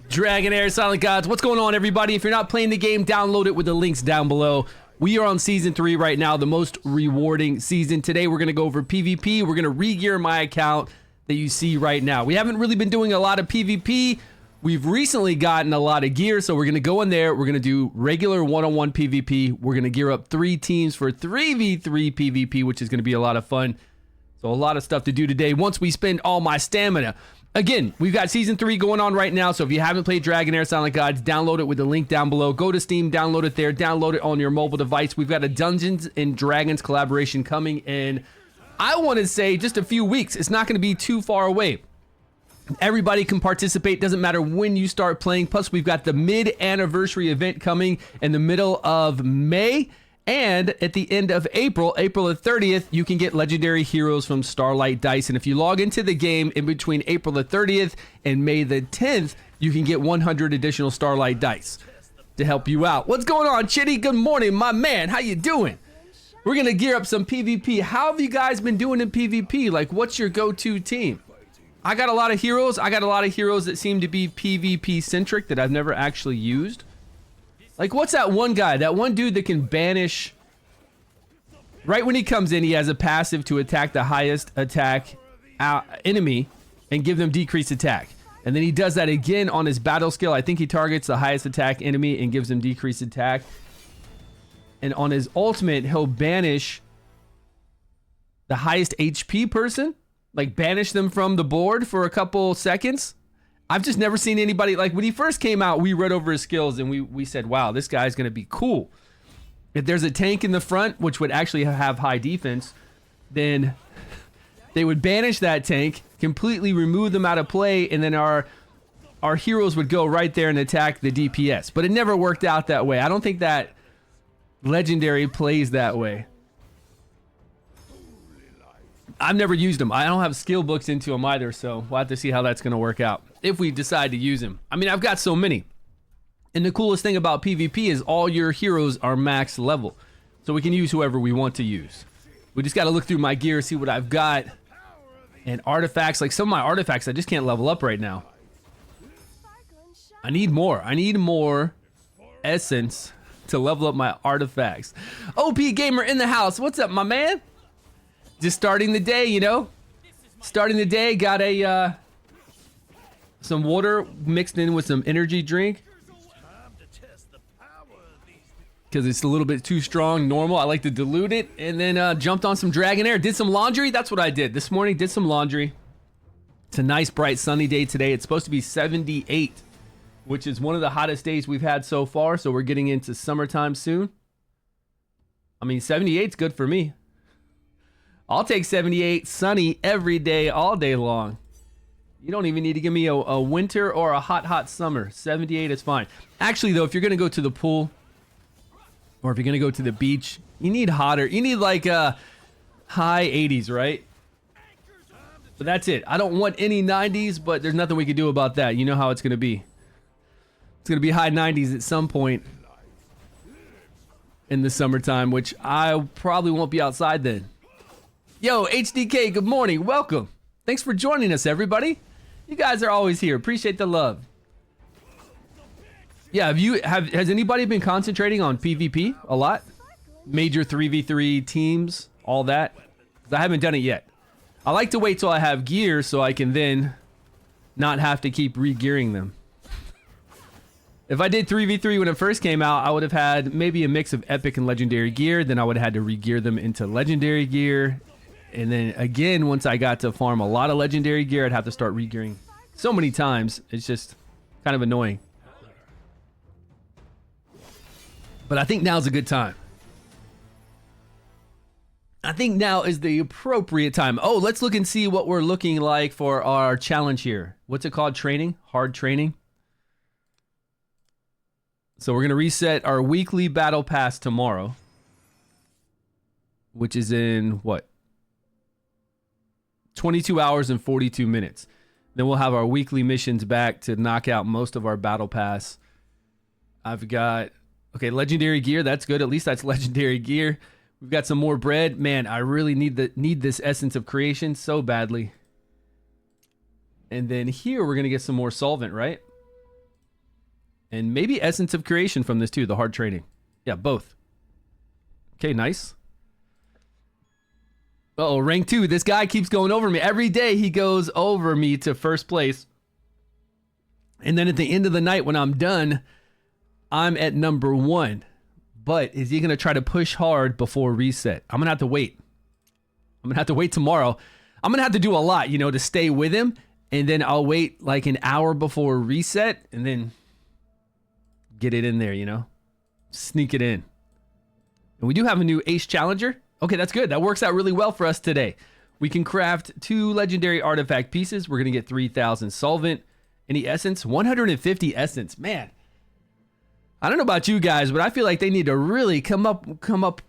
Dragonheir Silent Gods, what's going on, everybody? If you're not playing the game, download it with the links down below. We are on season 3 right now, the most rewarding season. Today we're going to go over PvP. We're going to re-gear my account that you see right now. We haven't really been doing a lot of PvP. We've recently gotten a lot of gear, so we're going to go in there. We're going to do regular one-on-one PvP. We're going to gear up 3 teams for 3v3 PvP, which is going to be a lot of fun. So a lot of stuff to do today once we spend all my stamina. Again, we've got season 3 going on right now, so if you haven't played Dragonheir Silent Gods, download it with the link down below. Go to Steam, download it there, download it on your mobile device. We've got a Dungeons and Dragons collaboration coming in, I want to say, just a few weeks. It's not going to be too far away. Everybody can participate, doesn't matter when you start playing. Plus, we've got the mid-anniversary event coming in the middle of May. And at the end of April, April the 30th, you can get legendary heroes from Starlight Dice. And if you log into the game in between April the 30th and May the 10th, you can get 100 additional Starlight Dice to help you out. What's going on, Chitty? Good morning, my man. How you doing? We're going to gear up some PvP. How have you guys been doing in PvP? Like, what's your go-to team? I got a lot of heroes. I got a lot of heroes that seem to be PvP-centric that I've never actually used. Like, what's that one guy? That one dude that can banish... Right when he comes in, he has a passive to attack the highest attack enemy and give them decreased attack. And then he does that again on his battle skill. I think he targets the highest attack enemy and gives them decreased attack. And on his ultimate, he'll banish the highest HP person. Like, banish them from the board for a couple seconds. I've just never seen anybody, like, when he first came out, we read over his skills and we said, wow, this guy's going to be cool. If there's a tank in the front, which would actually have high defense, then they would banish that tank, completely remove them out of play, and then our heroes would go right there and attack the DPS. But it never worked out that way. I don't think that legendary plays that way. I've never used them. I don't have skill books into them either, so we'll have to see how that's going to work out if we decide to use them. I mean, I've got so many. And the coolest thing about PvP is all your heroes are max level, so we can use whoever we want to use. We just got to look through my gear, see what I've got. And artifacts, like some of my artifacts, I just can't level up right now. I need more. I need more essence to level up my artifacts. OP Gamer in the house. What's up, my man? Just starting the day, you know? Starting the day, got a some water mixed in with some energy drink. Because it's a little bit too strong, normal. I like to dilute it. And then jumped on some Dragonheir. Did some laundry. That's what I did. This morning, did some laundry. It's a nice, bright, sunny day today. It's supposed to be 78, which is one of the hottest days we've had so far. So we're getting into summertime soon. I mean, 78's good for me. I'll take 78 sunny every day, all day long. You don't even need to give me a winter or a hot, hot summer. 78 is fine. Actually, though, if you're going to go to the pool or if you're going to go to the beach, you need hotter. You need like high 80s, right? But that's it. I don't want any 90s, but there's nothing we can do about that. You know how it's going to be. It's going to be high 90s at some point in the summertime, which I probably won't be outside then. Yo, HDK, good morning. Welcome. Thanks for joining us, everybody. You guys are always here. Appreciate the love. Yeah, has anybody been concentrating on PvP a lot? Major 3v3 teams, all that? 'Cause I haven't done it yet. I like to wait till I have gear so I can then not have to keep re-gearing them. If I did 3v3 when it first came out, I would have had maybe a mix of epic and legendary gear. Then I would have had to re-gear them into legendary gear. And then again, once I got to farm a lot of legendary gear, I'd have to start re-gearing so many times. It's just kind of annoying. But I think now's a good time. I think now is the appropriate time. Oh, let's look and see what we're looking like for our challenge here. What's it called? Training? Hard training? So we're going to reset our weekly battle pass tomorrow, which is in what? 22 hours and 42 minutes. Then we'll have our weekly missions back to knock out most of our battle pass. I've got, okay, legendary gear. That's good. At least that's legendary gear. We've got some more bread. Man, I really need this essence of creation so badly. And then here we're going to get some more solvent, right? And maybe Essence of Creation from this too, the hard training. Yeah, both. Okay, nice. Uh-oh, rank 2. This guy keeps going over me. Every day he goes over me to first place. And then at the end of the night when I'm done, I'm at number 1. But is he going to try to push hard before reset? I'm going to have to wait. I'm going to have to wait tomorrow. I'm going to have to do a lot, you know, to stay with him. And then I'll wait like an hour before reset and then get it in there, you know? Sneak it in. And we do have a new Ace Challenger. Okay, that's good. That works out really well for us today. We can craft 2 legendary artifact pieces. We're going to get 3,000 solvent. Any essence? 150 essence. Man, I don't know about you guys, but I feel like they need to really come up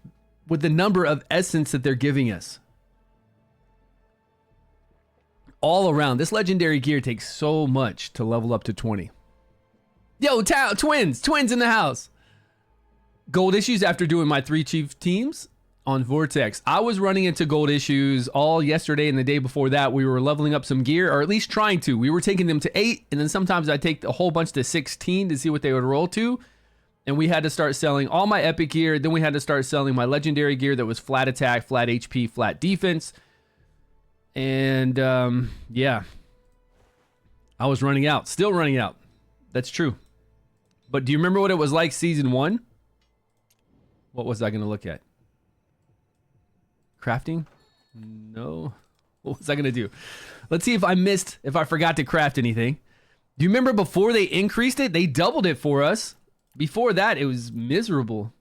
with the number of essence that they're giving us. All around. This legendary gear takes so much to level up to 20. Yo, twins in the house. Gold issues after doing my 3 chief teams on Vortex. I was running into gold issues all yesterday and the day before that. We were leveling up some gear, or at least trying to. We were taking them to 8, and then sometimes I take a whole bunch to 16 to see what they would roll to. And we had to start selling all my epic gear. Then we had to start selling my legendary gear that was flat attack, flat HP, flat defense. And yeah, I was running out, still running out. That's true. But do you remember what it was like season 1? What was I going to look at? Crafting? No. What was I going to do? Let's see if I forgot to craft anything. Do you remember before they increased it? They doubled it for us. Before that, it was miserable.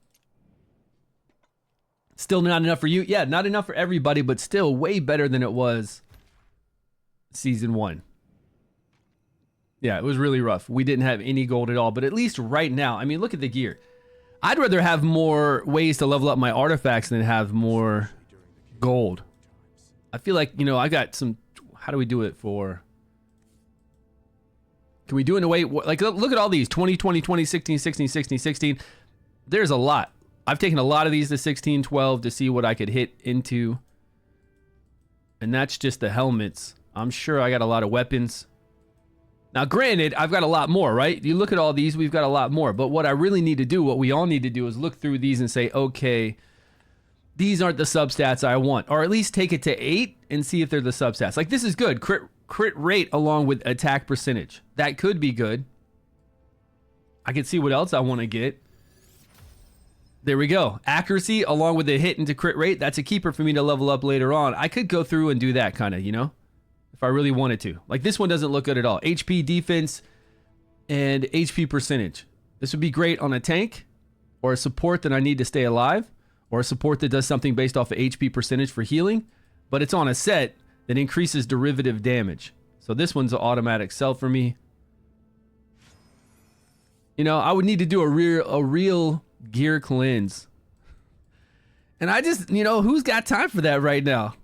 Still not enough for you? Yeah, not enough for everybody, but still way better than it was season 1. Yeah, it was really rough. We didn't have any gold at all, but at least right now, I mean, look at the gear. I'd rather have more ways to level up my artifacts than have more gold. I feel like, you know, I got some, how do we do it for, can we do it in a way, like, look at all these, 20, 20, 20, 16, 16, 16, 16. There's a lot. I've taken a lot of these to 16, 12 to see what I could hit into. And that's just the helmets. I'm sure I got a lot of weapons. Now, granted, I've got a lot more, right? You look at all these, we've got a lot more. But what I really need to do, what we all need to do is look through these and say, okay, these aren't the substats I want. Or at least take it to 8 and see if they're the substats. Like, this is good. Crit rate along with attack percentage. That could be good. I can see what else I want to get. There we go. Accuracy along with the hit into crit rate. That's a keeper for me to level up later on. I could go through and do that kind of, you know? If I really wanted to. Like, this one doesn't look good at all. HP, defense, and HP percentage. This would be great on a tank or a support that I need to stay alive, or a support that does something based off of HP percentage for healing, but it's on a set that increases derivative damage. So this one's an automatic sell for me. You know, I would need to do a real gear cleanse. And I just, you know, who's got time for that right now?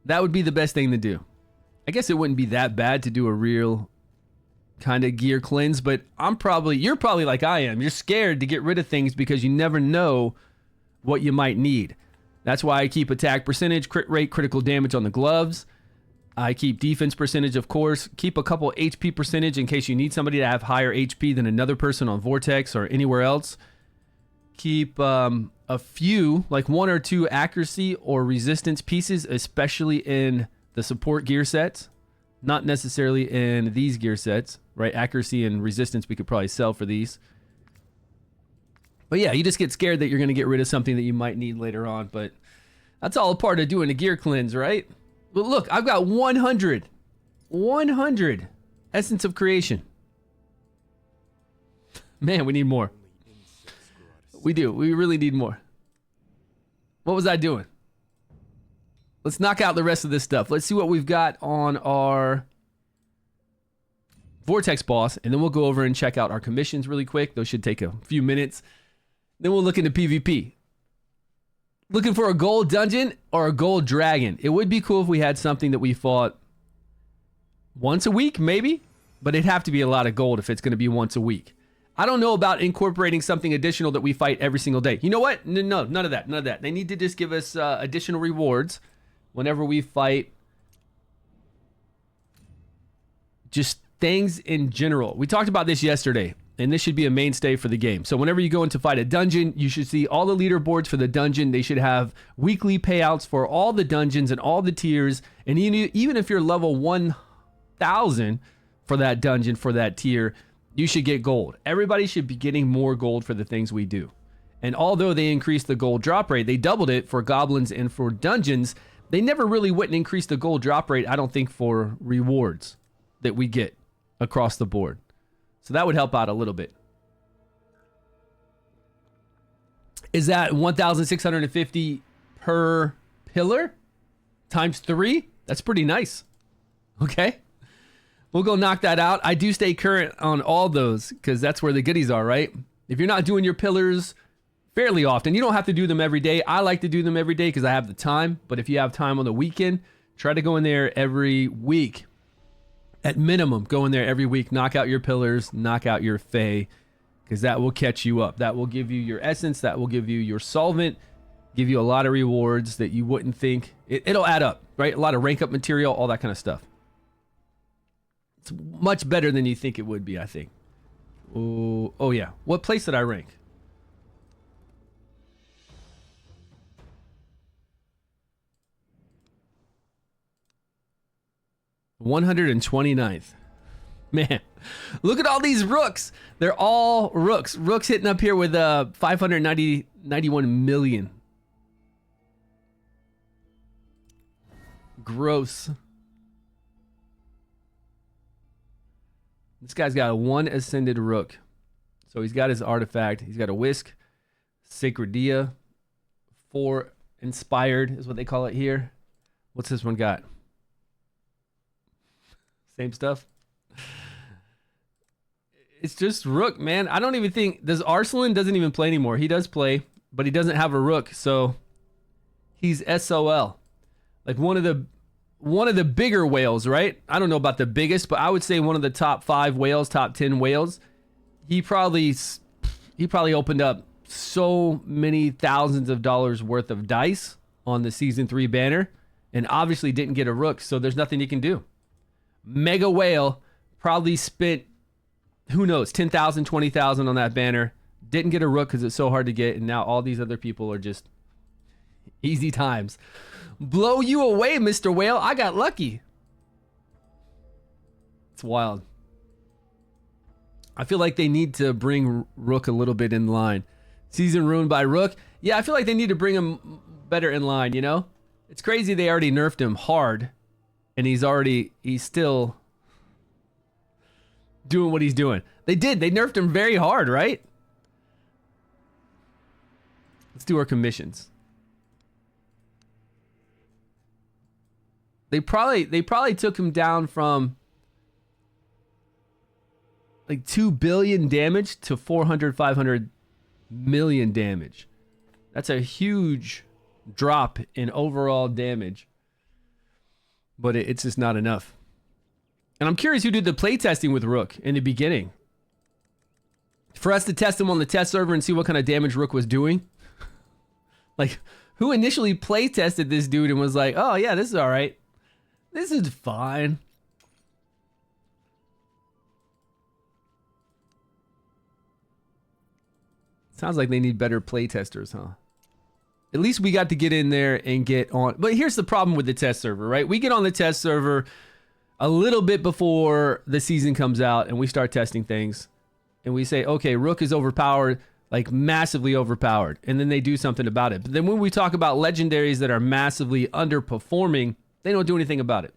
That would be the best thing to do. I guess it wouldn't be that bad to do a real kind of gear cleanse, but you're probably like I am. You're scared to get rid of things because you never know what you might need. That's why I keep attack percentage, crit rate, critical damage on the gloves. I keep defense percentage, of course. Keep a couple HP percentage in case you need somebody to have higher HP than another person on Vortex or anywhere else. Keep a few, like 1 or 2 accuracy or resistance pieces, especially in the support gear sets. Not necessarily in these gear sets, right? Accuracy and resistance we could probably sell for these. But yeah, you just get scared that you're going to get rid of something that you might need later on. But that's all a part of doing a gear cleanse, right? Well, look, I've got 100 Essence of Creation. Man, we need more. We do. We really need more. What was I doing? Let's knock out the rest of this stuff. Let's see what we've got on our Vortex boss, and then we'll go over and check out our commissions really quick. Those should take a few minutes. Then we'll look into PvP. Looking for a gold dungeon or a gold dragon. It would be cool if we had something that we fought once a week, maybe, but it'd have to be a lot of gold if it's going to be once a week. I don't know about incorporating something additional that we fight every single day. You know what? No, none of that. None of that. They need to just give us additional rewards whenever we fight just things in general. We talked about this yesterday, and this should be a mainstay for the game. So whenever you go in to fight a dungeon, you should see all the leaderboards for the dungeon. They should have weekly payouts for all the dungeons and all the tiers. And even if you're level 1000 for that dungeon, for that tier, you should get gold. Everybody should be getting more gold for the things we do. And although they increased the gold drop rate, they doubled it for goblins and for dungeons. They never really went and increased the gold drop rate, I don't think, for rewards that we get across the board. So that would help out a little bit. Is that 1,650 per pillar times 3? That's pretty nice. Okay. We'll go knock that out. I do stay current on all those because that's where the goodies are, right? If you're not doing your pillars fairly often, you don't have to do them every day. I like to do them every day because I have the time. But if you have time on the weekend, try to go in there every week. At minimum, go in there every week, knock out your pillars, knock out your Fae, because that will catch you up. That will give you your essence. That will give you your solvent, give you a lot of rewards that you wouldn't think. It'll add up, right? A lot of rank up material, all that kind of stuff. It's much better than you think it would be, I think. Oh yeah. What place did I rank? $129th. Man, look at all these rooks. They're all rooks. Rooks hitting up here with 591 million. Gross. This guy's got one ascended rook. So he's got his artifact. He's got a whisk, Sacredia, 4 inspired is what they call it here. What's this one got? Same stuff. It's just rook, man. I don't even think Arslan doesn't even play anymore. He does play, but he doesn't have a rook, so he's SOL. Like one of the bigger whales, right? I don't know about the biggest, but I would say one of the top 5 whales, top 10 whales. He probably opened up so many thousands of dollars worth of dice on the season 3 banner, and obviously didn't get a rook, so there's nothing he can do. Mega whale probably spent, who knows, 10,000, 20,000 on that banner. Didn't get a rook because it's so hard to get, and now all these other people are just easy times. Blow you away, Mr. Whale. I got lucky. It's wild. I feel like they need to bring Rook a little bit in line. Season ruined by Rook. Yeah, I feel like they need to bring him better in line, you know? It's crazy they already nerfed him hard. And he's still doing what he's doing. They nerfed him very hard, right? Let's do our commissions. They probably took him down from like 2 billion damage to 500 million damage. That's a huge drop in overall damage. But it's just not enough. And I'm curious who did the playtesting with Rook in the beginning. For us to test him on the test server and see what kind of damage Rook was doing. Like, who initially playtested this dude and was like, oh yeah, this is all right. This is fine. Sounds like they need better playtesters, huh? At least we got to get in there and get on. But here's the problem with the test server, right? We get on the test server a little bit before the season comes out and we start testing things. And we say, okay, Rook is overpowered, like massively overpowered. And then they do something about it. But then when we talk about legendaries that are massively underperforming, they don't do anything about it.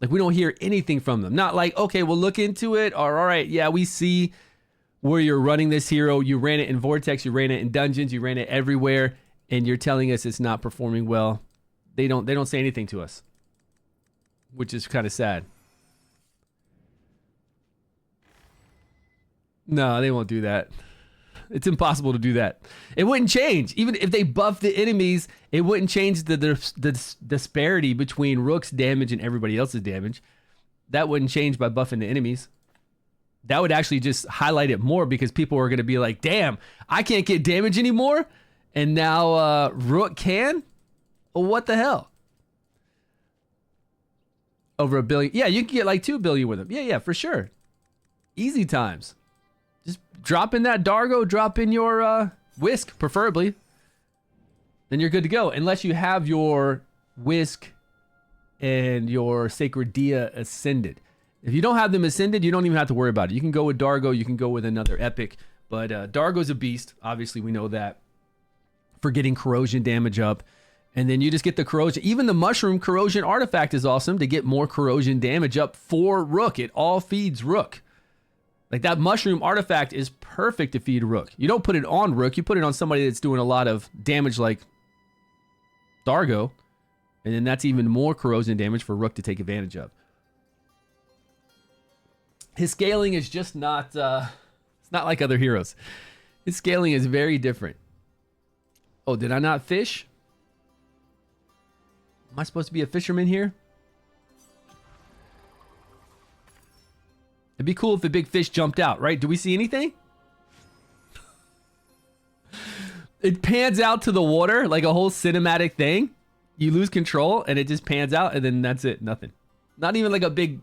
Like we don't hear anything from them. Not like, okay, we'll look into it. Or all right, yeah, we see where you're running this hero. You ran it in Vortex, you ran it in dungeons, you ran it everywhere, and you're telling us it's not performing well. They don't say anything to us, which is kind of sad. No, they won't do that. It's impossible to do that. It wouldn't change. Even if they buff the enemies, it wouldn't change the disparity between Rook's damage and everybody else's damage. That wouldn't change by buffing the enemies. That would actually just highlight it more because people are going to be like, damn, I can't get damage anymore. And now Rook can? Well, what the hell? Over 1 billion. Yeah, you can get like 2 billion with them. Yeah, for sure. Easy times. Just drop in that Dargo, drop in your Whisk, preferably. Then you're good to go. Unless you have your Whisk and your Sacred Dia ascended. If you don't have them ascended, you don't even have to worry about it. You can go with Dargo, you can go with another epic. But Dargo's a beast. Obviously, we know that. For getting corrosion damage up. And then you just get the corrosion. Even the mushroom corrosion artifact is awesome to get more corrosion damage up for Rook. It all feeds Rook. Like that mushroom artifact is perfect to feed Rook. You don't put it on Rook. You put it on somebody that's doing a lot of damage like Dargo. And then that's even more corrosion damage for Rook to take advantage of. His scaling is just not, it's not like other heroes. His scaling is very different. Oh, did I not fish? Am I supposed to be a fisherman here? It'd be cool if the big fish jumped out, right? Do we see anything? It pans out to the water like a whole cinematic thing. You lose control and it just pans out and then that's it. Nothing. Not even like a big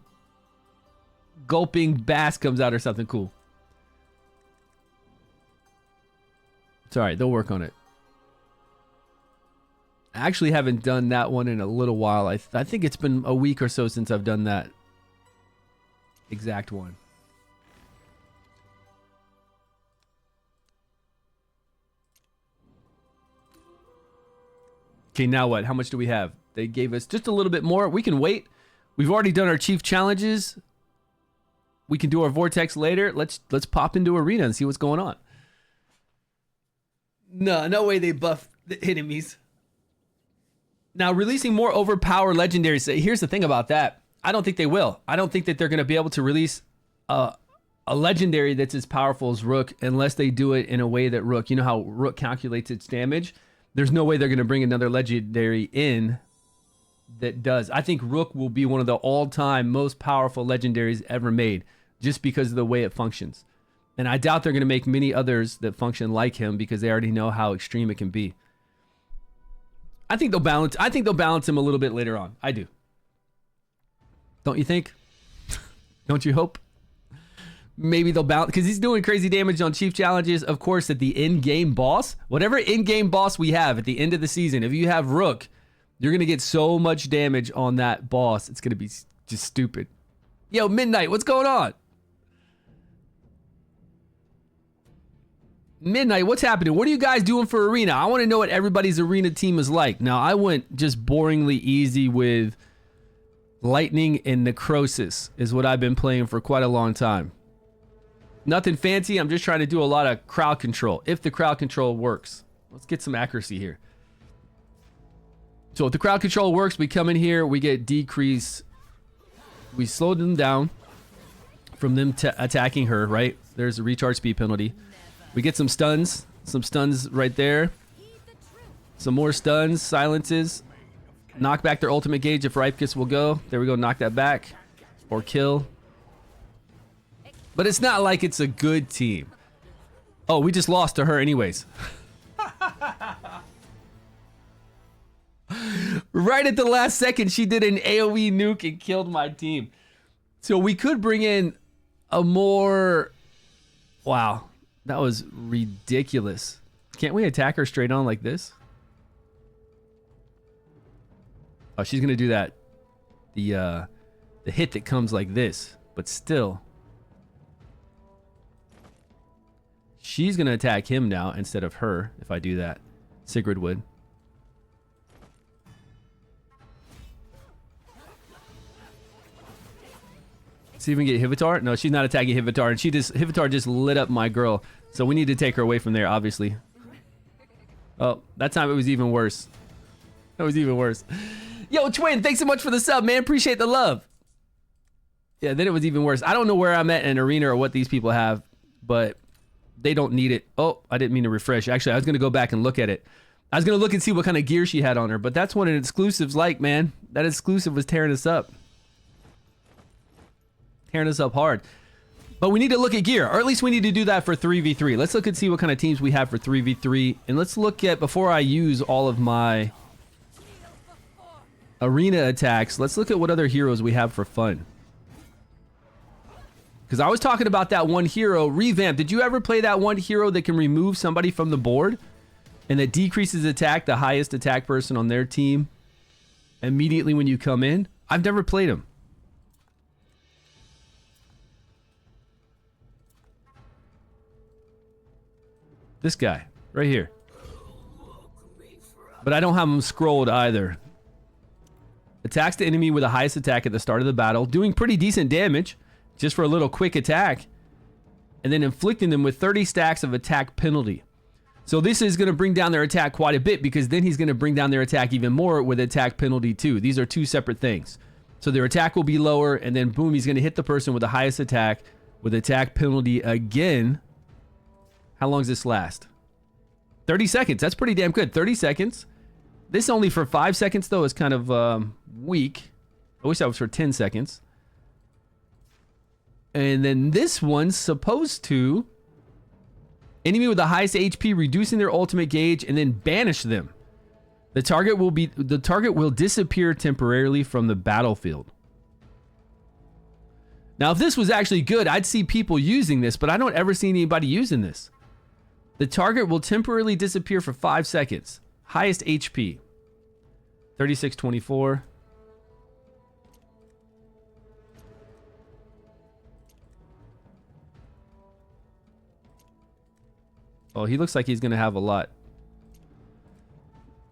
gulping bass comes out or something cool. It's all right. They'll work on it. I actually haven't done that one in a little while. I think it's been a week or so since I've done that exact one. Okay, now what? How much do we have? They gave us just a little bit more. We can wait. We've already done our chief challenges. We can do our Vortex later. Let's pop into Arena and see what's going on. No way they buff the enemies. Now, releasing more overpowered legendaries. Here's the thing about that. I don't think they will. I don't think that they're going to be able to release a legendary that's as powerful as Rook unless they do it in a way that Rook, you know how Rook calculates its damage? There's no way they're going to bring another legendary in that does. I think Rook will be one of the all-time most powerful legendaries ever made just because of the way it functions. And I doubt they're going to make many others that function like him because they already know how extreme it can be. I think they'll balance him a little bit later on. I do. Don't you think? Don't you hope? Maybe they'll balance because he's doing crazy damage on chief challenges. Of course, at the in-game boss, whatever in-game boss we have at the end of the season, if you have Rook, you're going to get so much damage on that boss. It's going to be just stupid. Yo, Midnight, what's going on? Midnight, what's happening? What are you guys doing for Arena? I want to know what everybody's Arena team is like. Now, I went just boringly easy with Lightning and Necrosis is what I've been playing for quite a long time. Nothing fancy. I'm just trying to do a lot of crowd control. If the crowd control works. Let's get some accuracy here. So if the crowd control works, we come in here, we get decrease. We slow them down from them attacking her, right? There's a recharge speed penalty. We get some stuns right there. Some more stuns, silences. Knock back their ultimate gauge if Ripekis will go. There we go, knock that back. Or kill. But it's not like it's a good team. Oh, we just lost to her anyways. Right at the last second, she did an AoE nuke and killed my team. So we could bring in a more... Wow. That was ridiculous. Can't we attack her straight on like this? Oh, she's gonna do that. The hit that comes like this, but still. She's gonna attack him now instead of her if I do that. Sigrid would. See if we can get Hivitar. No, she's not attacking Hivitar, and Hivitar just lit up my girl. So we need to take her away from there, obviously. Oh, that time it was even worse. That was even worse. Yo, Twin, thanks so much for the sub, man. Appreciate the love. Yeah, then it was even worse. I don't know where I'm at in Arena or what these people have, but they don't need it. Oh, I didn't mean to refresh. Actually, I was going to go back and look at it. I was going to look and see what kind of gear she had on her, but that's what an exclusive's like, man. That exclusive was tearing us up. Tearing us up hard. But we need to look at gear, or at least we need to do that for 3v3. Let's look and see what kind of teams we have for 3v3. And let's look at, before I use all of my arena attacks. Let's look at what other heroes we have for fun. Because I was talking about that one hero, Revamp. Did you ever play that one hero that can remove somebody from the board and that decreases attack, the highest attack person on their team immediately when you come in? I've never played him. This guy right here. But I don't have him scrolled either. Attacks the enemy with the highest attack at the start of the battle, doing pretty decent damage just for a little quick attack, and then inflicting them with 30 stacks of attack penalty. So this is going to bring down their attack quite a bit, because then he's going to bring down their attack even more with attack penalty too. These are two separate things. So their attack will be lower, and then boom, he's going to hit the person with the highest attack with attack penalty again. How long does this last? 30 seconds. That's pretty damn good. 30 seconds. This only for 5 seconds though is kind of weak. I wish that was for 10 seconds. And then this one's supposed to enemy with the highest HP, reducing their ultimate gauge and then banish them. The target will disappear temporarily from the battlefield. Now, if this was actually good, I'd see people using this, but I don't ever see anybody using this. The target will temporarily disappear for 5 seconds. Highest HP. 3624. Oh, he looks like he's going to have a lot.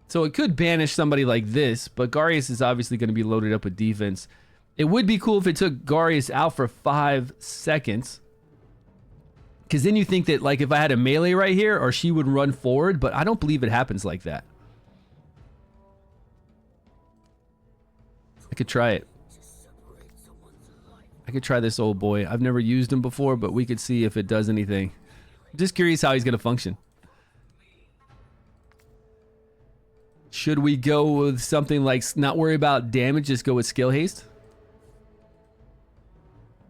So it could banish somebody like this, but Garius is obviously going to be loaded up with defense. It would be cool if it took Garius out for 5 seconds. Because then you think that, like, if I had a melee right here, or she would run forward, but I don't believe it happens like that. I could try it. I could try this old boy. I've never used him before, but we could see if it does anything. I'm just curious how he's going to function. Should we go with something like not worry about damage, just go with skill haste?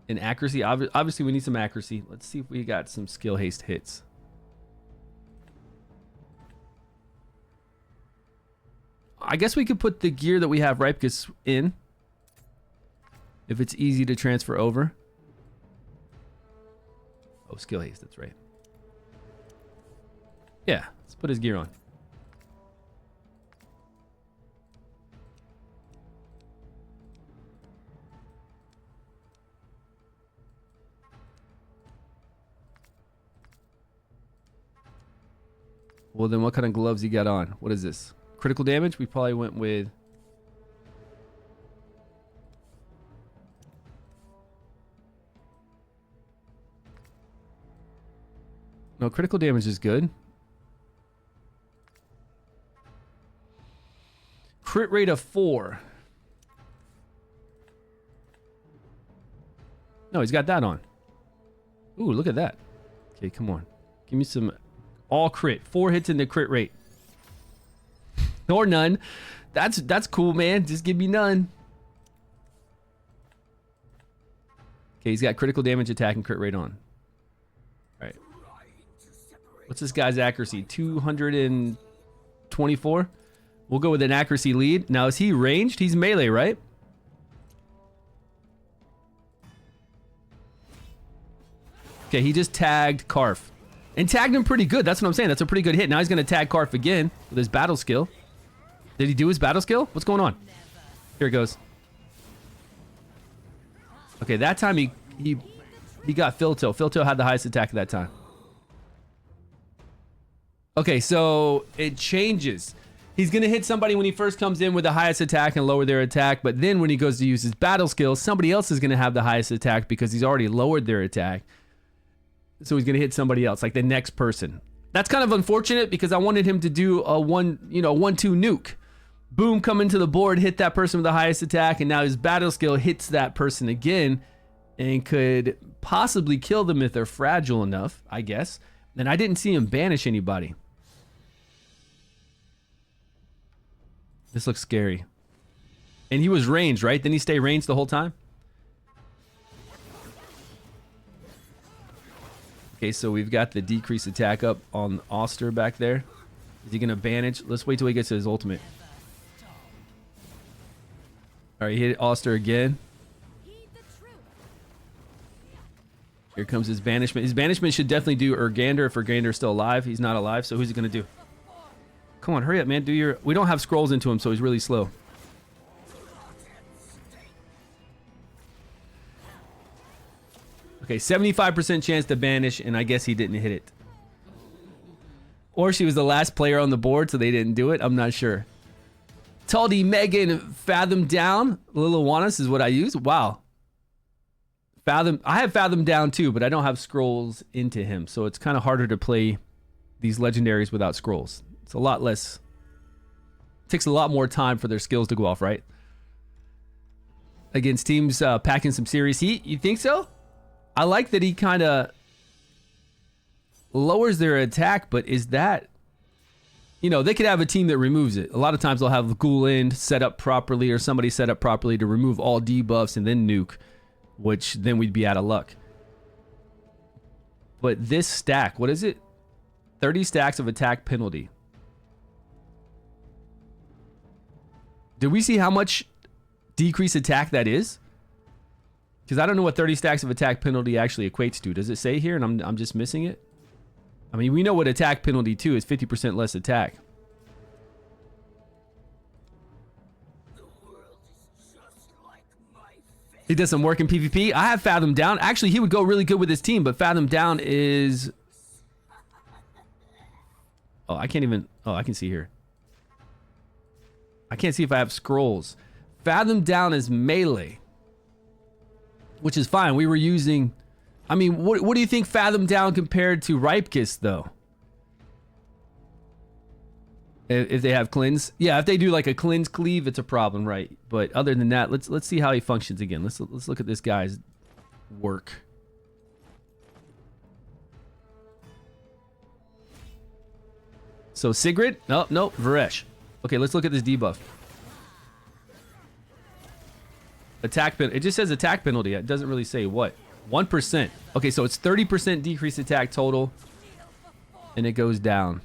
And accuracy. Obviously, we need some accuracy. Let's see if we got some skill haste hits. I guess we could put the gear that we have Ripkus in, if it's easy to transfer over. Oh, skill haste, that's right. Yeah, let's put his gear on. Well, then what kind of gloves you got on? What is this? Critical damage? We probably went with... No, critical damage is good. Crit rate of 4. No, he's got that on. Ooh, look at that. Okay, come on. Give me some... All crit. 4 hits in the crit rate. Or none. That's cool, man. Just give me none. Okay, he's got critical damage, attack, and crit rate on. Alright. What's this guy's accuracy? 224? We'll go with an accuracy lead. Now, is he ranged? He's melee, right? Okay, he just tagged Karf. And tagged him pretty good. That's what I'm saying. That's a pretty good hit. Now he's going to tag Karf again with his battle skill. Did he do his battle skill? What's going on? Here it goes. Okay, that time he got Filto. Filto had the highest attack at that time. Okay, so it changes. He's going to hit somebody when he first comes in with the highest attack and lower their attack. But then when he goes to use his battle skill, somebody else is going to have the highest attack because he's already lowered their attack. So he's going to hit somebody else, like the next person. That's kind of unfortunate because I wanted him to do a 1-2 nuke. Boom, come into the board, hit that person with the highest attack, and now his battle skill hits that person again and could possibly kill them if they're fragile enough, I guess. And I didn't see him banish anybody. This looks scary. And he was ranged, right? Didn't he stay ranged the whole time? Okay, so we've got the decreased attack up on Oster back there. Is he going to banish? Let's wait till he gets to his ultimate. All right, he hit Oster again. Here comes his banishment. His banishment should definitely do Urgander if Urgander's still alive. He's not alive, so who's he going to do? Come on, hurry up, man. Do your... We don't have scrolls into him, so he's really slow. Okay, 75% chance to banish, and I guess he didn't hit it. Or she was the last player on the board, so they didn't do it. I'm not sure. Taldi, Megan, Fathom Down. Liliwanis is what I use. Wow. Fathom. I have Fathom Down too, but I don't have scrolls into him, so it's kind of harder to play these legendaries without scrolls. It's a lot less. It takes a lot more time for their skills to go off, right? Against teams packing some serious heat. You think so? I like that he kind of lowers their attack, but is that... You know, they could have a team that removes it. A lot of times they'll have Ghoul End set up properly or somebody set up properly to remove all debuffs and then nuke, which then we'd be out of luck. But this stack, what is it? 30 stacks of attack penalty. Did we see how much decreased attack that is? Because I don't know what 30 stacks of attack penalty actually equates to. Does it say here and I'm just missing it? I mean, we know what attack penalty 2 is 50% less attack. He does some work in PvP. I have Fathom Down. Actually, he would go really good with his team, but Fathom Down is... Oh, I can't even... Oh, I can see here. I can't see if I have scrolls. Fathom Down is melee, which is fine. We were using... I mean, what do you think Fathom Down compared to Ripekis, though? If they have cleanse, yeah. If they do like a cleanse cleave, it's a problem, right? But other than that, let's see how he functions again. Let's look at this guy's work. So Sigrid, no, Varesh. Okay, let's look at this debuff. Attack penalty. It just says attack penalty. It doesn't really say what. 1%. Okay, so it's 30% decreased attack total, and it goes down.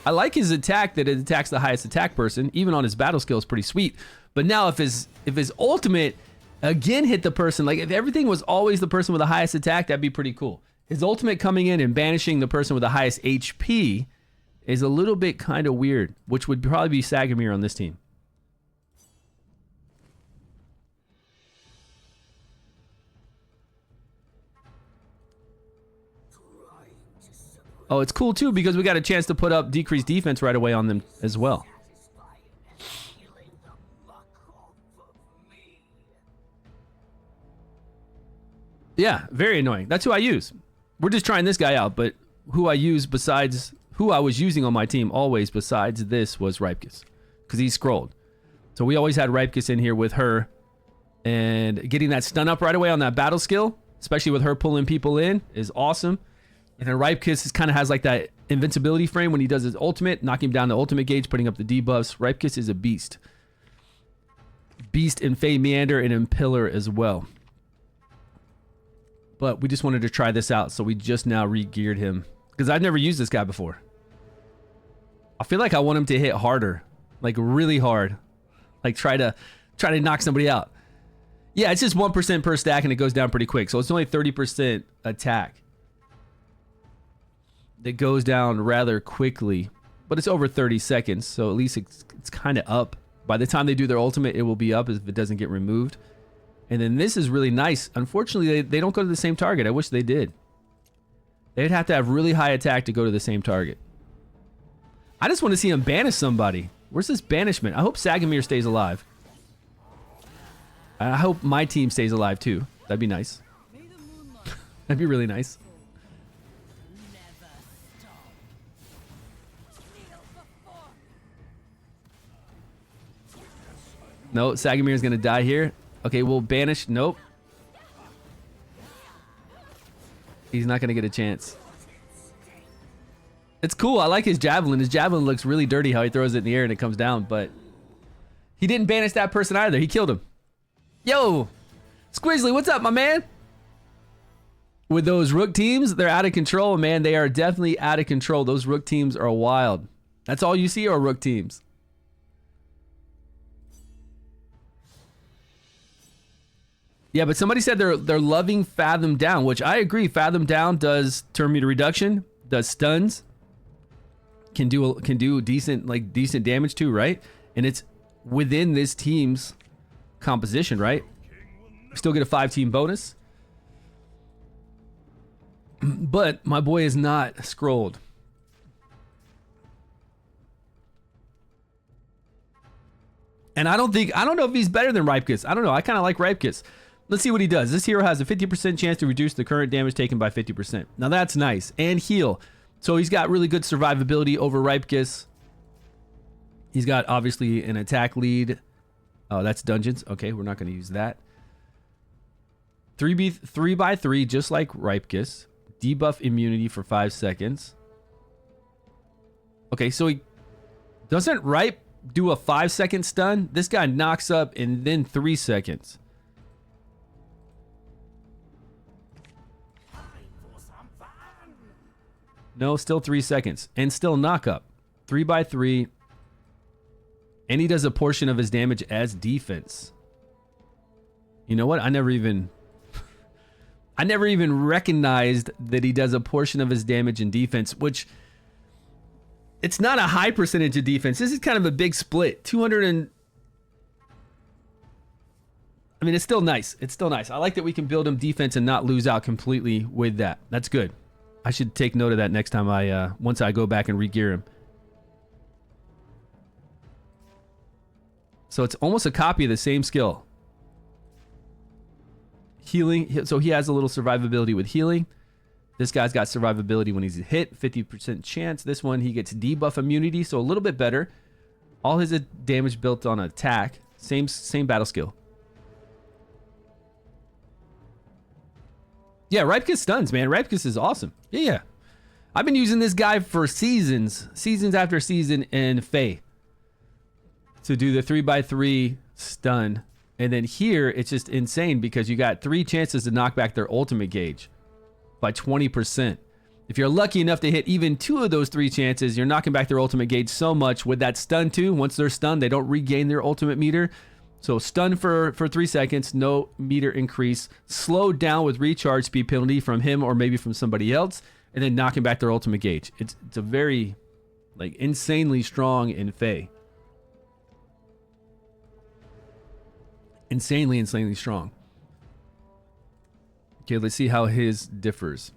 I like his attack that it attacks the highest attack person. Even on his battle skill is pretty sweet. But now if his ultimate again hit the person, like if everything was always the person with the highest attack, that'd be pretty cool. His ultimate coming in and banishing the person with the highest HP is a little bit kind of weird, which would probably be Sagamir on this team. Oh, it's cool too because we got a chance to put up decreased defense right away on them as well. Yeah, very annoying. That's who I use. We're just trying this guy out, but who I use besides... Who I was using on my team always besides this was Ripekis, because he's scrolled. So we always had Ripekis in here with her, and getting that stun up right away on that battle skill, especially with her pulling people in, is awesome. And then Ripekis kind of has like that invincibility frame when he does his ultimate, knocking down the ultimate gauge, putting up the debuffs. Ripekis is a beast. Beast in Fey Meander and in Pillar as well. But we just wanted to try this out, so we just now re-geared him. Because I've never used this guy before. I feel like I want him to hit harder. Like really hard. Like try to knock somebody out. Yeah, it's just 1% per stack and it goes down pretty quick. So it's only 30% attack. That goes down rather quickly. But it's over 30 seconds. So at least it's kind of up. By the time they do their ultimate, it will be up if it doesn't get removed. And then this is really nice. Unfortunately, they don't go to the same target. I wish they did. They'd have to have really high attack to go to the same target. I just want to see him banish somebody. Where's this banishment? I hope Sagamir stays alive. I hope my team stays alive too. That'd be nice. That'd be really nice. No, Sagamir is going to die here. Okay, we'll banish. Nope. He's not going to get a chance. It's cool. I like his javelin. His javelin looks really dirty how he throws it in the air and it comes down, but he didn't banish that person either. He killed him. Yo, Squizzly, what's up, my man? with those Rook teams, they're out of control, man. They are definitely out of control. Those Rook teams are wild. That's all you see are Rook teams. Yeah, but somebody said they're loving Fathom Down, which I agree. Fathom Down does turn meter reduction, does stuns, can do decent damage too, right? And it's within this team's composition, right? Still get a 5-team bonus. But my boy is not scrolled. And I don't know if he's better than Ripkus. I don't know. I kind of like Ripkus. Let's see what he does. This hero has a 50% chance to reduce the current damage taken by 50%. Now that's nice. And heal. So he's got really good survivability over Ripkus. He's got obviously an attack lead. Oh, that's dungeons. Okay, we're not going to use that. 3x3, just like Ripkus. Debuff immunity for 5 seconds. Okay, so he doesn't Ripe do a 5-second stun? This guy knocks up in then 3 seconds. No, still 3 seconds. And still knock up. 3x3. And he does a portion of his damage as defense. You know what? I never even recognized that he does a portion of his damage in defense, which it's not a high percentage of defense. This is kind of a big split. 200 and I mean, it's still nice. It's still nice. I like that we can build him defense and not lose out completely with that. That's good. I should take note of that next time once I go back and regear him. So it's almost a copy of the same skill. Healing, so he has a little survivability with healing. This guy's got survivability when he's hit, 50% chance. This one, he gets debuff immunity, so a little bit better. All his damage built on attack. Same battle skill. Yeah, Ripkus stuns, man. Ripkus is awesome. Yeah. I've been using this guy for seasons after season in Fae to do the 3x3 stun. And then here, it's just insane because you got 3 chances to knock back their ultimate gauge by 20%. If you're lucky enough to hit even 2 of those 3 chances, you're knocking back their ultimate gauge so much with that stun too. Once they're stunned, they don't regain their ultimate meter. So stun for 3 seconds, no meter increase, slowed down with recharge speed penalty from him or maybe from somebody else, and then knocking back their ultimate gauge. It's a very insanely strong in Fae. Insanely strong. Okay, let's see how his differs.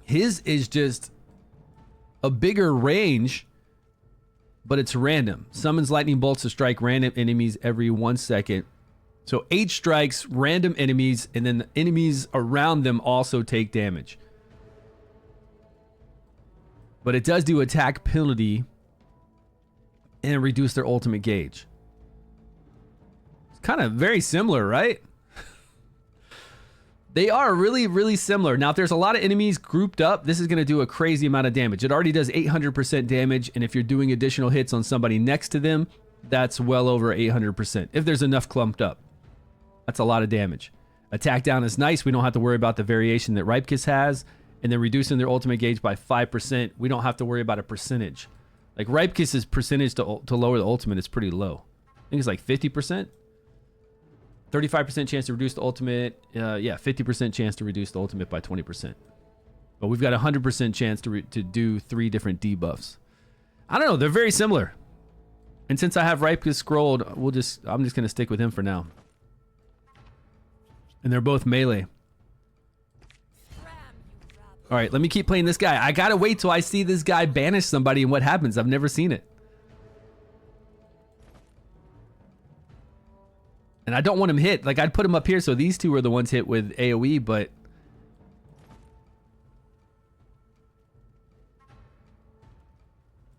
His is just a bigger range, but it's random. Summons lightning bolts to strike random enemies every 1 second. So 8 strikes, random enemies, and then the enemies around them also take damage. But it does do attack penalty and reduce their ultimate gauge. It's kind of very similar, right? They are really similar. Now, if there's a lot of enemies grouped up, this is going to do a crazy amount of damage. It already does 800% damage, and if you're doing additional hits on somebody next to them, that's well over 800%. If there's enough clumped up, that's a lot of damage. Attack down is nice. We don't have to worry about the variation that Ripkus has, and then reducing their ultimate gauge by 5%. We don't have to worry about a percentage. Like Ripkus's percentage to lower the ultimate is pretty low. I think it's like 50%. 35% chance to reduce the ultimate. 50% chance to reduce the ultimate by 20%. But we've got 100% chance to do 3 different debuffs. I don't know. They're very similar. And since I have Ripkus scrolled, I'm just going to stick with him for now. And they're both melee. All right, let me keep playing this guy. I got to wait till I see this guy banish somebody and what happens. I've never seen it. And I don't want him hit. Like, I'd put him up here so these two are the ones hit with AoE, but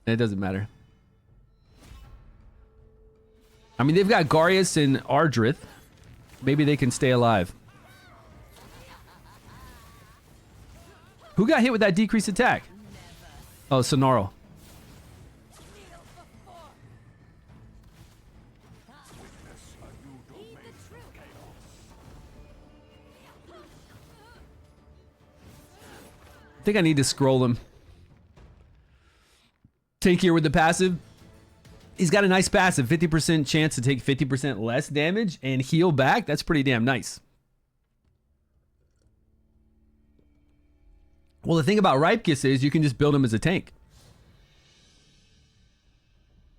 it doesn't matter. I mean, they've got Garius and Ardrith. Maybe they can stay alive. Who got hit with that decreased attack? Oh, Sonarl. I think I need to scroll him. Tankier with the passive. He's got a nice passive, 50% chance to take 50% less damage and heal back. That's pretty damn nice. Well, the thing about Ripekis is you can just build him as a tank.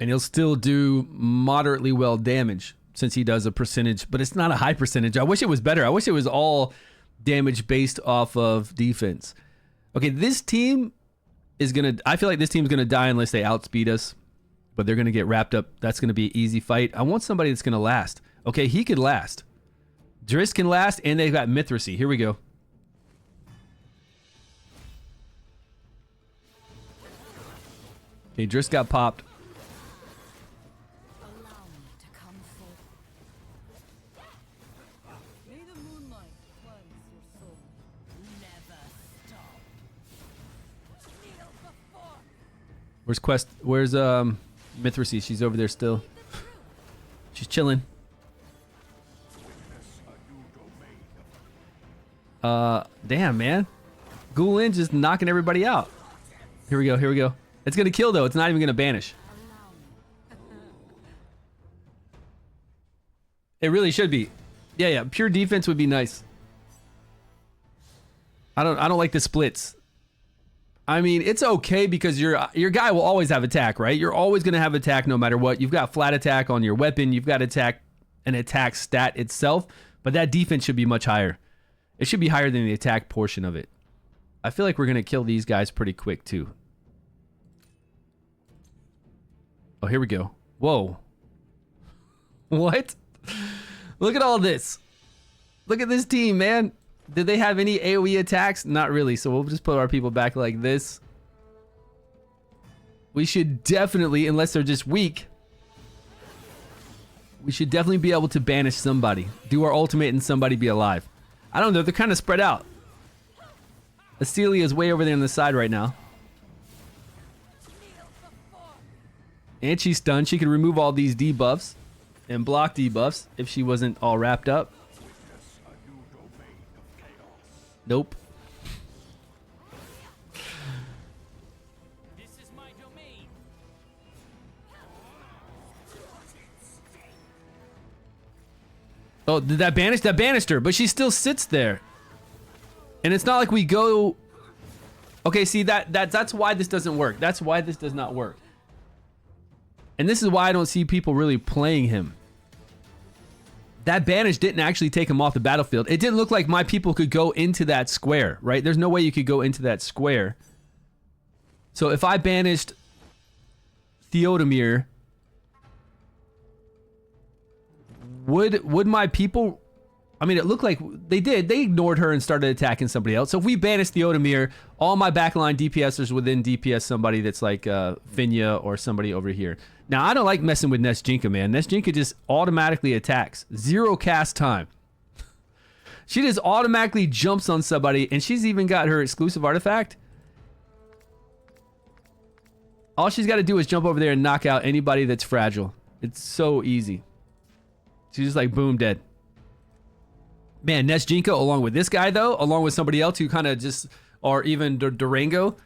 And he'll still do moderately well damage since he does a percentage, but it's not a high percentage. I wish it was better. I wish it was all damage based off of defense. Okay, this team is going to... I feel like this team's going to die unless they outspeed us. But they're going to get wrapped up. That's going to be an easy fight. I want somebody that's going to last. Okay, he could last. Driss can last, and they've got Mithracy. Here we go. Okay, Driss got popped. Where's Quest? Where's Mithracy? She's over there still. She's chilling. Damn, man. Gulen just knocking everybody out. Here we go, here we go. It's gonna kill though, it's not even gonna banish. It really should be. Yeah, pure defense would be nice. I don't like the splits. I mean, it's okay because your guy will always have attack, right? You're always going to have attack no matter what. You've got flat attack on your weapon. You've got an attack stat itself, but that defense should be much higher. It should be higher than the attack portion of it. I feel like we're going to kill these guys pretty quick too. Oh, here we go. Whoa. What? Look at all this. Look at this team, man. Did they have any AoE attacks? Not really, so we'll just put our people back like this. We should definitely, unless they're just weak, we should definitely be able to banish somebody. Do our ultimate and somebody be alive. I don't know, they're kind of spread out. Acelia is way over there on the side right now. And she's stunned. She could remove all these debuffs and block debuffs if she wasn't all wrapped up. Nope. This is my domain. Oh, did that banish? That banished her, but she still sits there. And it's not like we go... Okay, see, that's why this doesn't work. That's why this does not work. And this is why I don't see people really playing him. That banish didn't actually take him off the battlefield. It didn't look like my people could go into that square, right? There's no way you could go into that square. So if I banished Theodomir, would my people... I mean, it looked like they did. They ignored her and started attacking somebody else. So if we banished Theodomir, all my backline DPSers within DPS somebody that's like Finya or somebody over here. Now, I don't like messing with Nesjinka, man. Nesjinka just automatically attacks. 0 cast time. She just automatically jumps on somebody, and she's even got her exclusive artifact. All she's got to do is jump over there and knock out anybody that's fragile. It's so easy. She's just like, boom, dead. Man, Nesjinka, along with this guy, though, along with somebody else who kind of just, or even Durango.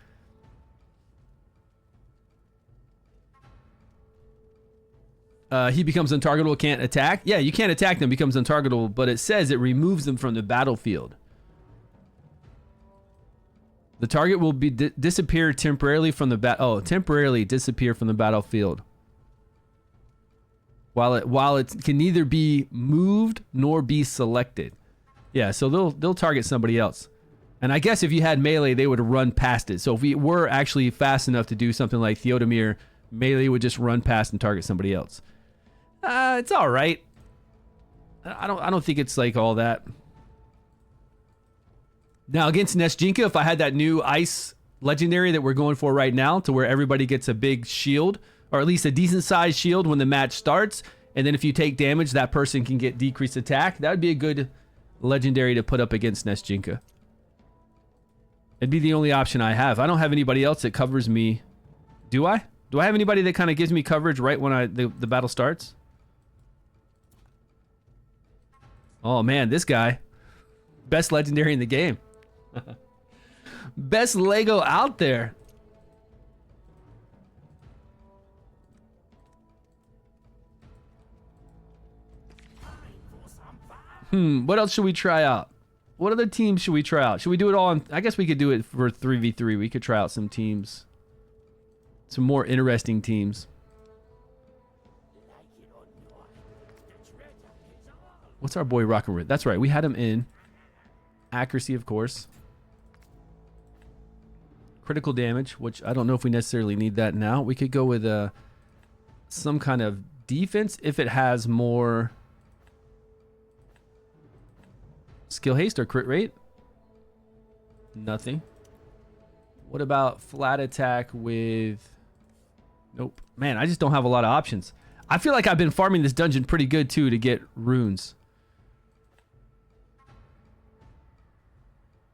He becomes untargetable, can't attack. Yeah, you can't attack them, becomes untargetable, but it says it removes them from the battlefield. The target will be disappear temporarily from the temporarily disappear from the battlefield. While it can neither be moved nor be selected. Yeah, so they'll target somebody else. And I guess if you had melee, they would run past it. So if we were actually fast enough to do something like Theodomir, melee would just run past and target somebody else. It's all right. I don't think it's like all that. Now against Nesjinka, if I had that new ice legendary that we're going for right now, to where everybody gets a big shield, or at least a decent sized shield when the match starts, and then if you take damage, that person can get decreased attack. That would be a good legendary to put up against Nesjinka. It'd be the only option I have. I don't have anybody else that covers me. Do I? Do I have anybody that kind of gives me coverage right when the battle starts? Oh man, this guy. Best legendary in the game. Best Lego out there. What else should we try out? What other teams should we try out? Should we do it all on... I guess we could do it for 3v3. We could try out some teams. Some more interesting teams. What's our boy rocking with? That's right. We had him in. Accuracy, of course. Critical damage, which I don't know if we necessarily need that now. We could go with some kind of defense if it has more... Skill haste or crit rate? Nothing. What about flat attack with... Nope. Man, I just don't have a lot of options. I feel like I've been farming this dungeon pretty good too to get runes.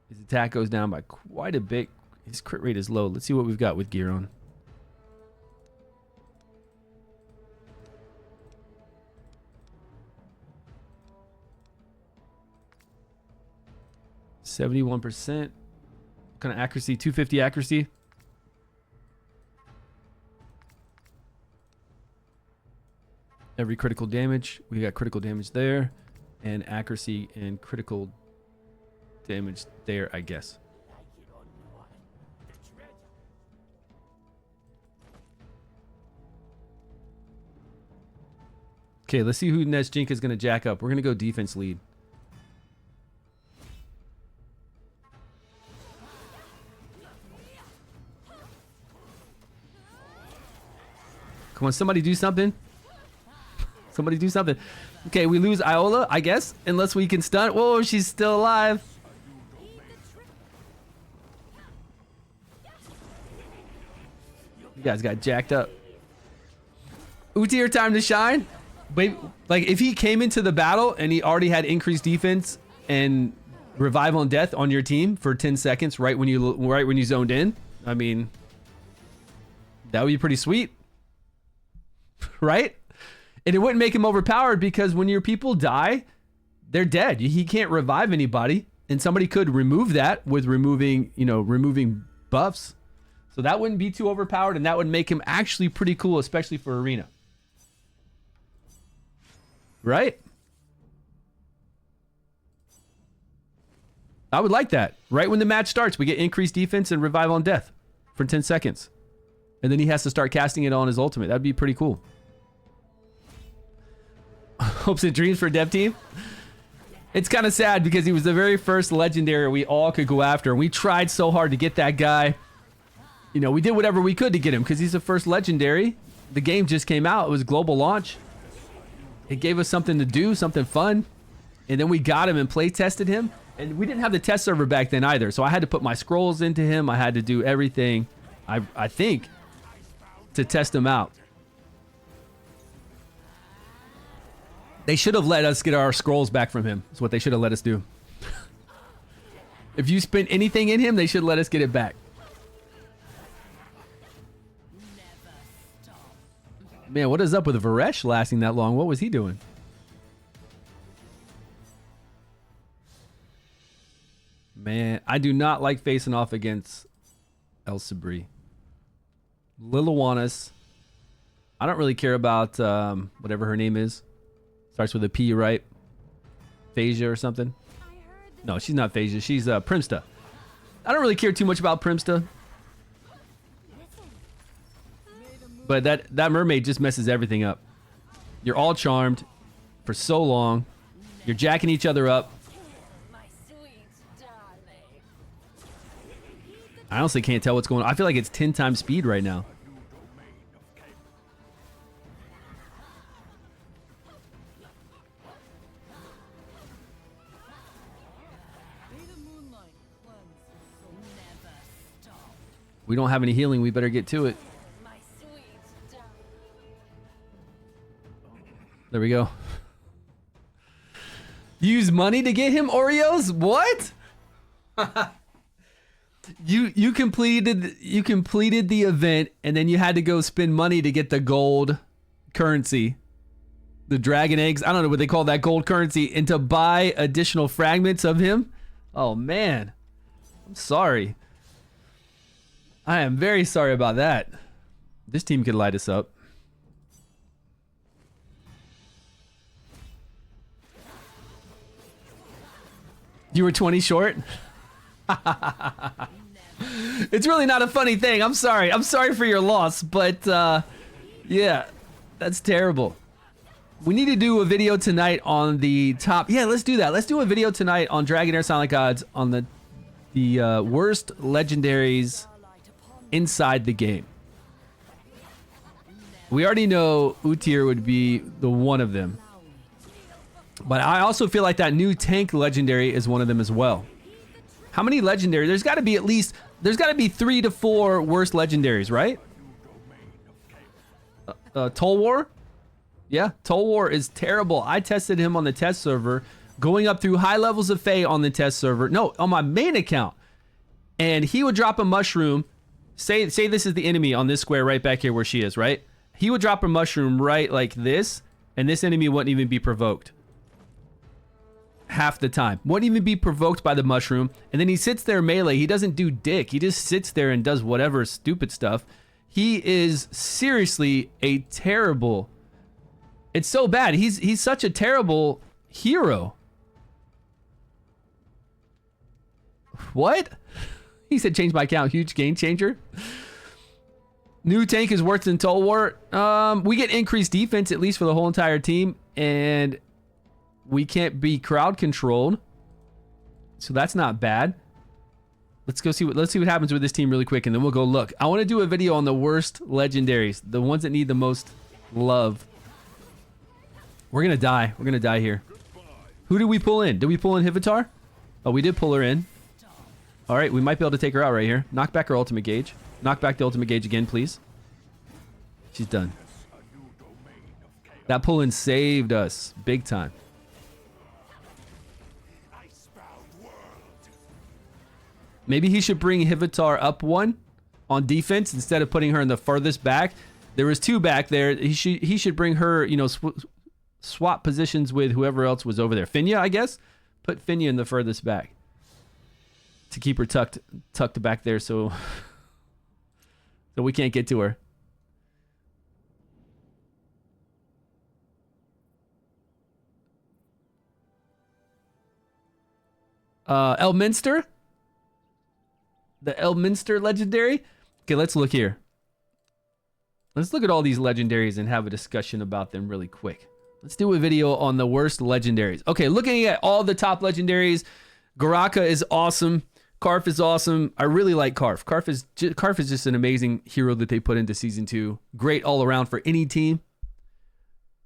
His attack goes down by quite a bit. His crit rate is low. Let's see what we've got with gear on. %71. Kind of accuracy? 250 accuracy. Every critical damage. We got critical damage there. And accuracy and critical damage there, I guess. Okay, let's see who Nesjink is going to jack up. We're going to go defense lead. Come on, somebody do something. Somebody do something. Okay, we lose Iola, I guess, unless we can stun. Whoa, she's still alive. You guys got jacked up. Utir time to shine. But like, if he came into the battle and he already had increased defense and revive on death on your team for 10 seconds right when you zoned in, I mean, that would be pretty sweet. Right? And it wouldn't make him overpowered because when your people die, they're dead. He can't revive anybody. And somebody could remove that with removing, you know, removing buffs. So that wouldn't be too overpowered and that would make him actually pretty cool, especially for arena. Right? I would like that. Right when the match starts, we get increased defense and revive on death for 10 seconds. And then he has to start casting it on his ultimate. That'd be pretty cool. Hopes and dreams for dev team. It's kind of sad because he was the very first legendary we all could go after. And we tried so hard to get that guy. You know, we did whatever we could to get him because he's the first legendary. The game just came out. It was global launch. It gave us something to do, something fun. And then we got him and play tested him. And we didn't have the test server back then either. So I had to put my scrolls into him. I had to do everything, I think, to test him out. They should have let us get our scrolls back from him. That's what they should have let us do. If you spent anything in him, they should let us get it back. Man, what is up with Varesh lasting that long? What was he doing? Man, I do not like facing off against El Sabri. Liliwanis. I don't really care about whatever her name is. Starts with a P, right? Phasia or something? No, she's not Phasia. She's Primsta. I don't really care too much about Primsta. But that mermaid just messes everything up. You're all charmed for so long. You're jacking each other up. I honestly can't tell what's going on. I feel like it's 10 times speed right now. We don't have any healing. We better get to it. There we go. Use money to get him Oreos? What? You completed the event and then you had to go spend money to get the gold currency. The dragon eggs. I don't know what they call that gold currency, and to buy additional fragments of him. Oh man. Sorry. I am very sorry about that. This team could light us up. You were 20 short? It's really not a funny thing. I'm sorry. I'm sorry for your loss, but yeah, that's terrible. We need to do a video tonight on the top. Yeah, let's do that. Let's do a video tonight on Dragonheir Silent Gods on the worst legendaries inside the game. We already know Utyr would be the one of them. But I also feel like that new tank legendary is one of them as well. How many legendary? There's got to be at least, there's got to be 3 to 4 worst legendaries, right? Toll War? Yeah, Toll War is terrible. I tested him on the test server, going up through high levels of Fae on the test server. No, on my main account. And he would drop a mushroom. Say this is the enemy on this square right back here where she is, right? He would drop a mushroom right like this, and this enemy wouldn't even be provoked. Half the time. Wouldn't even be provoked by the mushroom. And then he sits there melee. He doesn't do dick. He just sits there and does whatever stupid stuff. He is seriously a terrible... It's so bad. He's such a terrible hero. What? He said change my account. Huge game changer. New tank is worse than Toll War. We get increased defense at least for the whole entire team, and we can't be crowd controlled, so that's not bad. Let's see what happens with this team really quick, and then we'll go look. I want to do a video on the worst legendaries, the ones that need the most love. We're gonna die. We're gonna die here. Who did we pull in? Did we pull in Hivitar? Oh, we did pull her in. All right, we might be able to take her out right here. Knock back her ultimate gauge. Knock back the ultimate gauge again, please. She's done. That pull-in saved us big time. Maybe he should bring Hivitar up one on defense instead of putting her in the furthest back. There was 2 back there. He should bring her, you know, swap positions with whoever else was over there. Finya, I guess. Put Finya in the furthest back to keep her tucked back there, so we can't get to her. Elminster? The Elminster legendary? Okay, let's look here. Let's look at all these legendaries and have a discussion about them really quick. Let's do a video on the worst legendaries. Okay, looking at all the top legendaries, Garaka is awesome. Karf is awesome. I really like Karf. Karf is just an amazing hero that they put into Season 2. Great all around for any team,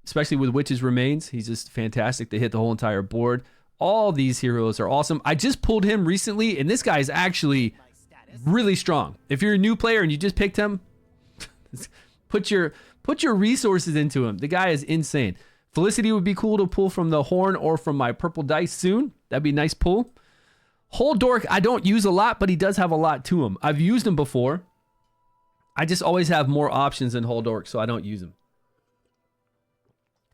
especially with Witch's Remains. He's just fantastic to hit the whole entire board. All these heroes are awesome. I just pulled him recently, and this guy is actually really strong. If you're a new player and you just picked him, put your resources into him. The guy is insane. Felicity would be cool to pull from the horn or from my purple dice soon. That'd be a nice pull. Holdork, I don't use a lot, but he does have a lot to him. I've used him before. I just always have more options than Holdork, so I don't use him.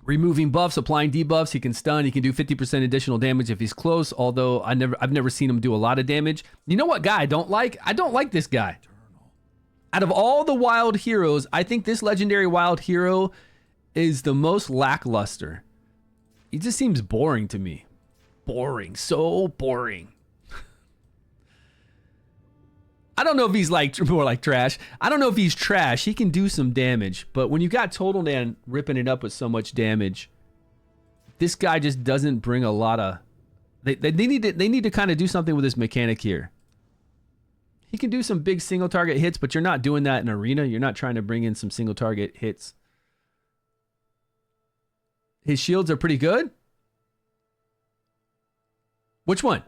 Removing buffs, applying debuffs. He can stun. He can do 50% additional damage if he's close, although I've never seen him do a lot of damage. You know what guy I don't like? I don't like this guy. Out of all the wild heroes, I think this legendary wild hero is the most lackluster. He just seems boring to me. Boring. So boring. I don't know if he's like more like trash. I don't know if he's trash. He can do some damage, but when you got Total Man ripping it up with so much damage, this guy just doesn't bring a lot of. They need to kind of do something with his mechanic here. He can do some big single target hits, but you're not doing that in arena. You're not trying to bring in some single target hits. His shields are pretty good. Which one?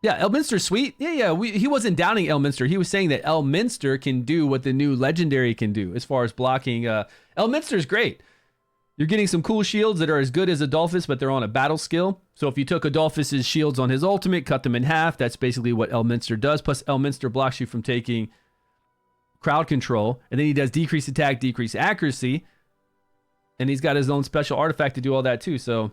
Yeah, Elminster's sweet. Yeah. He wasn't downing Elminster. He was saying that Elminster can do what the new legendary can do as far as blocking. Elminster's great. You're getting some cool shields that are as good as Adolphus, but they're on a battle skill. So if you took Adolphus's shields on his ultimate, cut them in half, that's basically what Elminster does. Plus, Elminster blocks you from taking crowd control. And then he does decrease attack, decrease accuracy. And he's got his own special artifact to do all that too. So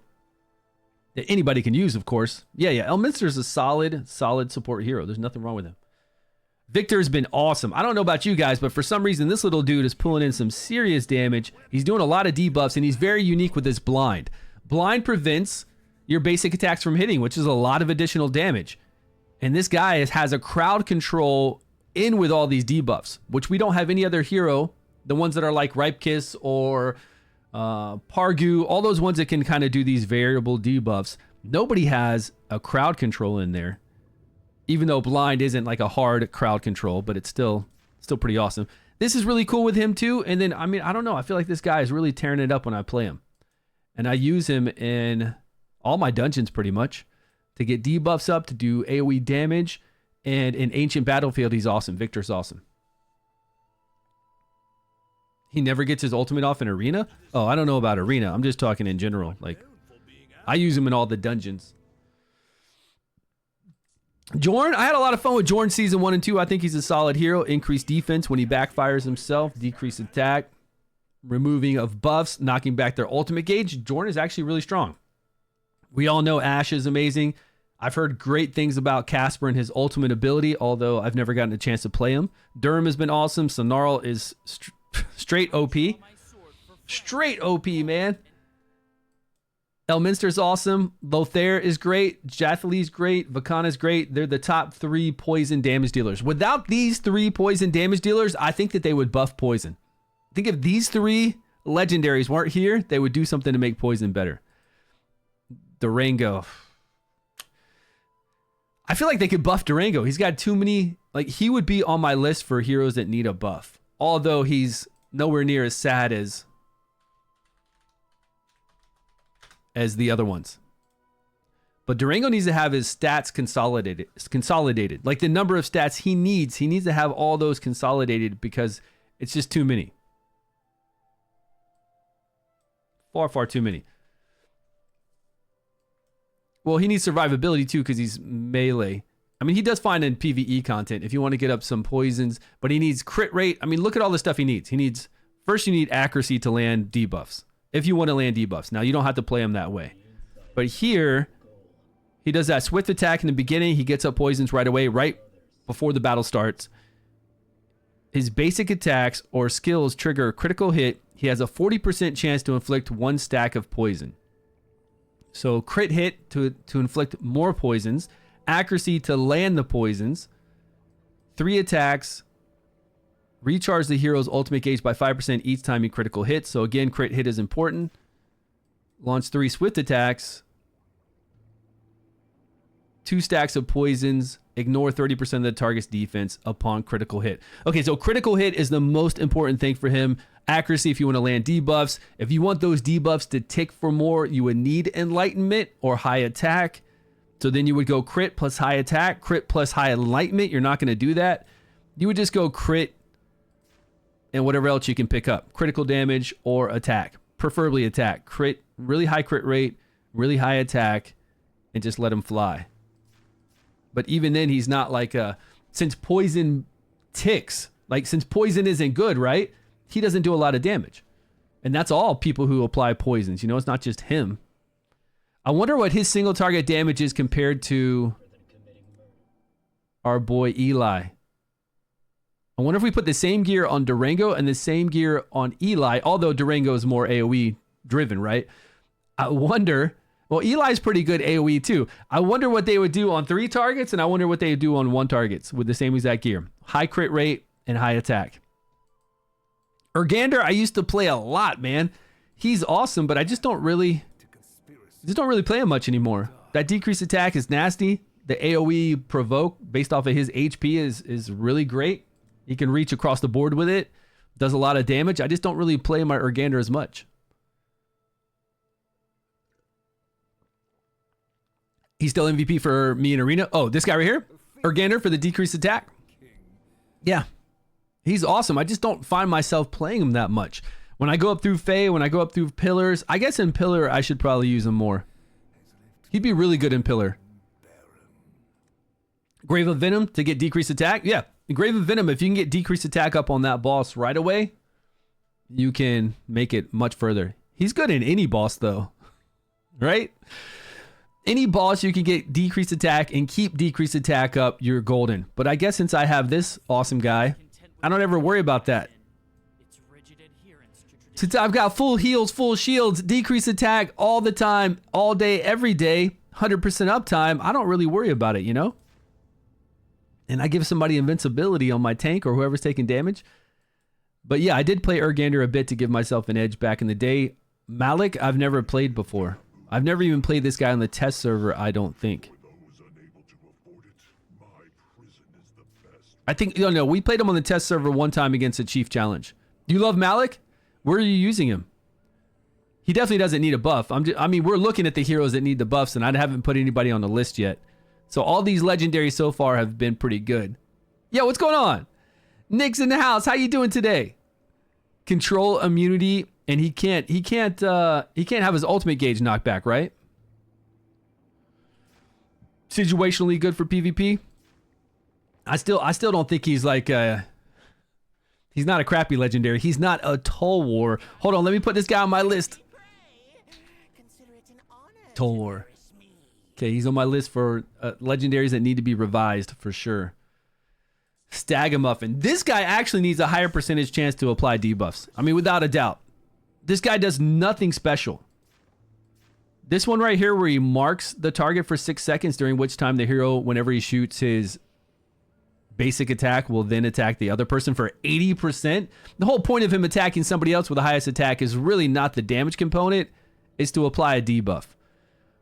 that anybody can use, of course. Yeah. Elminster's a solid support hero. There's nothing wrong with him. Victor's been awesome. I don't know about you guys, but for some reason, this little dude is pulling in some serious damage. He's doing a lot of debuffs, and he's very unique with this blind. Blind prevents your basic attacks from hitting, which is a lot of additional damage. And this guy has a crowd control in with all these debuffs, which we don't have any other hero. The ones that are like Ripe Kiss or Pargu, all those ones that can kind of do these variable debuffs. Nobody has a crowd control in there. Even though blind isn't like a hard crowd control, but it's still pretty awesome. This is really cool with him too. And then, I mean, I don't know. I feel like this guy is really tearing it up when I play him. And I use him in all my dungeons pretty much to get debuffs up, to do AoE damage. And in Ancient Battlefield, he's awesome. Victor's awesome. He never gets his ultimate off in Arena? Oh, I don't know about Arena. I'm just talking in general. Like, I use him in all the dungeons. Jorn, I had a lot of fun with Jorn season 1 and 2. I think he's a solid hero. Increased defense when he backfires himself. Decreased attack. Removing of buffs. Knocking back their ultimate gauge. Jorn is actually really strong. We all know Ashe is amazing. I've heard great things about Casper and his ultimate ability, although I've never gotten a chance to play him. Durham has been awesome. Sonarl is straight OP. Straight OP, man. Elminster's awesome. Lothair is great. Jathali's great. Vakana's great. They're the top 3 poison damage dealers. Without these 3 poison damage dealers, I think that they would buff poison. I think if these 3 legendaries weren't here, they would do something to make poison better. Durango. I feel like they could buff Durango. He's got too many. Like, he would be on my list for heroes that need a buff. Although he's nowhere near as sad as the other ones. But Durango needs to have his stats consolidated. Like the number of stats he needs to have all those consolidated because it's just too many. Far too many. Well, he needs survivability too because he's melee. I mean, he does fine in PvE content if you want to get up some poisons, but he needs crit rate. I mean, look at all the stuff he needs. First, you need accuracy to land debuffs. If you want to land debuffs. Now, you don't have to play him that way. But here, he does that swift attack in the beginning. He gets up poisons right away, right before the battle starts. His basic attacks or skills trigger a critical hit. He has a 40% chance to inflict 1 stack of poison. So crit hit to inflict more poisons. Accuracy to land the poisons. 3 attacks. Recharge the hero's ultimate gauge by 5% each time you critical hit. So again, crit hit is important. Launch 3 swift attacks. 2 stacks of poisons. Ignore 30% of the target's defense upon critical hit. Okay, so critical hit is the most important thing for him. Accuracy if you want to land debuffs. If you want those debuffs to tick for more, you would need enlightenment or high attack. So then you would go crit plus high attack, crit plus high enlightenment. You're not going to do that. You would just go crit and whatever else you can pick up. Critical damage or attack. Preferably attack. Crit, really high crit rate, really high attack, and just let him fly. But even then, he's not like since poison ticks, like since poison isn't good, right? He doesn't do a lot of damage. And that's all people who apply poisons. You know, it's not just him. I wonder what his single target damage is compared to our boy Eli. I wonder if we put the same gear on Durango and the same gear on Eli, although Durango is more AoE driven, right? I wonder, well, Eli's pretty good AoE too. I wonder what they would do on 3 targets, and I wonder what they would do on 1 targets with the same exact gear. High crit rate and high attack. Urgander, I used to play a lot, man. He's awesome, but I just don't really play him much anymore. That decreased attack is nasty. The AoE provoke based off of his HP is really great. He can reach across the board with it. Does a lot of damage. I just don't really play my Urgander as much. He's still MVP for me in Arena. Oh, this guy right here? Urgander for the decreased attack. Yeah. He's awesome. I just don't find myself playing him that much. When I go up through Fae, when I go up through Pillars, I guess in Pillar I should probably use him more. He'd be really good in Pillar. Grave of Venom to get decreased attack. Yeah. Grave of Venom, if you can get decreased attack up on that boss right away, you can make it much further. He's good in any boss though, right? Any boss you can get decreased attack and keep decreased attack up, you're golden. But I guess since I have this awesome guy, I don't ever worry about that. Since I've got full heals, full shields, decreased attack all the time, all day, every day, 100% uptime, I don't really worry about it, you know? And I give somebody invincibility on my tank or whoever's taking damage. But yeah, I did play Urgander a bit to give myself an edge back in the day. Malik, I've never played before. I've never even played this guy on the test server, I don't think. I think, no, we played him on the test server one time against a Chief Challenge. Do you love Malik? Where are you using him? He definitely doesn't need a buff. I mean, we're looking at the heroes that need the buffs, and I haven't put anybody on the list yet. So all these legendaries so far have been pretty good. Yeah, what's going on? Nick's in the house. How you doing today? Control immunity, and he can't have his ultimate gauge knocked back, right? Situationally good for PvP. I still don't think he's like he's not a crappy legendary. He's not a Toll War. Hold on, let me put this guy on my list. Toll War. Okay, he's on my list for legendaries that need to be revised for sure. Stagamuffin. This guy actually needs a higher percentage chance to apply debuffs. I mean, without a doubt. This guy does nothing special. This one right here where he marks the target for 6 seconds, during which time the hero, whenever he shoots his basic attack, will then attack the other person for 80%. The whole point of him attacking somebody else with the highest attack is really not the damage component. It's to apply a debuff.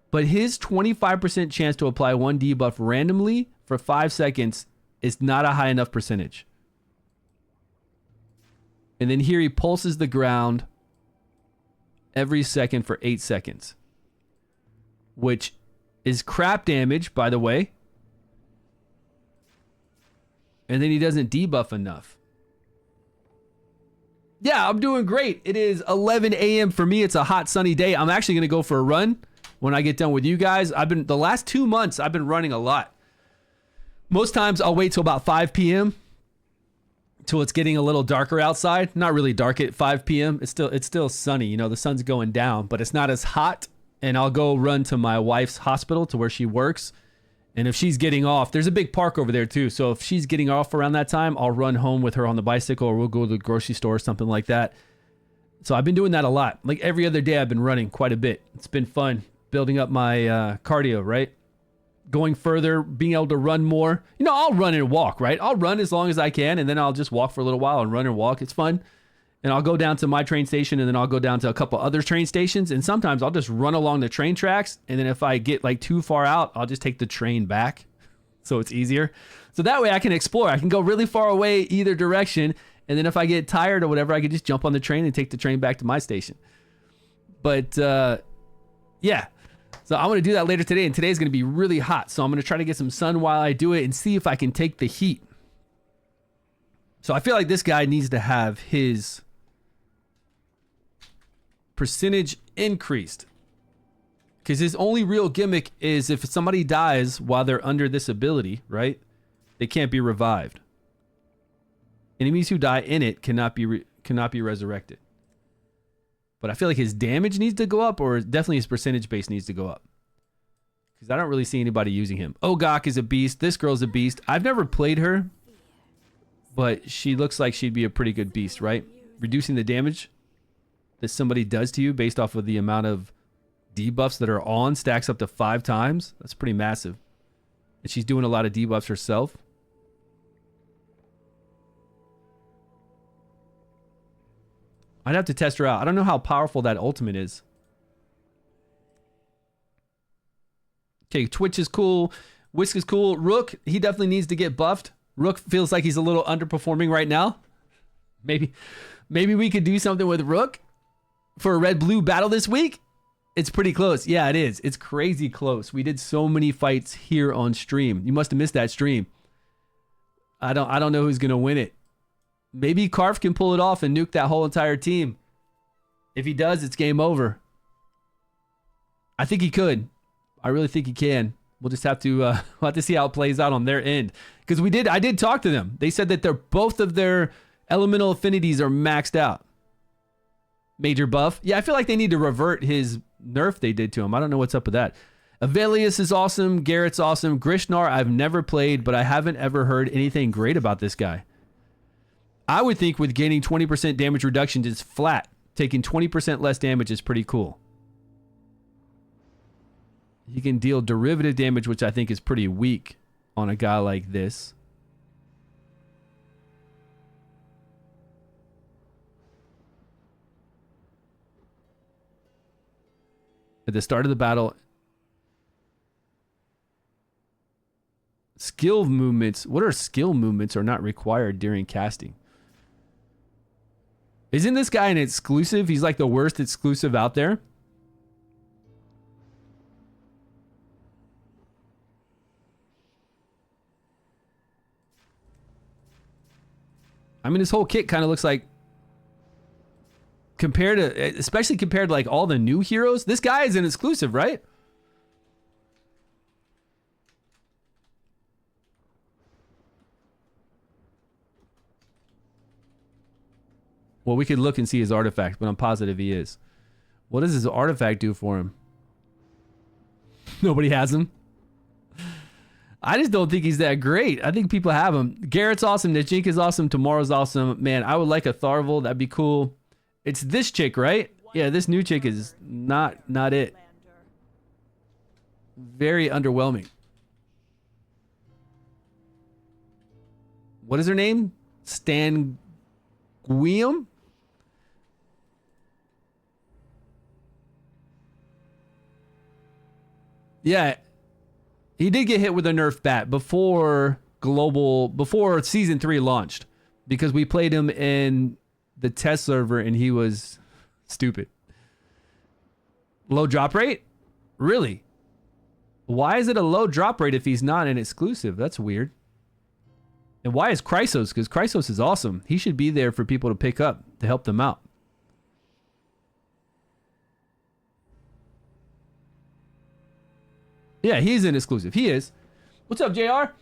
But his 25% chance to apply one debuff randomly for 5 seconds is not a high enough percentage. And then here he pulses the ground every second for 8 seconds. Which is crap damage, by the way. And then he doesn't debuff enough. Yeah, I'm doing great. It is 11 a.m. for me. It's a hot, sunny day. I'm actually going to go for a run when I get done with you guys. The last 2 months, I've been running a lot. Most times I'll wait till about 5 p.m. till it's getting a little darker outside. Not really dark at 5 p.m. It's still sunny. You know, the sun's going down, but it's not as hot. And I'll go run to my wife's hospital to where she works. And if she's getting off, there's a big park over there too. So if she's getting off around that time, I'll run home with her on the bicycle, or we'll go to the grocery store or something like that. So I've been doing that a lot. Like every other day I've been running quite a bit. It's been fun building up my cardio, right? Going further, being able to run more. You know, I'll run and walk, right? I'll run as long as I can, and then I'll just walk for a little while and run and walk. It's fun. And I'll go down to my train station, and then I'll go down to a couple other train stations. And sometimes I'll just run along the train tracks. And then if I get like too far out, I'll just take the train back. So it's easier. So that way I can explore. I can go really far away either direction. And then if I get tired or whatever, I can just jump on the train and take the train back to my station. But yeah. So I'm going to do that later today. And today's going to be really hot. So I'm going to try to get some sun while I do it and see if I can take the heat. So I feel like this guy needs to have his percentage increased, because his only real gimmick is if somebody dies while they're under this ability, right? They can't be revived. Enemies who die in it cannot be resurrected. But I feel like his damage needs to go up, or definitely his percentage base needs to go up, because I don't really see anybody using him. Ogok is a beast. This girl's a beast. I've never played her, but she looks like she'd be a pretty good beast, right? Reducing the damage that somebody does to you based off of the amount of debuffs that are on stacks up to 5 times. That's pretty massive. And she's doing a lot of debuffs herself. I'd have to test her out. I don't know how powerful that ultimate is. Okay, Twitch is cool. Whisk is cool. Rook, he definitely needs to get buffed. Rook feels like he's a little underperforming right now. Maybe we could do something with Rook for a red-blue battle this week. It's pretty close. Yeah, it is. It's crazy close. We did so many fights here on stream. You must have missed that stream. I don't know who's gonna win it. Maybe Karf can pull it off and nuke that whole entire team. If he does, it's game over. I think he could. I really think he can. We'll just have to we'll have to see how it plays out on their end. Because I did talk to them. They said that both of their elemental affinities are maxed out. Major buff. Yeah, I feel like they need to revert his nerf they did to him. I don't know what's up with that. Avelius is awesome. Garrett's awesome. Grishnar I've never played, but I haven't ever heard anything great about this guy. I would think with gaining 20% damage reduction just flat, taking 20% less damage is pretty cool. He can deal derivative damage, which I think is pretty weak on a guy like this. At the start of the battle, skill movements. What are skill movements are not required during casting? Isn't this guy an exclusive? He's like the worst exclusive out there. I mean, this whole kit kind of looks like, compared to, especially compared to like all the new heroes, this guy is an exclusive, right? Well, we could look and see his artifact, but I'm positive he is. What does his artifact do for him? Nobody has him. I just don't think he's that great. I think people have him. Garrett's awesome. Najink is awesome. Tomorrow's awesome. Man, I would like a Tharvel. That'd be cool. It's this chick, right? Yeah, this new chick is not it. Very underwhelming. What is her name? Stan Guillaume? Yeah, he did get hit with a nerf bat before season 3 launched, because we played him in the test server and he was stupid. Low drop rate? Really? Why is it a low drop rate if he's not an exclusive? That's weird. And why is Chrysos? Because Chrysos is awesome. He should be there for people to pick up to help them out. Yeah, he's an exclusive. He is. What's up, JR?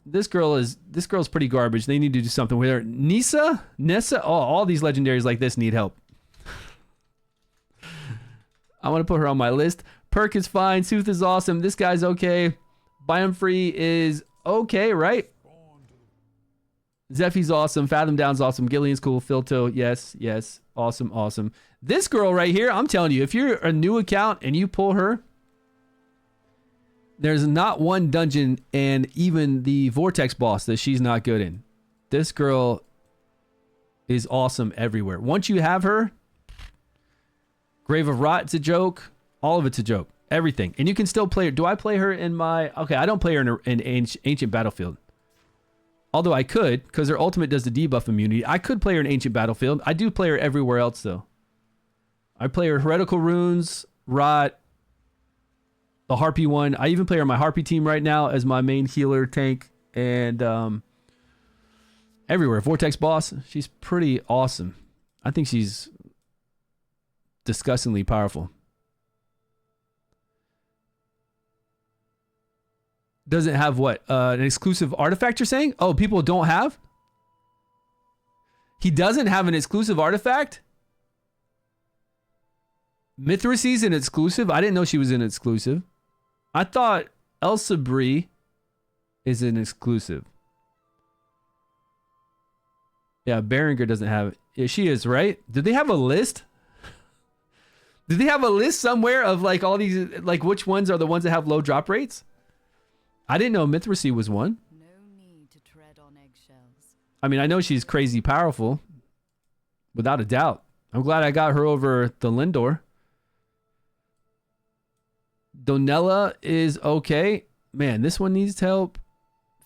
This girl's pretty garbage. They need to do something with her. Nessa? Oh, all these legendaries like this need help. I want to put her on my list. Perk is fine. Sooth is awesome. This guy's okay. Biome Free is okay, right? Zephy's awesome. Fathom Down's awesome. Gillian's cool. Filto, yes. Awesome. This girl right here, I'm telling you, if you're a new account and you pull her, there's not one dungeon and even the Vortex boss that she's not good in. This girl is awesome everywhere. Once you have her, Grave of Rot's a joke. All of it's a joke. Everything. And you can still play her. Do I play her in my... Okay, I don't play her in Ancient Battlefield. Although I could, because her ultimate does the debuff immunity. I could play her in Ancient Battlefield. I do play her everywhere else, though. I play her Heretical Runes, Rot, the Harpy one. I even play her on my Harpy team right now as my main healer tank. And everywhere. Vortex boss. She's pretty awesome. I think she's disgustingly powerful. Doesn't have what? An exclusive artifact, you're saying? Oh, people don't have? He doesn't have an exclusive artifact? Mithrace's an exclusive? I didn't know she was an exclusive. I thought Elsa Bree is an exclusive. Yeah, Berenger doesn't have it. Yeah, she is, right? Did they have a list? Did they have a list somewhere of like all these, like which ones are the ones that have low drop rates? I didn't know Mithrace was one. No need to tread on eggshells. I mean, I know she's crazy powerful, without a doubt. I'm glad I got her over the Lindor. Donella is okay. Man, this one needs help.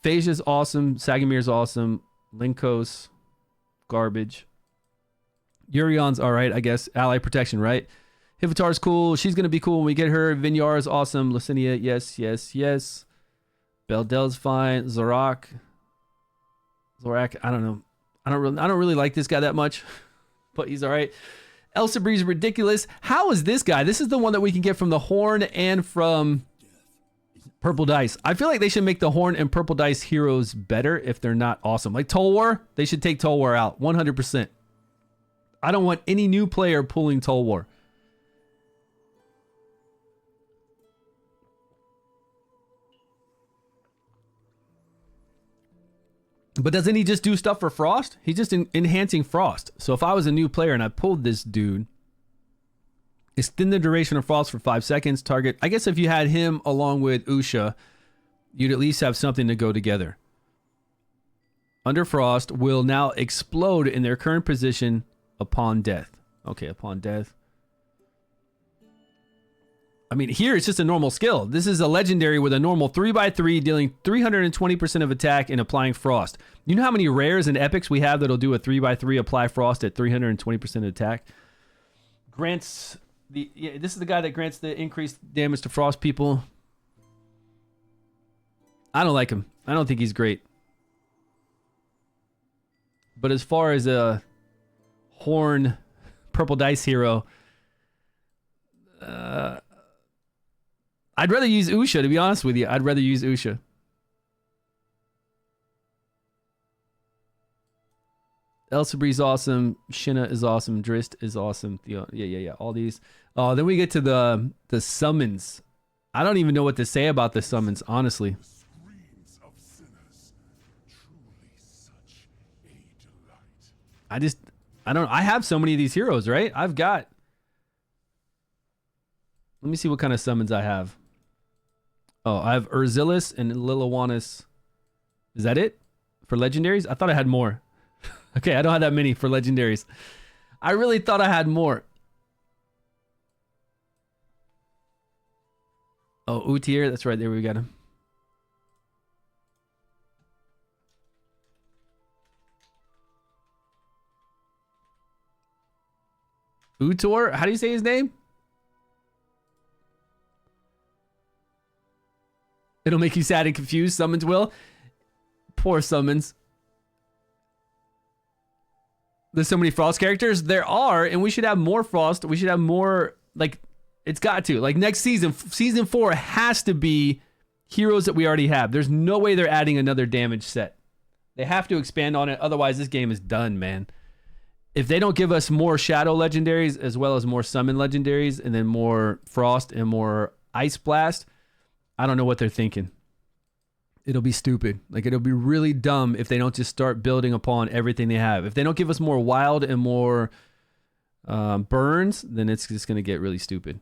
Phasia's awesome. Sagamir's awesome. Linkos, garbage. Urion's all right, I guess. Ally protection, right? Hivitar's cool. She's going to be cool when we get her. Vinyar is awesome. Lucinia, yes. Beldel's fine. Zorak, I don't know. I don't really like this guy that much, but he's all right. Elsa Bree's ridiculous. How is this guy? This is the one that we can get from the Horn and from Purple Dice. I feel like they should make the Horn and Purple Dice heroes better if they're not awesome. Like Tolwar, they should take Tolwar out 100%. I don't want any new player pulling Tolwar. But doesn't he just do stuff for Frost? He's just enhancing Frost. So if I was a new player and I pulled this dude, extend the duration of Frost for 5 seconds, target. I guess if you had him along with Usha, you'd at least have something to go together. Under Frost will now explode in their current position upon death. Okay, upon death. I mean, here it's just a normal skill. This is a legendary with a normal 3x3 dealing 320% of attack and applying Frost. You know how many rares and epics we have that'll do a 3x3 apply Frost at 320% attack? Grants the... Yeah, this is the guy that grants the increased damage to Frost people. I don't like him. I don't think he's great. But as far as a Horn purple dice hero, I'd rather use Usha, to be honest with you. I'd rather use Usha. Elsabre's awesome. Shinna is awesome. Drist is awesome. Yeah. All these. Then we get to the summons. I don't even know what to say about the summons, honestly. I have so many of these heroes, right? Let me see what kind of summons I have. Oh, I have Urzilis and Liliwanus. Is that it? For legendaries? I thought I had more. Okay, I don't have that many for legendaries. I really thought I had more. Oh, Utir. That's right. There we got him. Utor? How do you say his name? It'll make you sad and confused. Summons will. Poor summons. There's so many Frost characters. There are, and we should have more Frost. We should have more, like, it's got to. Like, next season, season 4 has to be heroes that we already have. There's no way they're adding another damage set. They have to expand on it. Otherwise, this game is done, man. If they don't give us more Shadow legendaries as well as more Summon legendaries and then more Frost and more Ice Blast, I don't know what they're thinking. It'll be stupid. Like, it'll be really dumb if they don't just start building upon everything they have. If they don't give us more Wild and more Burns, then it's just going to get really stupid.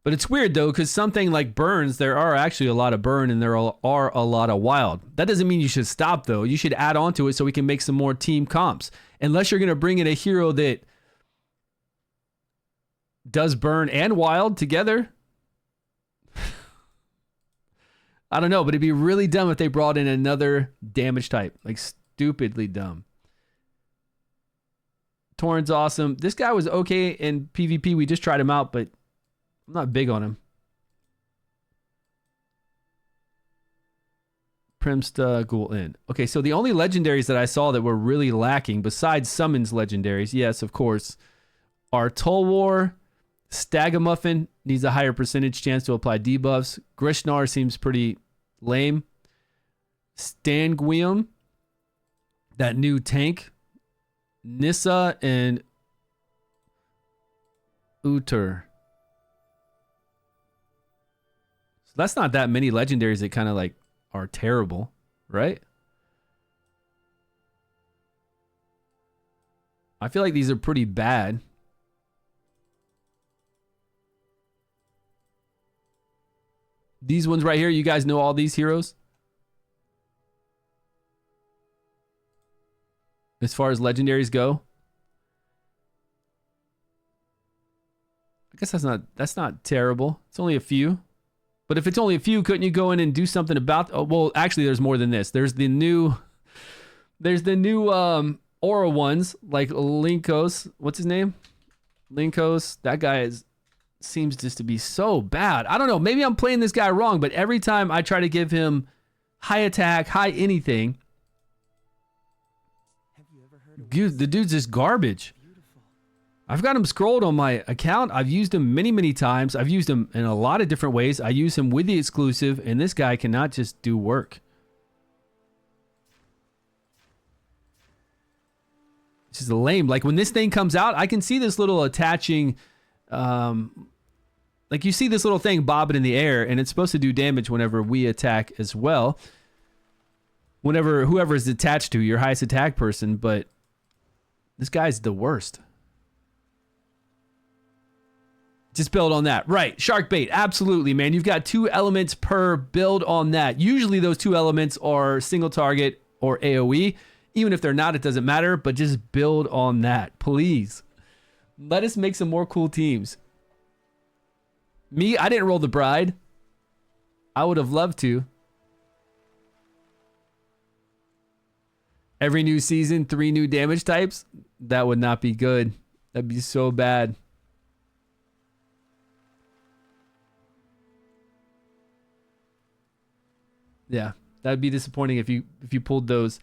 But it's weird, though, because something like Burns, there are actually a lot of Burn and there are a lot of Wild. That doesn't mean you should stop, though. You should add on to it so we can make some more team comps. Unless you're going to bring in a hero that does Burn and Wild together. I don't know, but it'd be really dumb if they brought in another damage type. Like, stupidly dumb. Torrent's awesome. This guy was okay in PvP. We just tried him out, but I'm not big on him. Primsta Ghoul-In. Okay, so the only legendaries that I saw that were really lacking, besides summons legendaries, yes, of course, are Tolwar, Stagamuffin needs a higher percentage chance to apply debuffs. Grishnar seems pretty lame. Stanguium, that new tank. Nissa and Uter. So that's not that many legendaries that kind of like are terrible, right? I feel like these are pretty bad. These ones right here, you guys know all these heroes? As far as legendaries go? I guess that's not terrible. It's only a few. But if it's only a few, couldn't you go in and do something about... Oh, well, actually, there's more than this. There's the new Aura ones, like Linkos. What's his name? Linkos. That guy seems just to be so bad. I don't know. Maybe I'm playing this guy wrong, but every time I try to give him high attack, high anything, dude, the dude's just garbage. I've got him scrolled on my account. I've used him many, many times. I've used him in a lot of different ways. I use him with the exclusive, and this guy cannot just do work. It's just lame. Like, when this thing comes out, I can see this little attaching... like, you see this little thing bobbing in the air, and it's supposed to do damage whenever we attack as well. whenever whoever is attached to your highest attack person, but this guy's the worst. Just build on that. Right, shark bait, absolutely, man. You've got 2 elements per build on that. Usually those 2 elements are single target or AoE. Even if they're not, it doesn't matter, but just build on that, please. Let us make some more cool teams. Me, I didn't roll the bride. I would have loved to. Every new season, 3 new damage types. That would not be good. That'd be so bad. Yeah, that'd be disappointing if you pulled those.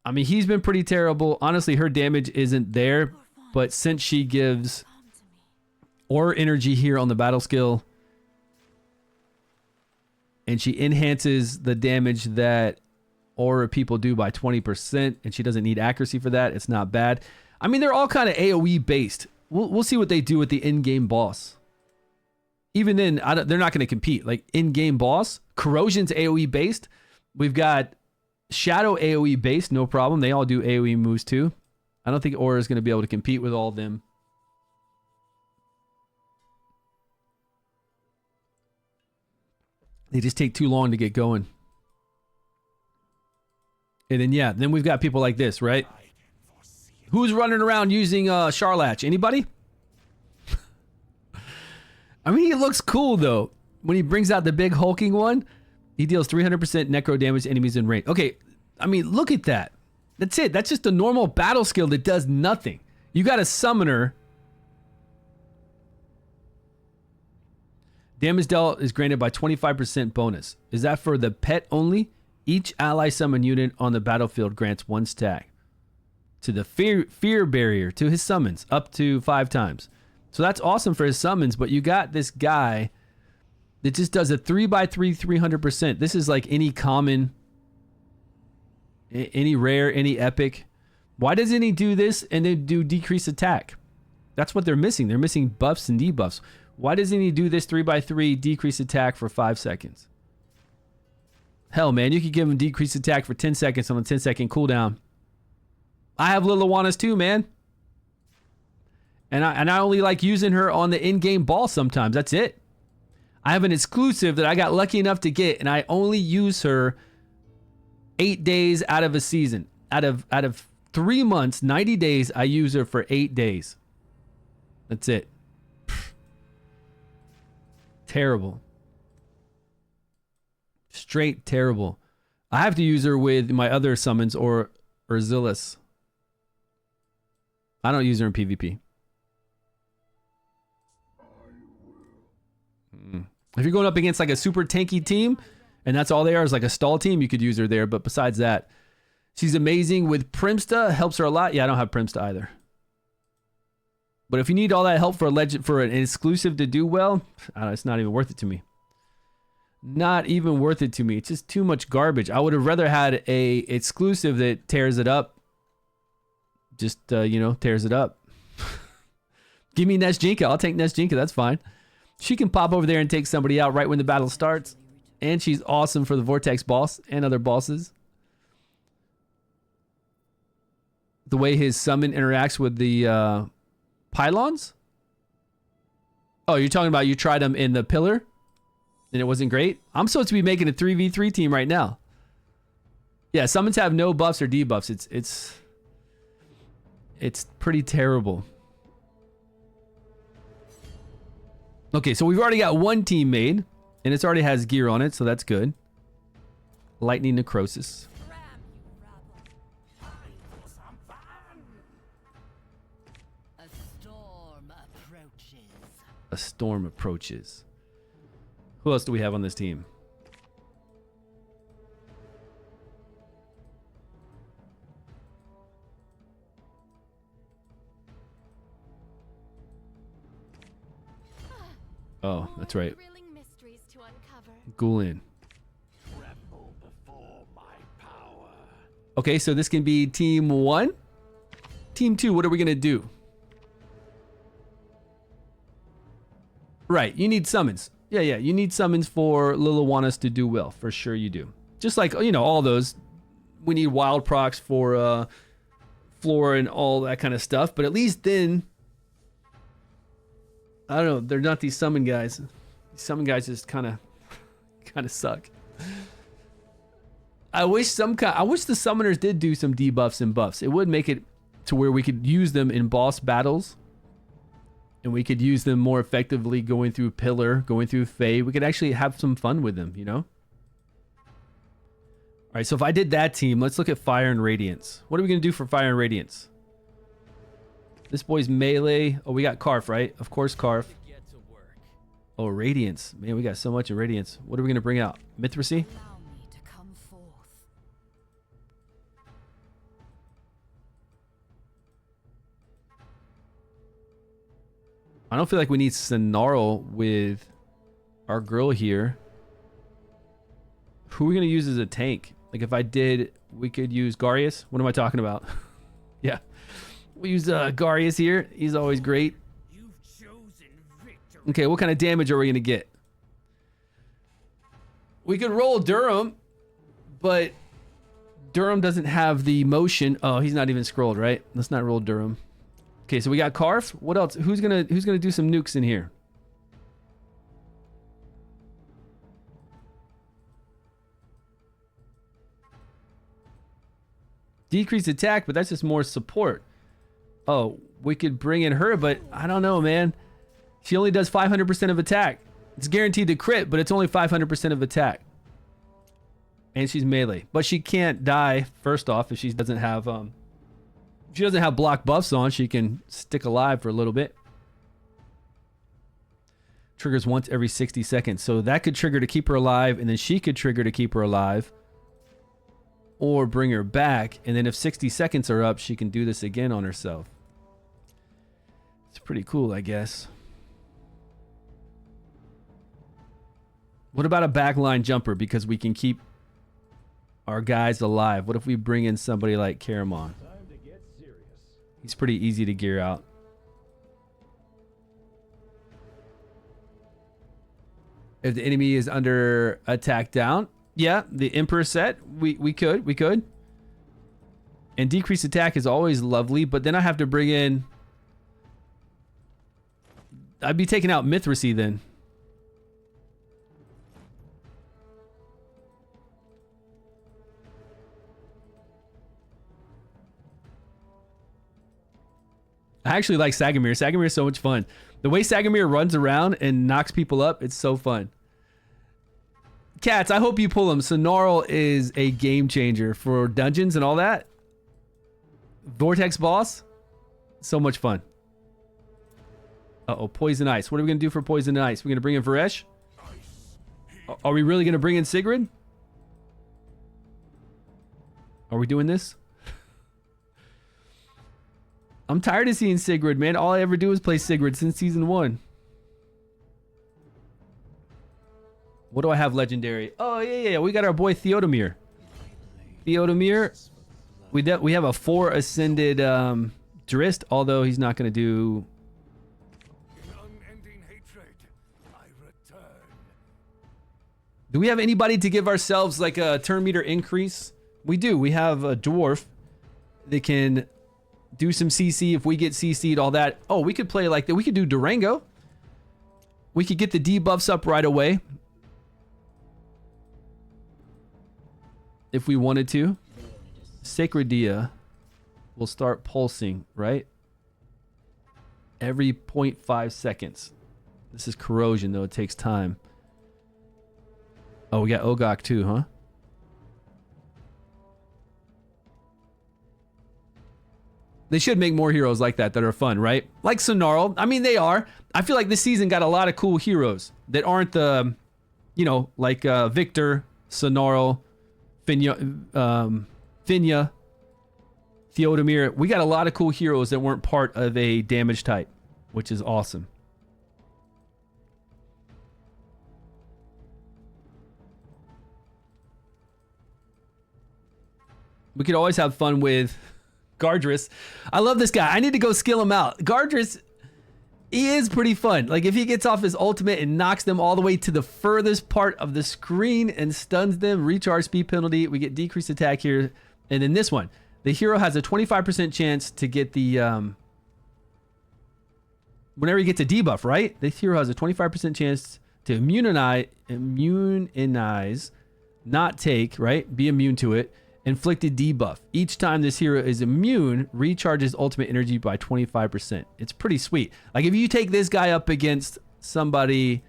I mean, he's been pretty terrible. Honestly, her damage isn't there, but since she gives aura energy here on the battle skill, and she enhances the damage that aura people do by 20%, and she doesn't need accuracy for that, it's not bad. I mean, they're all kind of AoE based. We'll see what they do with the in-game boss. Even then, they're not going to compete. Like, in-game boss, Corrosion's AoE based. We've got Shadow AoE based, no problem. They all do AoE moves too. I don't think Aura is going to be able to compete with all of them. They just take too long to get going. And then, yeah, then we've got people like this, right? Who's running around using Charlatch? Anybody? I mean, he looks cool, though. When he brings out the big hulking one, he deals 300% necro damage to enemies in range. Okay, I mean, look at that. That's it. That's just a normal battle skill that does nothing. You got a summoner. Damage dealt is granted by 25% bonus. Is that for the pet only? Each ally summon unit on the battlefield grants 1 stack to the fear barrier to his summons up to 5 times. So that's awesome for his summons, but you got this guy that just does a 3x3 300%. This is like any common, any rare, any epic. Why doesn't he do this and then do decreased attack? That's what they're missing. They're missing buffs and debuffs. Why doesn't he do this 3x3 decreased attack for 5 seconds? Hell, man, you could give him decreased attack for 10 seconds on a 10-second cooldown. I have Liliwanas too, man. And I only like using her on the in-game boss sometimes. That's it. I have an exclusive that I got lucky enough to get, and I only use her 8 days out of a season. Out of 3 months, 90 days, I use her for 8 days. That's it. Terrible. Straight terrible. I have to use her with my other summons or Zillus. I don't use her in PvP. If you're going up against like a super tanky team, and that's all they are is like a stall team, you could use her there. But besides that, she's amazing with Primsta. Helps her a lot. Yeah, I don't have Primsta either. But if you need all that help for a legend, for an exclusive to do well, I don't know, it's not even worth it to me. Not even worth it to me. It's just too much garbage. I would have rather had a exclusive that tears it up. Just, you know, tears it up. Give me Nesjinka. I'll take Nesjinka. That's fine. She can pop over there and take somebody out right when the battle starts. And she's awesome for the Vortex boss and other bosses. The way his summon interacts with the pylons? Oh, you're talking about you tried them in the pillar? And it wasn't great? I'm supposed to be making a 3v3 team right now. Yeah, summons have no buffs or debuffs. It's pretty terrible. Okay, so we've already got one team made, and it already has gear on it, so that's good. Lightning Necrosis. A storm approaches. Who else do we have on this team? Oh, that's right. Gulen. Okay, so this can be team 1. Team 2, what are we going to do? Right, you need summons. Yeah, you need summons for Liliwanas to do well. For sure you do. Just like, you know, all those we need wild procs for Flora and all that kind of stuff. But at least then, I don't know. They're not these summon guys. These summon guys just kind of suck. I wish the summoners did do some debuffs and buffs. It would make it to where we could use them in boss battles. And we could use them more effectively going through Pillar, going through Fae. We could actually have some fun with them, you know? All right, so if I did that team, let's look at Fire and Radiance. What are we going to do for Fire and Radiance? This boy's melee. Oh, we got Karf, right? Of course, Karf. Oh, Radiance. Man, we got so much in Radiance. What are we going to bring out? Mithracy? Allow me to come forth. I don't feel like we need Snarl with our girl here. Who are we going to use as a tank? Like if I did, we could use Garius. What am I talking about? Yeah. We use Garius here. He's always great. Okay, what kind of damage are we going to get? We could roll Durham, but Durham doesn't have the motion. Oh, he's not even scrolled, right? Let's not roll Durham. Okay, so we got Karf. What else? Who's gonna do some nukes in here? Decrease attack, but that's just more support. Oh, we could bring in her, but I don't know, man. She only does 500% of attack. It's guaranteed to crit, but it's only 500% of attack. And she's melee, but she can't die. First off, if she doesn't have block buffs on, she can stick alive for a little bit. Triggers once every 60 seconds. So that could trigger to keep her alive, and then she could trigger to keep her alive. Or bring her back, and then if 60 seconds are up, she can do this again on herself. It's pretty cool, I guess. What about a backline jumper? Because we can keep our guys alive. What if we bring in somebody like Caramon? He's pretty easy to gear out. If the enemy is under attack down, yeah, the Emperor set, we could. And decreased attack is always lovely, but then I have to bring in... I'd be taking out Mithracy then. I actually like Sagamir. Sagamir is so much fun. The way Sagamir runs around and knocks people up, it's so fun. Cats, I hope you pull him. Snarl is a game changer for dungeons and all that. Vortex boss, so much fun. Uh-oh, Poison Ice. What are we going to do for Poison Ice? We're going to bring in Varesh? Are we really going to bring in Sigrid? Are we doing this? I'm tired of seeing Sigrid, man. All I ever do is play Sigrid since season 1. What do I have legendary? Oh, yeah. We got our boy Theodomir. We have a 4 ascended Drist, although he's not going to do... Do we have anybody to give ourselves like a turn meter increase? We do. We have a dwarf that can do some CC if we get CC'd, all that. Oh, we could play like that. We could do Durango. We could get the debuffs up right away if we wanted to. Sacred Dia will start pulsing, right? Every 0.5 seconds. This is corrosion, though. It takes time. Oh, we got Ogok too, huh? They should make more heroes like that are fun, right? Like Snarl. I mean, they are. I feel like this season got a lot of cool heroes that aren't the, like Victor, Snarl, Finya, Theodomir. We got a lot of cool heroes that weren't part of a damage type, which is awesome. We could always have fun with Gardris. I love this guy. I need to go skill him out. Gardris, he is pretty fun. Like if he gets off his ultimate and knocks them all the way to the furthest part of the screen and stuns them, recharge speed penalty. We get decreased attack here. And then this one, the hero has a 25% chance to get the whenever he gets a debuff, right? This hero has a 25% chance to immunize, not take, right? Be immune to it. Inflicted debuff. Each time this hero is immune, recharges ultimate energy by 25%. It's pretty sweet. Like if you take this guy up against somebody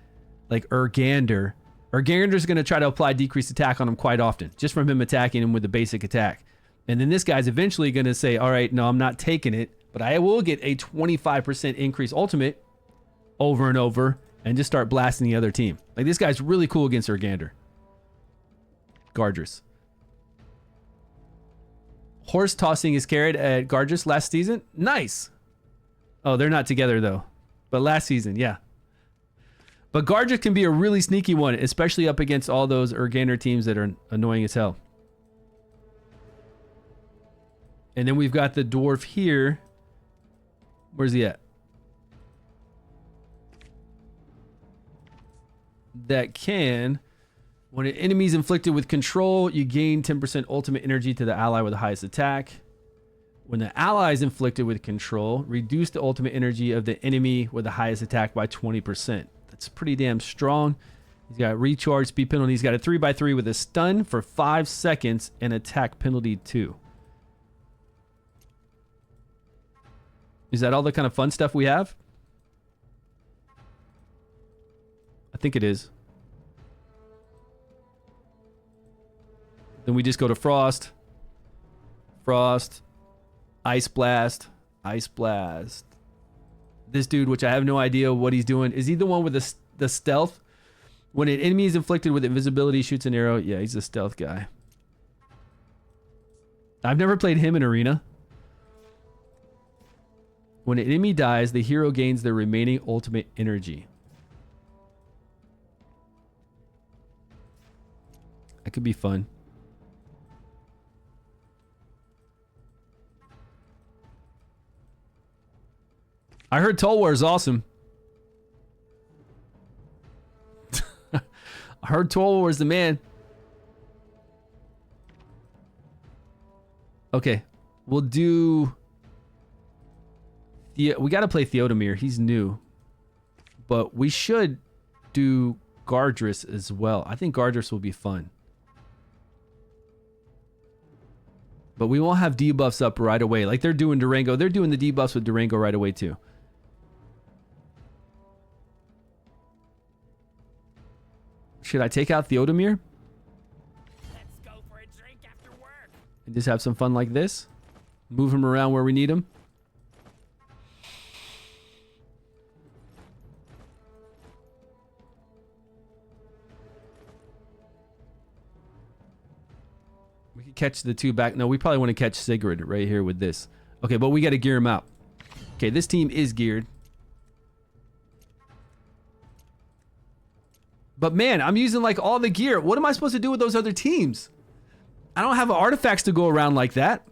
like Urgander, Urgander's going to try to apply decreased attack on him quite often, just from him attacking him with the basic attack. And then this guy's eventually going to say, all right, no, I'm not taking it, but I will get a 25% increase ultimate over and over and just start blasting the other team. Like this guy's really cool against Urgander. Gardress. Horse tossing is carried at Gardress last season. Nice. Oh, they're not together though. But last season, yeah. But Gardress can be a really sneaky one, especially up against all those Urgander teams that are annoying as hell. And then we've got the dwarf here. Where's he at? That can, when an enemy is inflicted with control, you gain 10% ultimate energy to the ally with the highest attack. When the ally is inflicted with control, reduce the ultimate energy of the enemy with the highest attack by 20%. That's pretty damn strong. He's got recharge speed penalty. He's got a 3x3 with a stun for 5 seconds and attack penalty 2. Is that all the kind of fun stuff we have? I think it is. Then we just go to Frost. Frost. Ice Blast. Ice Blast. This dude, which I have no idea what he's doing. Is he the one with the stealth? When an enemy is inflicted with invisibility, shoots an arrow. Yeah, he's a stealth guy. I've never played him in Arena. When an enemy dies, the hero gains their remaining ultimate energy. That could be fun. I heard Tolwar is awesome. I heard Tolwar is the man. Okay, we'll do... Yeah, we got to play Theodomir. He's new. But we should do Gardress as well. I think Gardress will be fun. But we won't have debuffs up right away. Like they're doing Durango. They're doing the debuffs with Durango right away too. Should I take out Theodomir? Let's go for a drink after work. And just have some fun like this? Move him around where we need him? We could catch the two back. No, we probably want to catch Sigrid right here with this. Okay, but we got to gear him out. Okay, this team is geared. But man, I'm using like all the gear. What am I supposed to do with those other teams? I don't have artifacts to go around like that.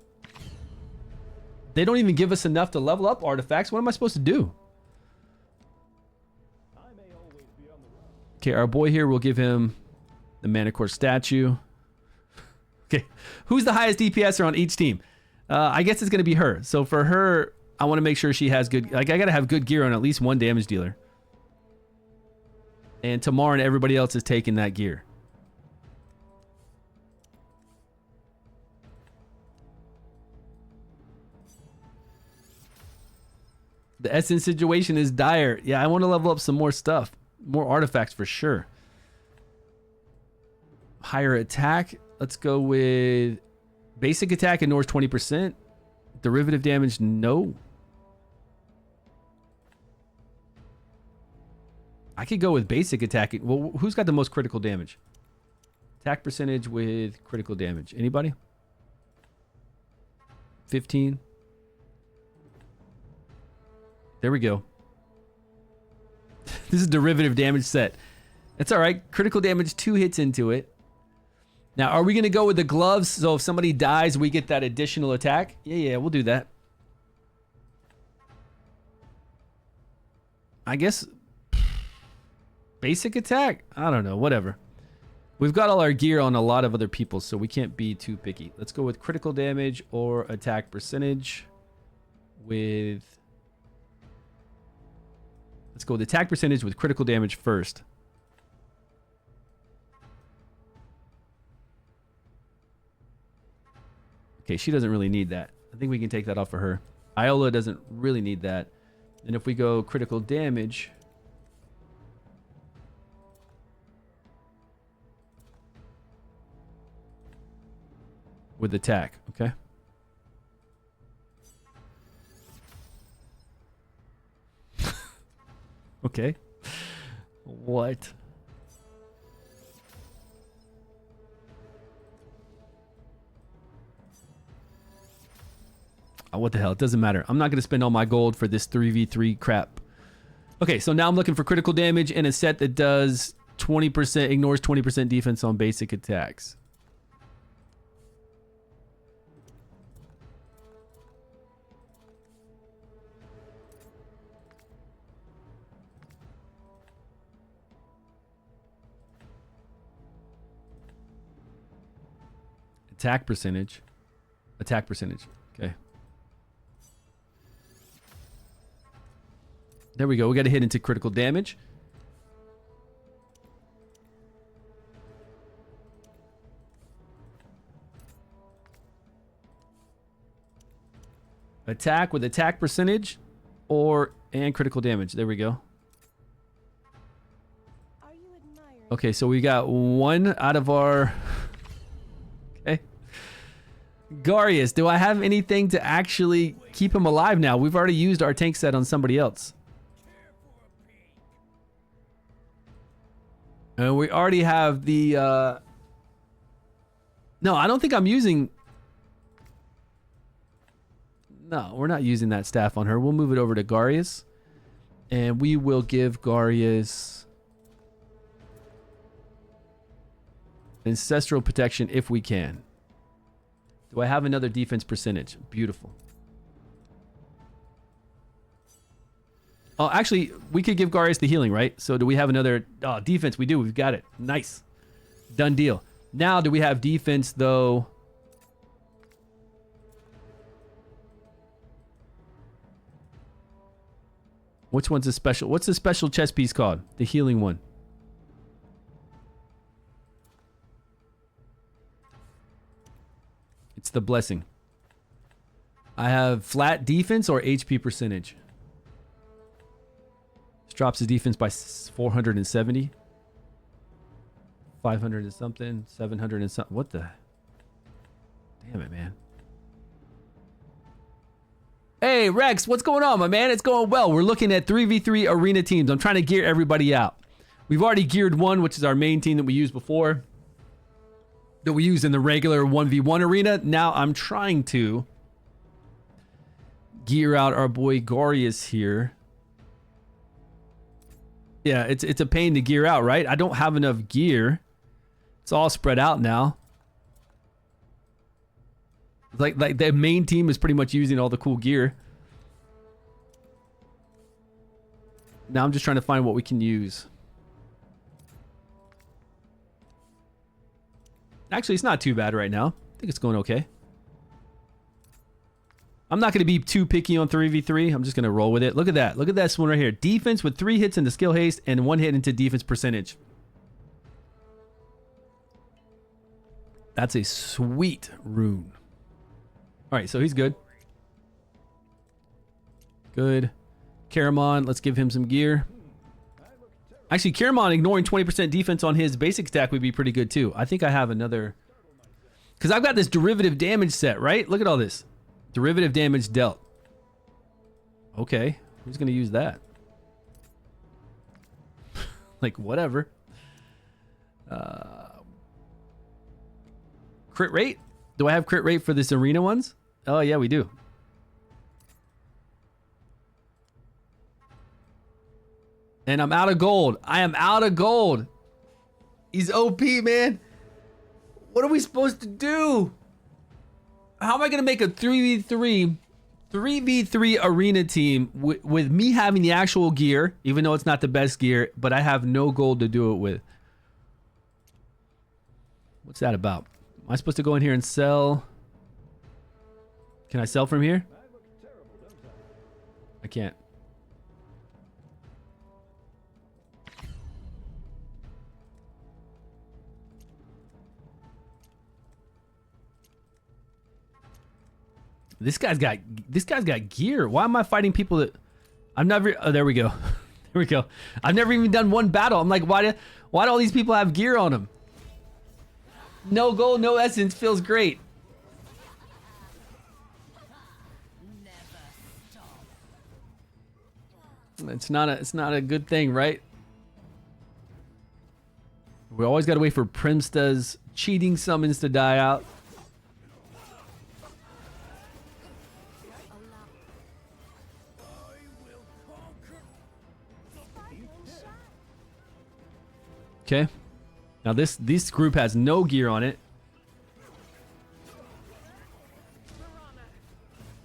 They don't even give us enough to level up artifacts. What am I supposed to do? Okay, our boy here, we'll give him the Manicore statue. Okay, who's the highest DPSer on each team? I guess it's going to be her. So for her, I want to make sure she has good... Like, I got to have good gear on at least one damage dealer. And Tamar and everybody else is taking that gear. The Essence situation is dire. Yeah, I want to level up some more stuff. More artifacts for sure. Higher attack. Let's go with basic attack ignores 20%. Derivative damage, no. I could go with basic attack. Well, who's got the most critical damage? Attack percentage with critical damage. Anybody? 15. There we go. This is derivative damage set. That's all right. Critical damage, 2 hits into it. Now, are we going to go with the gloves? So if somebody dies, we get that additional attack? Yeah, we'll do that. I guess basic attack? I don't know. Whatever. We've got all our gear on a lot of other people, so we can't be too picky. Let's go with critical damage or attack percentage with... Let's go with attack percentage with critical damage first. Okay, she doesn't really need that. I think we can take that off for her. Iola doesn't really need that. And if we go critical damage... with attack, okay? Okay. What? Oh, what the hell? It doesn't matter. I'm not going to spend all my gold for this 3v3 crap. Okay, so now I'm looking for critical damage and a set that does 20%, ignores 20% defense on basic attacks. Attack percentage. Attack percentage. Okay. There we go. We got to hit into critical damage. Attack with attack percentage and critical damage. There we go. Okay, so we got one out of our... Okay. Garius, do I have anything to actually keep him alive now? We've already used our tank set on somebody else. And we already have the... No, I don't think I'm using... No, we're not using that staff on her. We'll move it over to Garius. And we will give Garius... ancestral protection if we can. Do I have another defense percentage? Beautiful. Oh, actually, we could give Garius the healing, right? So do we have another defense? We do. We've got it. Nice. Done deal. Now, do we have defense, though? Which one's a special? What's the special chess piece called? The healing one. It's the blessing. I have flat defense or HP percentage. This drops his defense by 470. 500 and something. 700 and something. What the? Damn it, man. Hey, Rex, what's going on, my man? It's going well. We're looking at 3v3 arena teams. I'm trying to gear everybody out. We've already geared one, which is our main team that we used before. That we use in the regular 1v1 arena. Now I'm trying to gear out our boy Garius here. Yeah, it's a pain to gear out, right? I don't have enough gear. It's all spread out now. Like the main team is pretty much using all the cool gear. Now I'm just trying to find what we can use. Actually, it's not too bad right now. I think it's going okay. I'm not going to be too picky on 3v3. I'm just going to roll with it. Look at that. Look at this one right here. Defense with 3 hits into skill haste and 1 hit into defense percentage. That's a sweet rune. All right, so he's good. Good. Karamon, let's give him some gear. Actually, Karamon ignoring 20% defense on his basic stack would be pretty good too. I think I have another... Because I've got this derivative damage set, right? Look at all this. Derivative damage dealt. Okay, who's going to use that? Like, whatever. Crit rate? Do I have crit rate for this arena ones? Oh, yeah, we do. And I'm out of gold. I am out of gold. He's OP, man. What are we supposed to do? How am I going to make a 3v3 arena team with me having the actual gear, even though it's not the best gear, but I have no gold to do it with? What's that about? Am I supposed to go in here and sell? Can I sell from here? I can't. This guy's got gear. Why am I fighting people that I've never? Oh, there we go. There we go. I've never even done one battle. I'm like, why do all these people have gear on them? No gold, no essence feels great. It's not a good thing, right? We always got to wait for Primsta's cheating summons to die out. Okay. Now this group has no gear on it.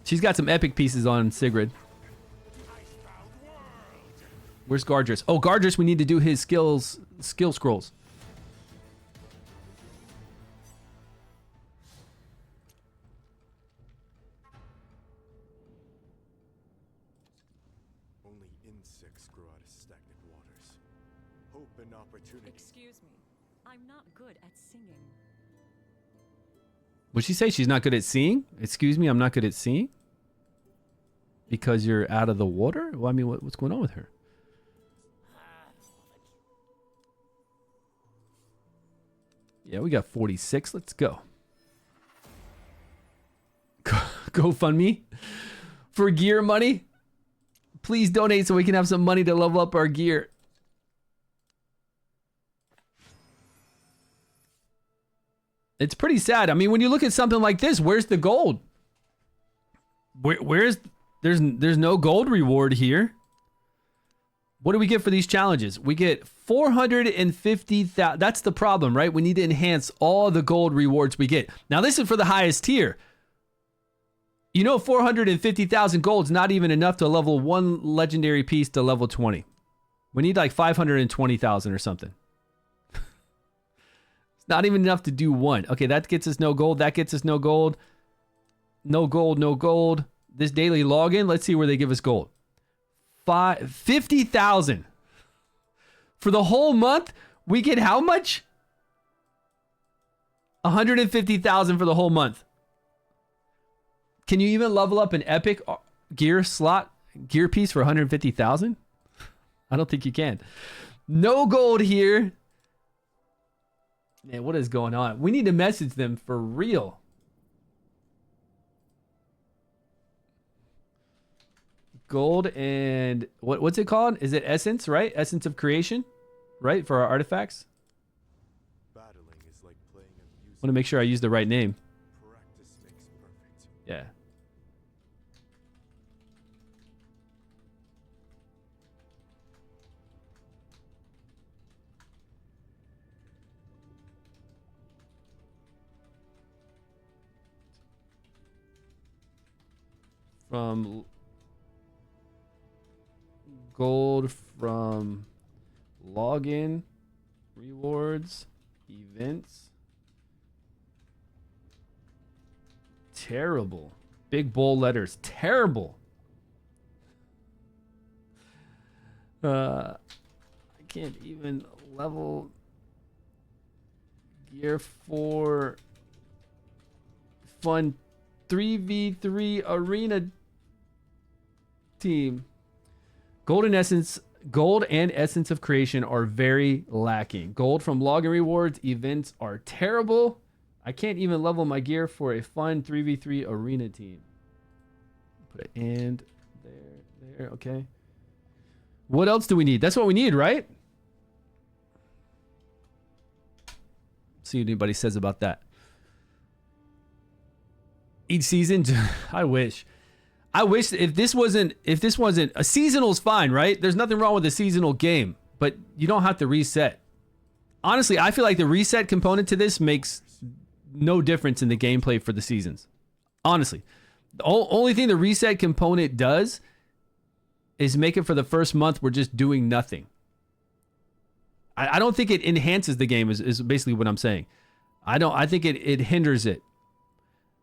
She's got some epic pieces on Sigrid. Where's Gardress? Oh, Gardress, we need to do his skill scrolls. Only insects grow out of stagnant waters. Hope and opportunity. Excuse me. I'm not good at singing. What'd she say? She's not good at seeing? Excuse me, I'm not good at seeing? Because you're out of the water? Well, I mean, what's going on with her? Yeah, we got 46. Let's go. GoFundMe for gear money. Please donate so we can have some money to level up our gear. It's pretty sad. I mean, when you look at something like this, where's the gold? There's no gold reward here. What do we get for these challenges? We get 450,000. That's the problem, right? We need to enhance all the gold rewards we get. Now, this is for the highest tier. You know, 450,000 gold is not even enough to level one legendary piece to level 20. We need like 520,000 or something. It's not even enough to do one. Okay, that gets us no gold. That gets us no gold. No gold, no gold. This daily login, let's see where they give us gold. 50,000 for the whole month. We get how much? 150,000 for the whole month. Can you even level up an epic gear piece for 150,000? I don't think you can. No gold here. Man, what is going on? We need to message them for real. Gold and what's it called? Is it essence, right? Essence of creation, right? For our artifacts. Battling is like playing a music. Want to make sure I use the right name. Practice makes perfect. Yeah. From gold from login, rewards, events. Terrible. Big bold letters. Terrible. I can't even level gear for fun 3v3 arena team. Gold and essence of creation are very lacking. Gold from login rewards events are terrible. I can't even level my gear for a fun 3v3 arena team. Put an and there, okay. What else do we need? That's what we need, right? See what anybody says about that. Each season, I wish if this wasn't a seasonal's fine, right? There's nothing wrong with a seasonal game, but you don't have to reset. Honestly, I feel like the reset component to this makes no difference in the gameplay for the seasons. Honestly, the only thing the reset component does is make it for the first month we're just doing nothing. I don't think it enhances the game is basically what I'm saying. I think it hinders it.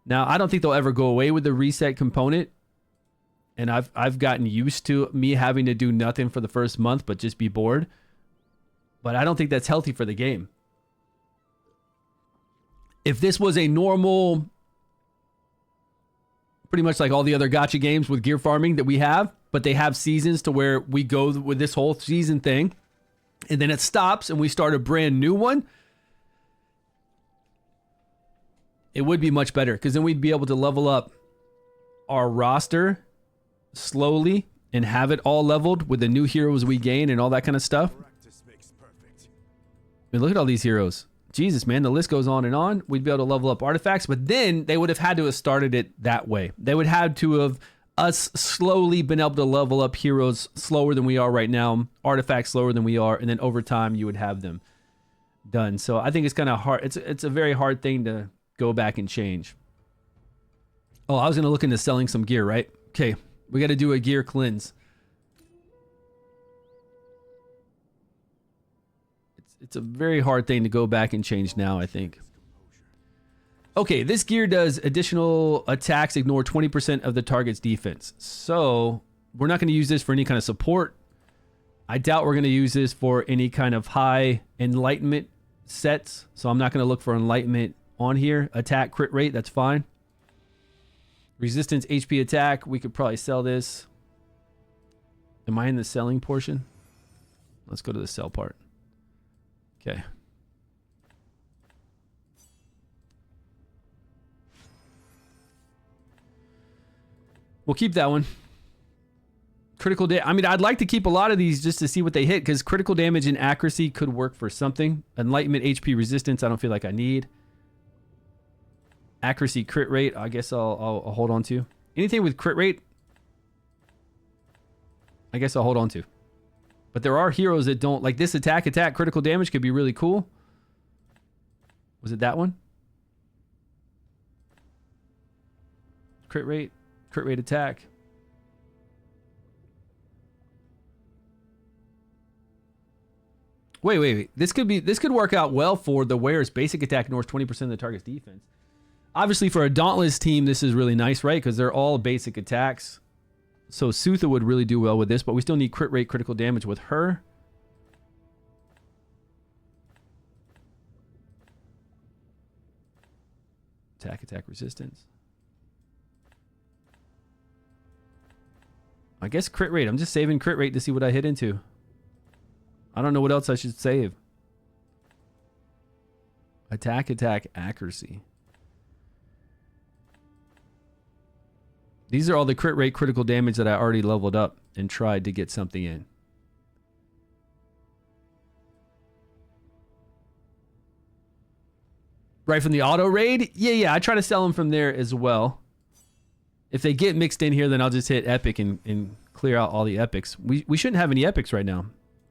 Now, I don't think they'll ever go away with the reset component. And I've gotten used to me having to do nothing for the first month, but just be bored. But I don't think that's healthy for the game. If this was a normal, pretty much like all the other gacha games with gear farming that we have, but they have seasons to where we go with this whole season thing, and then it stops and we start a brand new one, it would be much better, because then we'd be able to level up our roster slowly and have it all leveled with the new heroes we gain and all that kind of stuff. Practice makes perfect. I mean, look at all these heroes. Jesus, man, the list goes on and on. We'd be able to level up artifacts, but then they would have had to have started it that way. They would have to have us slowly been able to level up heroes slower than we are right now, artifacts slower than we are, and then over time you would have them done. So I think it's kind of hard. It's a very hard thing to go back and change. Oh, I was going to look into selling some gear, right? Okay, we got to do a gear cleanse. It's a very hard thing to go back and change now, I think. Okay, this gear does additional attacks, ignore 20% of the target's defense. So we're not going to use this for any kind of support. I doubt we're going to use this for any kind of high enlightenment sets. So I'm not going to look for enlightenment on here. Attack crit rate, that's fine. Resistance HP attack, we could probably sell this. Am I in the selling portion? Let's go to the sell part. Okay. We'll keep that one. Critical damage. I mean, I'd like to keep a lot of these just to see what they hit, because critical damage and accuracy could work for something. Enlightenment HP resistance, I don't feel like I need. Accuracy crit rate, I guess I'll hold on to. Anything with crit rate, I guess I'll hold on to. But there are heroes that don't, like this attack critical damage could be really cool. Was it that one? Crit rate attack. Wait. This could work out well for the wearer's basic attack ignores 20% of the target's defense. Obviously for a Dauntless team, this is really nice, right? Because they're all basic attacks. So Sutha would really do well with this, but we still need crit rate critical damage with her. Attack resistance. I guess crit rate. I'm just saving crit rate to see what I hit into. I don't know what else I should save. Attack accuracy. These are all the crit rate critical damage that I already leveled up and tried to get something in. Right from the auto raid? Yeah, I try to sell them from there as well. If they get mixed in here, then I'll just hit epic and clear out all the epics. We shouldn't have any epics right now.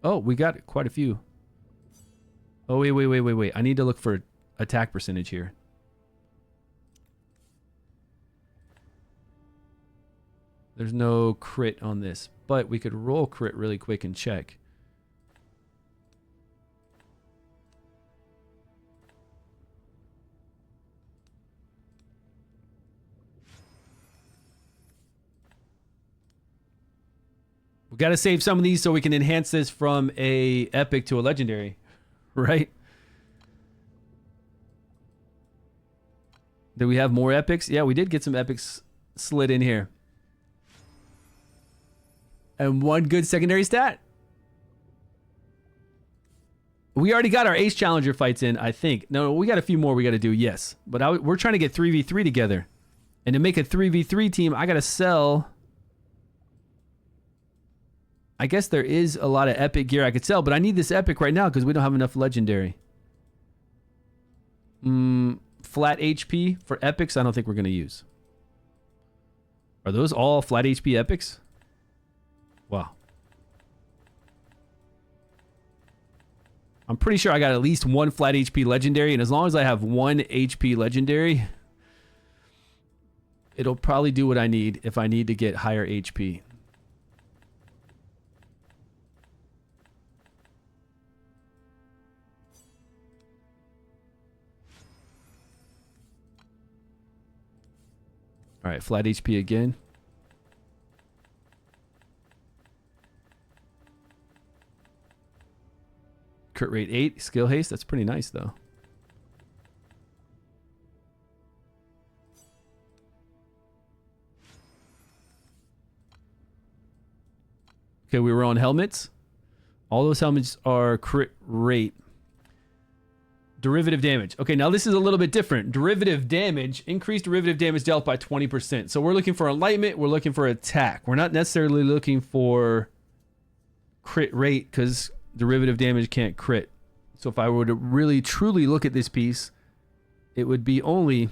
Oh, we got quite a few. Oh, wait. I need to look for attack percentage here. There's no crit on this, but we could roll crit really quick and check. We got to save some of these so we can enhance this from a epic to a legendary, right? Did we have more epics? Yeah, we did get some epics slid in here. And one good secondary stat. We already got our Ace Challenger fights in, I think. No, we got a few more we got to do, yes. But we're trying to get 3v3 together. And to make a 3v3 team, I got to sell... I guess there is a lot of epic gear I could sell, but I need this epic right now because we don't have enough legendary. Flat HP for epics, I don't think we're going to use. Are those all flat HP epics? Wow. I'm pretty sure I got at least one flat HP legendary, and as long as I have one HP legendary, it'll probably do what I need if I need to get higher HP. All right, flat HP again. Crit rate 8, skill haste. That's pretty nice though. Okay, we were on helmets. All those helmets are crit rate. Derivative damage. Okay, now this is a little bit different. Derivative damage, increased derivative damage dealt by 20%. So we're looking for enlightenment, we're looking for attack. We're not necessarily looking for crit rate because derivative damage can't crit. So if I were to really truly look at this piece, it would be only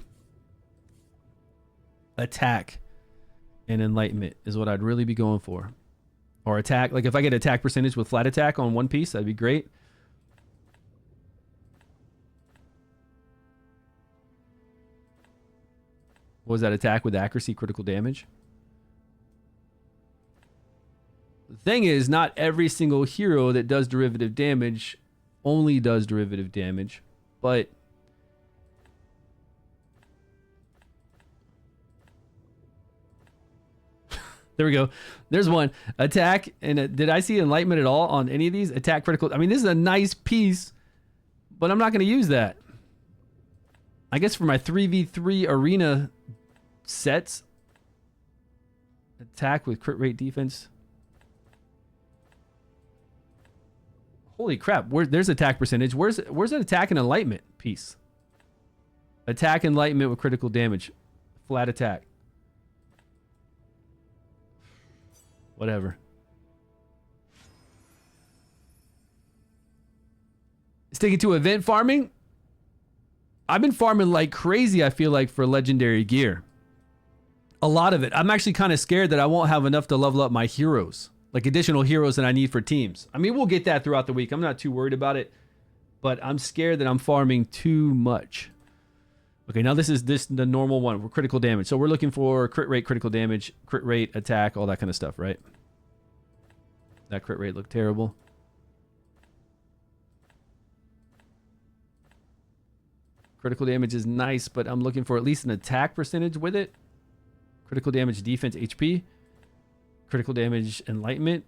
attack and enlightenment is what I'd really be going for. Or attack, like if I get attack percentage with flat attack on one piece, that'd be great. What was that? Attack with accuracy, critical damage? The thing is, not every single hero that does derivative damage only does derivative damage, but there we go. There's one. Attack. And did I see enlightenment at all on any of these? Attack, critical. I mean, this is a nice piece, but I'm not going to use that. I guess for my 3v3 arena sets. Attack with crit rate defense. Holy crap. There's attack percentage. Where's an attack and enlightenment piece? Attack enlightenment with critical damage. Flat attack. Whatever. Sticking to event farming. I've been farming like crazy, I feel like, for legendary gear. A lot of it. I'm actually kind of scared that I won't have enough to level up my heroes. Like additional heroes that I need for teams. I mean, we'll get that throughout the week. I'm not too worried about it. But I'm scared that I'm farming too much. Okay, now this is the normal one. We're critical damage. So we're looking for crit rate, critical damage, crit rate, attack, all that kind of stuff, right? That crit rate looked terrible. Critical damage is nice, but I'm looking for at least an attack percentage with it. Critical damage, defense, HP. Critical damage, enlightenment.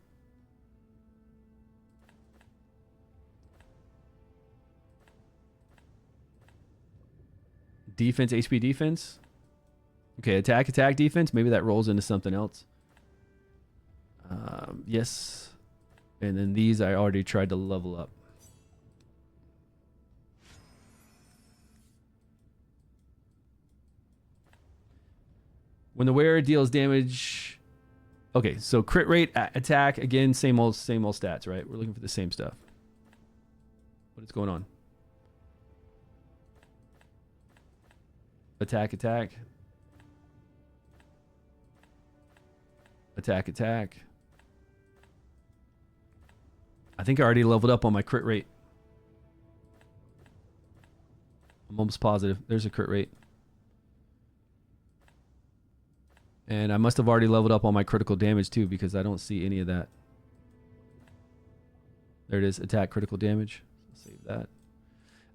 Defense, HP, defense. Okay, attack, attack, defense. Maybe that rolls into something else. Yes. And then these I already tried to level up. When the wearer deals damage... Okay, so crit rate, attack, again, same old stats, right? We're looking for the same stuff. What is going on? Attack, attack. Attack, attack. I think I already leveled up on my crit rate. I'm almost positive. There's a crit rate. And I must have already leveled up on my critical damage too, because I don't see any of that. There it is. Attack, critical damage. Save that.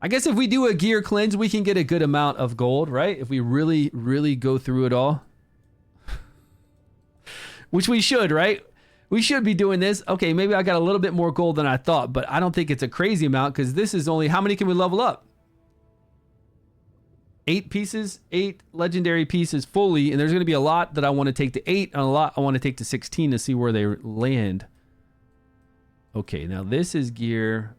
I guess if we do a gear cleanse, we can get a good amount of gold, right? If we really, really go through it all. Which we should, right? We should be doing this. Okay, maybe I got a little bit more gold than I thought, but I don't think it's a crazy amount because this is only... How many can we level up? 8 pieces, 8 legendary pieces fully, and there's going to be a lot that I want to take to 8 and a lot I want to take to 16 to see where they land. Okay, now this is gear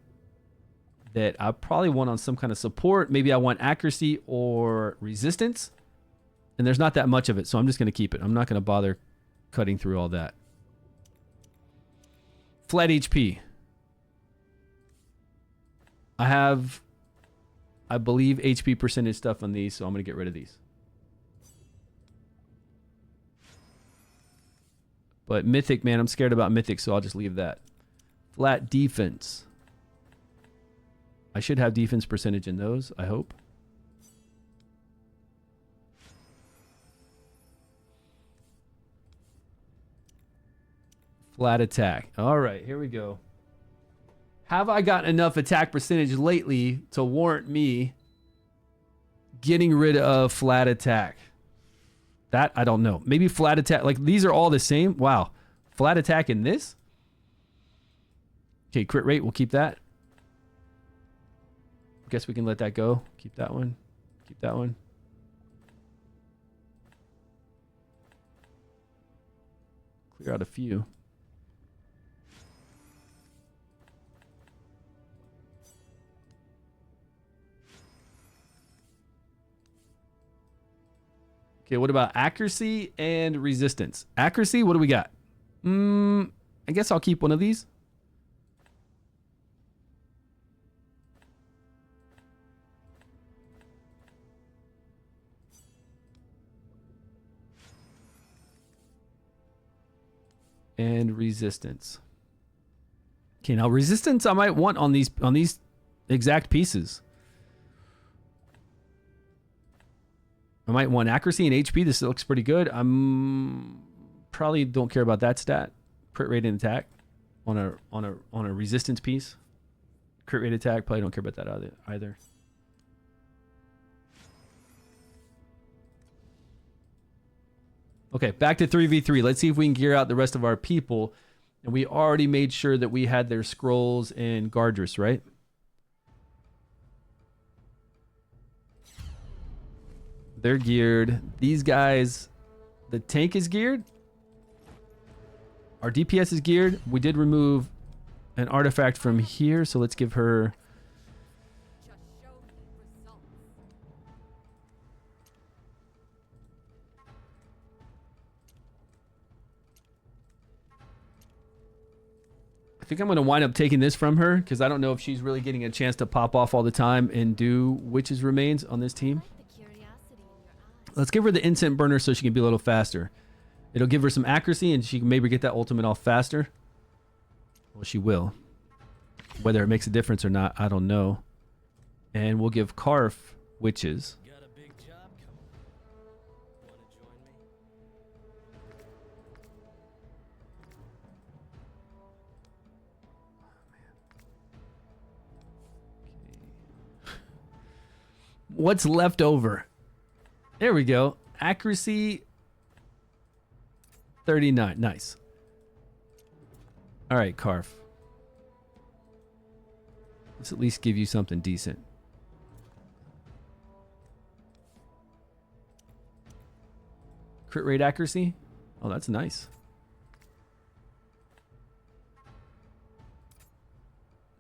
that I probably want on some kind of support. Maybe I want accuracy or resistance, and there's not that much of it, so I'm just going to keep it. I'm not going to bother cutting through all that. Flat HP. I have... I believe HP percentage stuff on these, so I'm going to get rid of these. But Mythic, man, I'm scared about Mythic, so I'll just leave that. Flat defense. I should have defense percentage in those, I hope. Flat attack. All right, here we go. Have I gotten enough attack percentage lately to warrant me getting rid of flat attack? That, I don't know. Maybe flat attack. Like, these are all the same. Wow. Flat attack in this? Okay, crit rate. We'll keep that. Guess we can let that go. Keep that one. Keep that one. Clear out a few. Okay, what about accuracy and resistance? Accuracy, what do we got? I guess I'll keep one of these. And resistance. Okay, now resistance I might want on these exact pieces. I might want accuracy and HP. This looks pretty good. I'm probably don't care about that stat. Crit rate and attack on a resistance piece. Crit rate attack, probably don't care about that either. Okay, back to 3v3. Let's see if we can gear out the rest of our people. And we already made sure that we had their scrolls and Guardress, right? They're geared. These guys, the tank is geared. Our DPS is geared. We did remove an artifact from here, so let's give her... I think I'm going to wind up taking this from her because I don't know if she's really getting a chance to pop off all the time and do Witch's Remains on this team. Let's give her the Incense Burner so she can be a little faster. It'll give her some accuracy and she can maybe get that ultimate off faster. Well, she will. Whether it makes a difference or not, I don't know. And we'll give Karf Witches. Got a big job coming. Want to join me? What's left over? There we go. Accuracy 39. Nice. All right, Karf. Let's at least give you something decent. Crit rate accuracy. Oh, that's nice.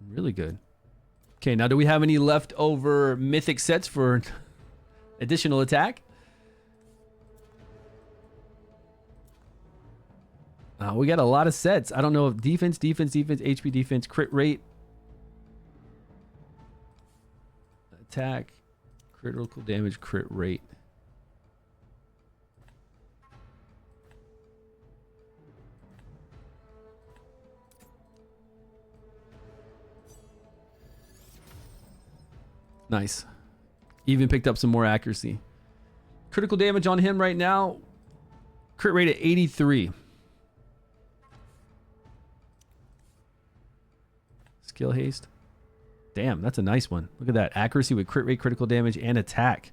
Really good. Okay, now do we have any leftover mythic sets for additional attack? We got a lot of sets. I don't know if defense, HP defense, crit rate, attack, critical damage, crit rate. Nice. Even picked up some more accuracy. Critical damage on him right now. Crit rate at 83. Skill haste. Damn, that's a nice one. Look at that. Accuracy with crit rate, critical damage, and attack.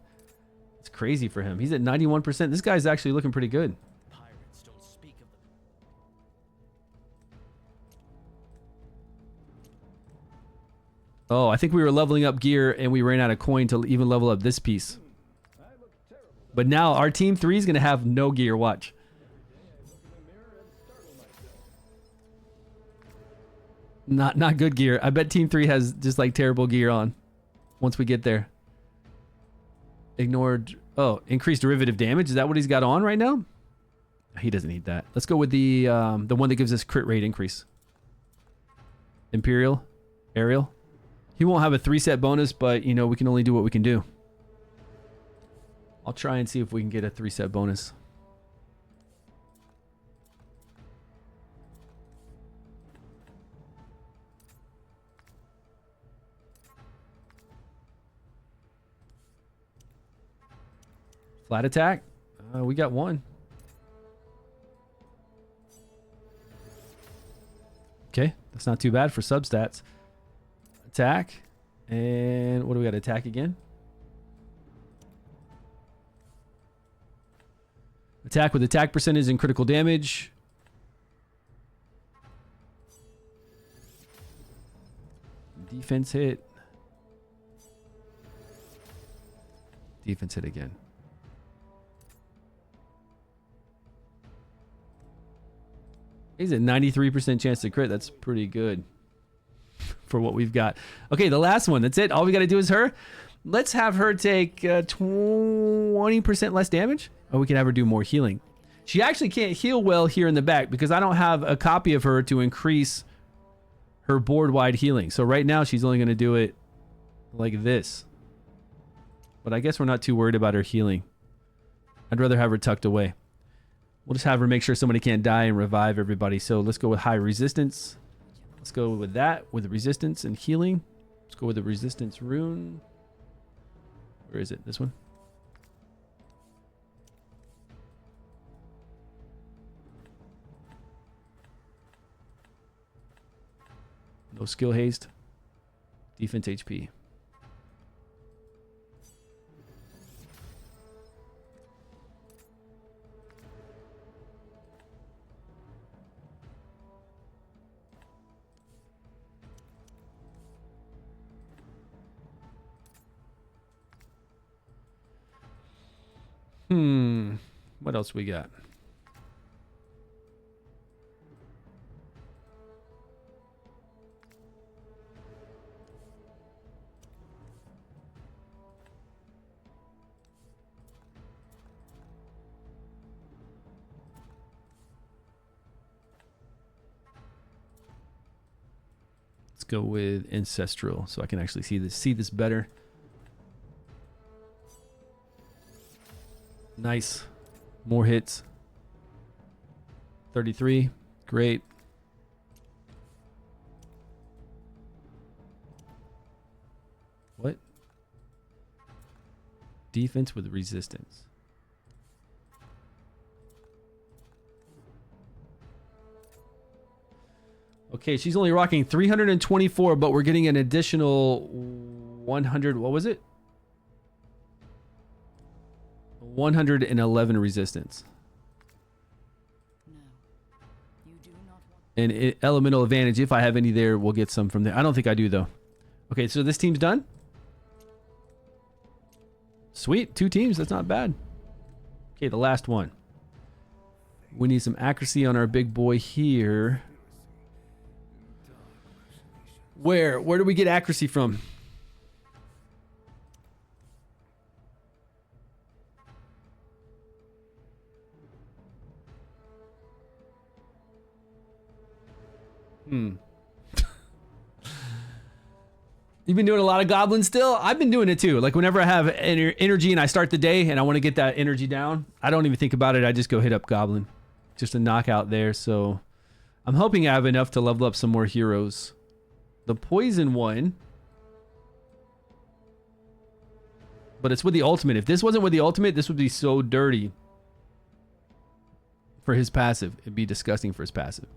It's crazy for him. He's at 91%. This guy's actually looking pretty good. Pirates don't speak of them. Oh, I think we were leveling up gear and we ran out of coin to even level up this piece. But now our team 3 is going to have no gear. Watch. Not good gear. I bet team 3 has just like terrible gear on once we get there. Ignored. Oh, increased derivative damage. Is that what he's got on right now? He doesn't need that. Let's go with the one that gives us crit rate increase. Imperial. Aerial. He won't have a 3-set bonus, but you know, we can only do what we can do. I'll try and see if we can get a 3-set bonus. Flat attack. We got one. Okay, that's not too bad for substats. Attack. And what do we got? Attack again. Attack with attack percentage and critical damage. Defense hit. Defense hit again. He's at 93% chance to crit. That's pretty good for what we've got. Okay, the last one. That's it. All we got to do is her. Let's have her take 20% less damage. Or we can have her do more healing. She actually can't heal well here in the back because I don't have a copy of her to increase her board-wide healing. So right now she's only going to do it like this. But I guess we're not too worried about her healing. I'd rather have her tucked away. We'll just have her make sure somebody can't die and revive everybody. So let's go with high resistance. Let's go with that, with resistance and healing. Let's go with the resistance rune. Where is it? This one? No skill haste. Defense HP. What else we got? Let's go with ancestral so I can actually see this better. Nice. More hits. 33. Great. What? Defense with resistance. Okay, she's only rocking 324, but we're getting an additional 100. What was it? 111 resistance. No. You do not want And elemental advantage, if I have any there, we'll get some from there. I don't think I do, though. Okay, so this team's done. Sweet. 2 teams. That's not bad. Okay, the last one. We need some accuracy on our big boy here. Where do we get accuracy from? You've been doing a lot of goblins still? I've been doing it too. Like whenever I have energy and I start the day and I want to get that energy down, I don't even think about it. I just go hit up goblin. Just a knockout there. So I'm hoping I have enough to level up some more heroes. The poison one. But it's with the ultimate. If this wasn't with the ultimate, this would be so dirty for his passive. It'd be disgusting for his passive.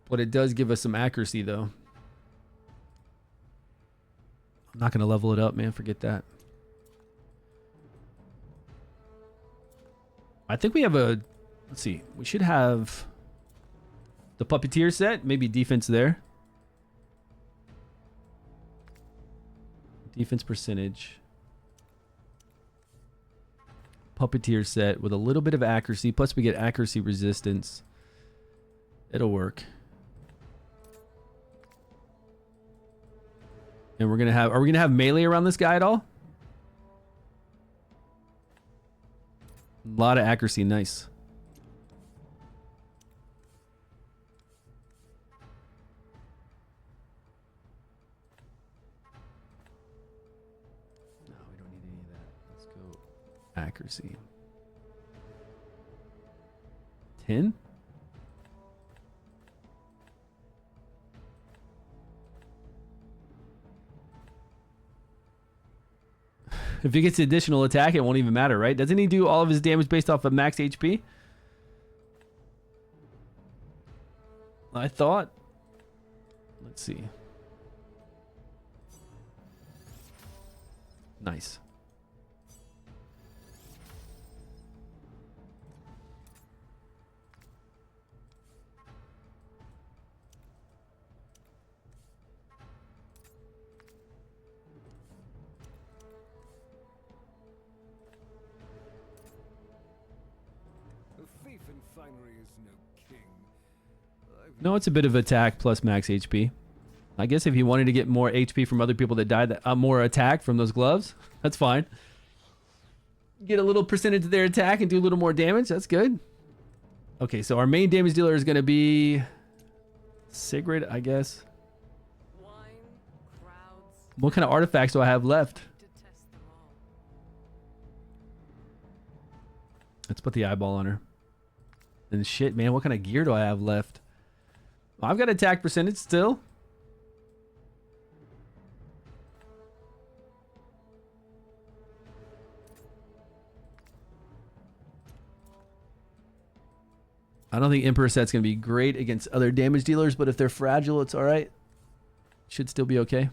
But it does give us some accuracy though. I'm not going to level it up, man. Forget that. I think we have a... Let's see. We should have the puppeteer set. Maybe defense there. Defense percentage. Puppeteer set with a little bit of accuracy. Plus we get accuracy resistance. It'll work. And we're gonna have, are we gonna have melee around this guy at all? A lot of accuracy, nice. No, we don't need any of that. Let's go accuracy. 10? If he gets additional attack, it won't even matter, right? Doesn't he do all of his damage based off of max HP? I thought. Let's see. Nice. refinery is no king. No, it's a bit of attack plus max HP. I guess if you wanted to get more HP from other people that died, more attack from those gloves, that's fine. Get a little percentage of their attack and do a little more damage. That's good. Okay, so our main damage dealer is going to be Sigrid, I guess. Wine, crowds, What kind of artifacts do I have left? detest them all. Let's put the eyeball on her. And shit, man, what kind of gear do I have left? Well, I've got attack percentage still. I don't think Emperor set's going to be great against other damage dealers, but if they're fragile, it's all right. Should still be okay.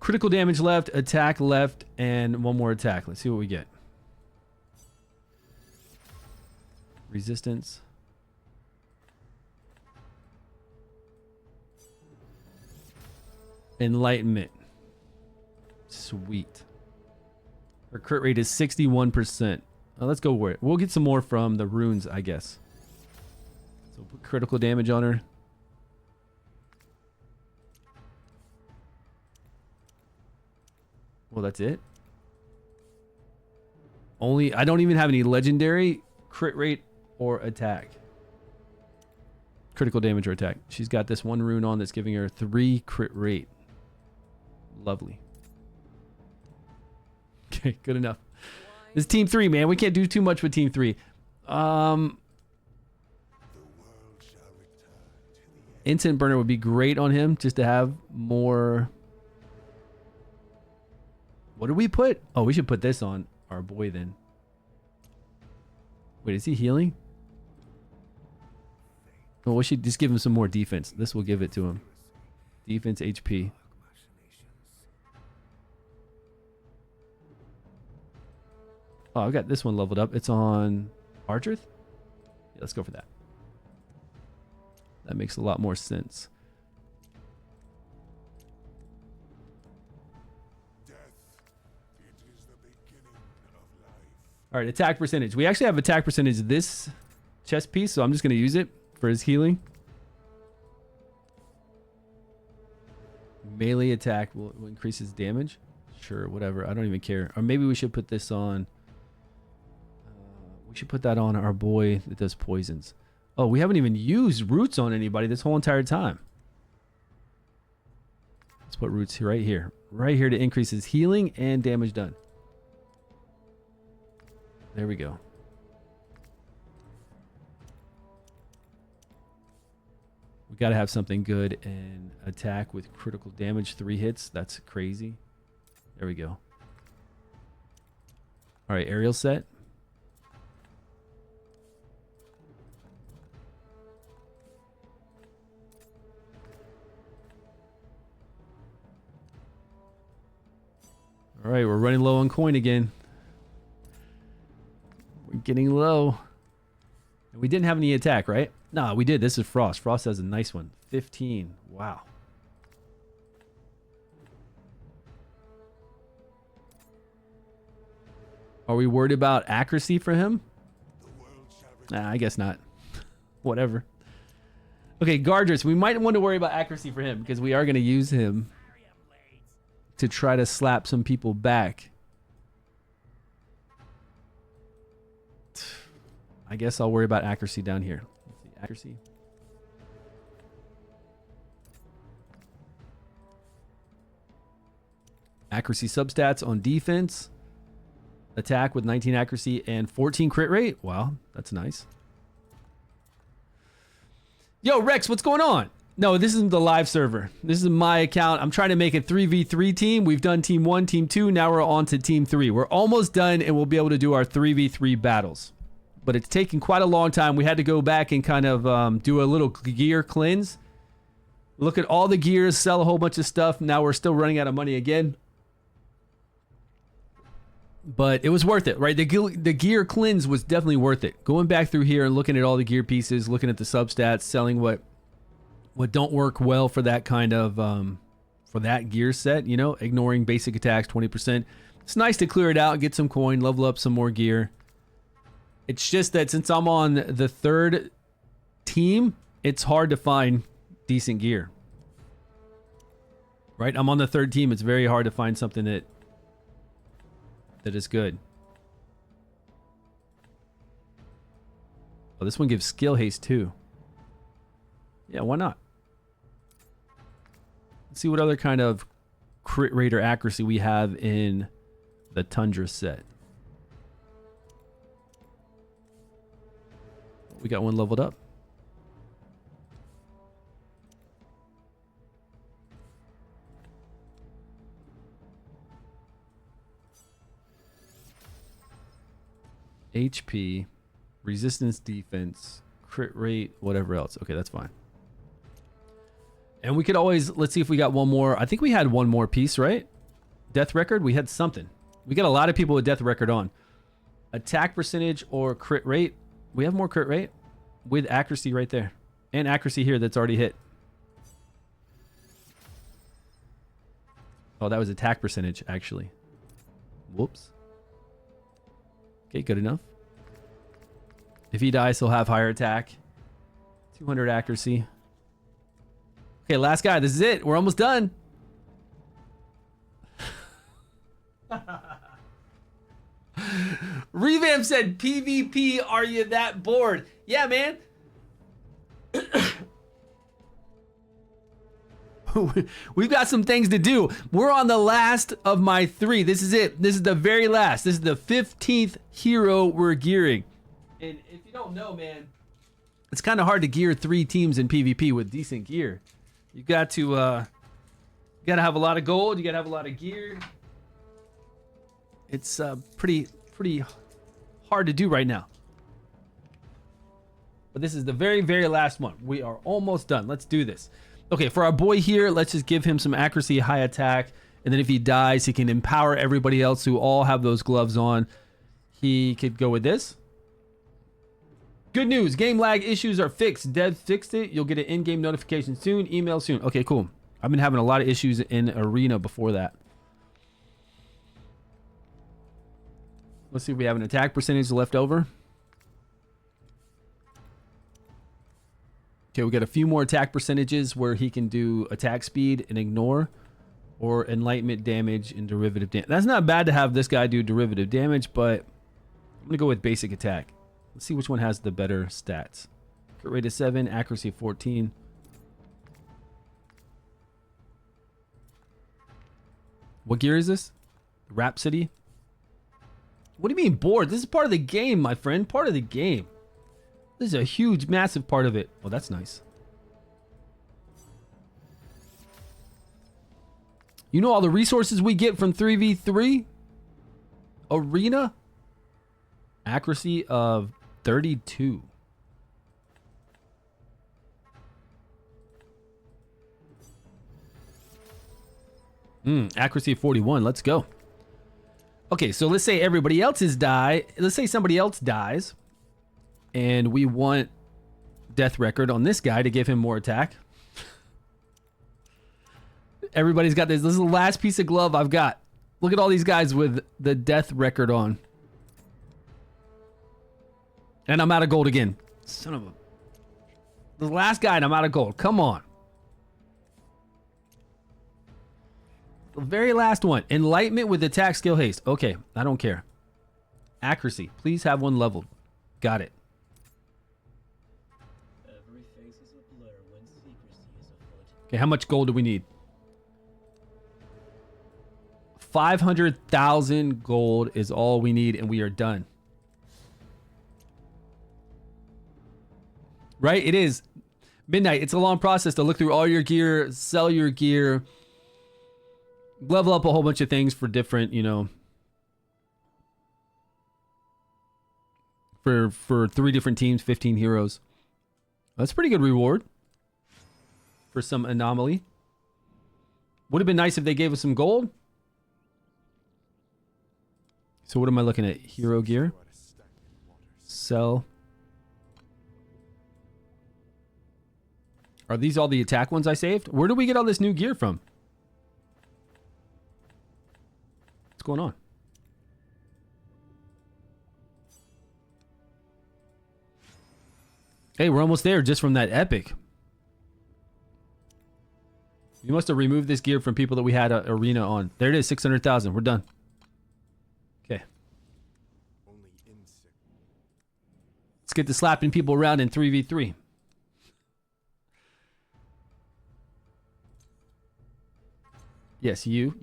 Critical damage left, attack left, and one more attack. Let's see what we get. Resistance. Enlightenment. Sweet. Our crit rate is 61%. Let's go for it. We'll get some more from the runes, I guess. So put critical damage on her. Well, that's it. Only, I don't even have any legendary crit rate or attack. Critical damage or attack. She's got this one rune on that's giving her 3 crit rate. Lovely. Okay, good enough. This is team 3, man. We can't do too much with team 3. Incense burner would be great on him just to have more. What did we put? Oh, we should put this on our boy then. Wait, is he healing? Oh, we should just give him some more defense. This will give it to him. Defense HP. Oh, I've got this one leveled up. It's on Archerth? Yeah, let's go for that. That makes a lot more sense. All right, attack percentage. We actually have attack percentage this chest piece, so I'm just going to use it for his healing. Melee attack will increase his damage. Sure, whatever. I don't even care. Or maybe we should put this on. We should put that on our boy that does poisons. Oh, we haven't even used roots on anybody this whole entire time. Let's put roots right here. Right here to increase his healing and damage done. There we go. We got to have something good and attack with critical damage. 3 hits. That's crazy. There we go. All right, aerial set. All right, we're running low on coin again. We're getting low. And we didn't have any attack, right? No, we did. This is Frost. Frost has a nice one. 15. Wow. Are we worried about accuracy for him? Nah, I guess not. Whatever. Okay, Guardress. We might want to worry about accuracy for him because we are going to use him to try to slap some people back. I guess I'll worry about accuracy down here. Let's see, accuracy. Accuracy substats on defense. Attack with 19 accuracy and 14 crit rate. Wow, that's nice. Yo, Rex, what's going on? No, this isn't the live server. This is my account. I'm trying to make a 3v3 team. We've done team 1, team 2. Now we're on to team 3. We're almost done and we'll be able to do our 3v3 battles. But it's taken quite a long time. We had to go back and kind of do a little gear cleanse. Look at all the gears, sell a whole bunch of stuff. Now we're still running out of money again. But it was worth it, right? The gear cleanse was definitely worth it. Going back through here and looking at all the gear pieces, looking at the substats, selling what don't work well for that kind of for that gear set, you know, ignoring basic attacks 20%. It's nice to clear it out, get some coin, level up some more gear. It's just that since I'm on the third team, it's hard to find decent gear. Right? I'm on the third team. It's very hard to find something that is good. Oh, this one gives skill haste too. Yeah, why not? Let's see what other kind of crit rate or accuracy we have in the Tundra set. We got one leveled up. HP, resistance, defense, crit rate, whatever else. Okay, that's fine. And we could always, let's see if we got one more. I think we had one more piece, right? Death record, we had something. We got a lot of people with death record on. Attack percentage or crit rate. We have more crit rate with accuracy right there. And accuracy here that's already hit. Oh, that was attack percentage, actually. Whoops. Okay, good enough. If he dies, he'll have higher attack. 200 accuracy. Okay, last guy. This is it. We're almost done. Revamp said, PvP, are you that bored? Yeah, man. We've got some things to do. We're on the last of my 3. This is it. This is the very last. This is the 15th hero we're gearing. And if you don't know, man, it's kind of hard to gear 3 teams in PvP with decent gear. You got to you got to have a lot of gold. You got to have a lot of gear. It's pretty hard to do right now. But this is the very, very last one. We are almost done. Let's do this. Okay, for our boy here, let's just give him some accuracy, high attack, and then if he dies, he can empower everybody else who all have those gloves on. He could go with this. Good news, game lag issues are fixed. Dev fixed it. You'll get an in-game notification soon, email soon. Okay, cool. I've been having a lot of issues in Arena before that. Let's see if we have an attack percentage left over. Okay, we got a few more attack percentages where he can do attack speed and ignore, or enlightenment damage and derivative damage. That's not bad to have this guy do derivative damage, but I'm gonna go with basic attack. Let's see which one has the better stats. Crit rate is 7, accuracy 14. What gear is this? Rhapsody? What do you mean bored? This is part of the game, my friend. Part of the game. This is a huge, massive part of it. Oh, that's nice. You know all the resources we get from 3v3? Arena? Accuracy of 32. Accuracy of 41. Let's go. Okay, so let's say everybody else's die. Let's say somebody else dies. And we want death record on this guy to give him more attack. Everybody's got this. This is the last piece of glove I've got. Look at all these guys with the death record on. And I'm out of gold again. Son of a... The last guy and I'm out of gold. Come on. The very last one. Enlightenment with attack skill haste. Okay, I don't care. Accuracy. Please have one leveled. Got it. Okay, how much gold do we need? 500,000 gold is all we need, and we are done. Right? It is midnight. It's a long process to look through all your gear, sell your gear, level up a whole bunch of things for different, you know, for 3 different teams, 15 heroes. That's a pretty good reward for some anomaly. Would have been nice if they gave us some gold. So what am I looking at? Hero gear. Grow at a stagnant waters. Sell. Are these all the attack ones I saved? Where do we get all this new gear from? What's going on? Hey, we're almost there just from that epic. You must have removed this gear from people that we had a arena on. There it is, 600,000. We're done. Okay. Only insect. Let's get to slapping people around in 3v3. Yes, you,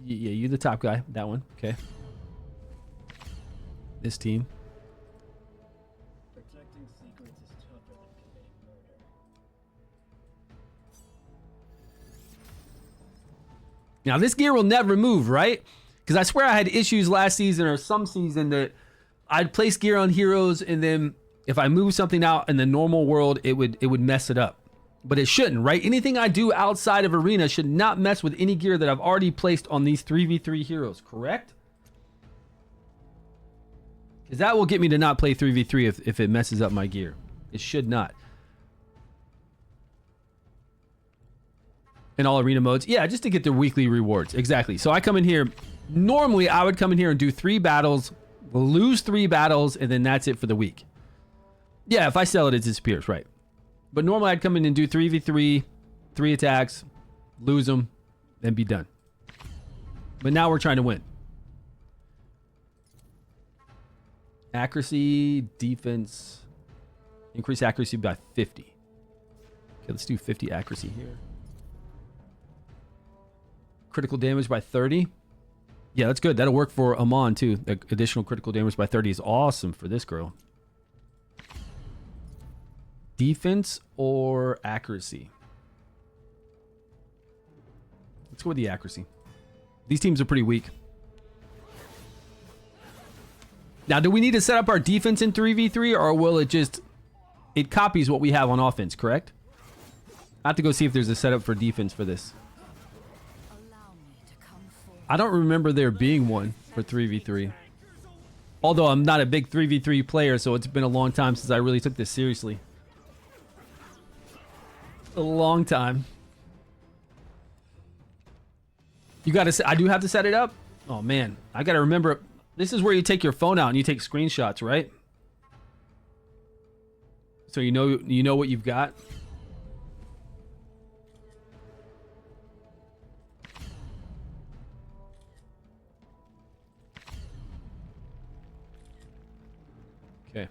the top guy. That one. Okay. This team. Protecting secrets is tougher than committing murder. Now, this gear will never move, right? Because I swear I had issues last season or some season that I'd place gear on heroes, and then if I move something out in the normal world, it would mess it up. But it shouldn't, right? Anything I do outside of arena should not mess with any gear that I've already placed on these 3v3 heroes, correct? Because that will get me to not play 3v3 if it messes up my gear. It should not. In all arena modes. Yeah, just to get the weekly rewards. Exactly. So I come in here. Normally, I would come in here and do 3 battles, lose 3 battles, and then that's it for the week. Yeah, if I sell it, it disappears, right? But normally, I'd come in and do 3v3, 3 attacks, lose them, and be done. But now we're trying to win. Accuracy, defense, increase accuracy by 50. Okay, let's do 50 accuracy here. Critical damage by 30. Yeah, that's good. That'll work for Amon too. The additional critical damage by 30 is awesome for this girl. Defense or accuracy? Let's go with the accuracy. These teams are pretty weak. Now, do we need to set up our defense in 3v3, or will it just... It copies what we have on offense, correct? I have to go see if there's a setup for defense for this. Allow me to come forth. I don't remember there being one for 3v3. Although I'm not a big 3v3 player, so it's been a long time since I really took this seriously. A long time. You gotta... I do have to set it up? Oh, man. I gotta remember... This is where you take your phone out and you take screenshots, right? So you know what you've got. Okay.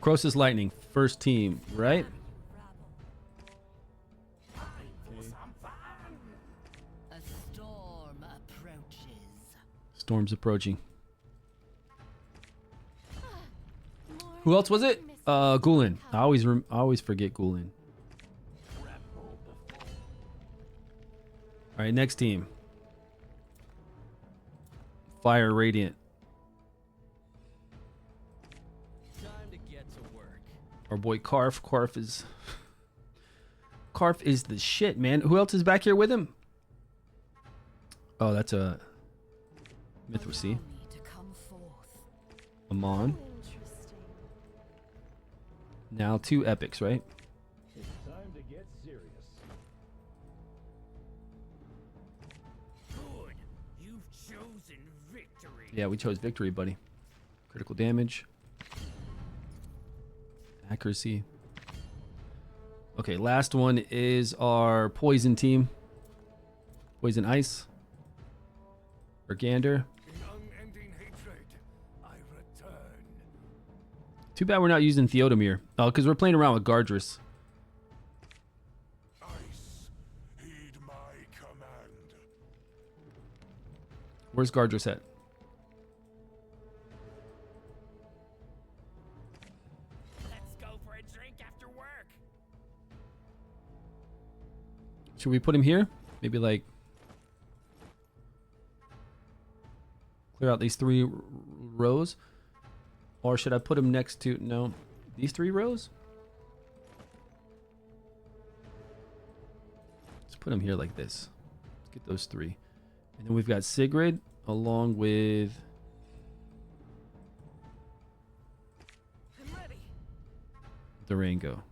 Croesus Lightning, first team, right? A storm approaches. Storm's approaching. Who else was it? Gulen. I always forget Gulen. All right, next team. Fire Radiant. Our boy Karf. Karf is the shit, man. Who else is back here with him? Oh, that's a Mithras. Allow me to come forth. Amon. Interesting. Now 2 epics, right? It's time to get serious. Good. You've chosen victory. Yeah, we chose victory, buddy. Critical damage. Accuracy. Okay, last one is our poison team. Poison ice. Urgander. In unending hatred, I return. Too bad we're not using Theodomir. Oh, because we're playing around with Gardrus. Ice, heed my command. Where's Gardrus at? Let's go for a drink after work. Should we put him here? Maybe like clear out these 3 rows. Or should I put them next to, no, these 3 rows? Let's put them here like this. Let's get those 3. And then we've got Sigrid along with I'm ready. Durango.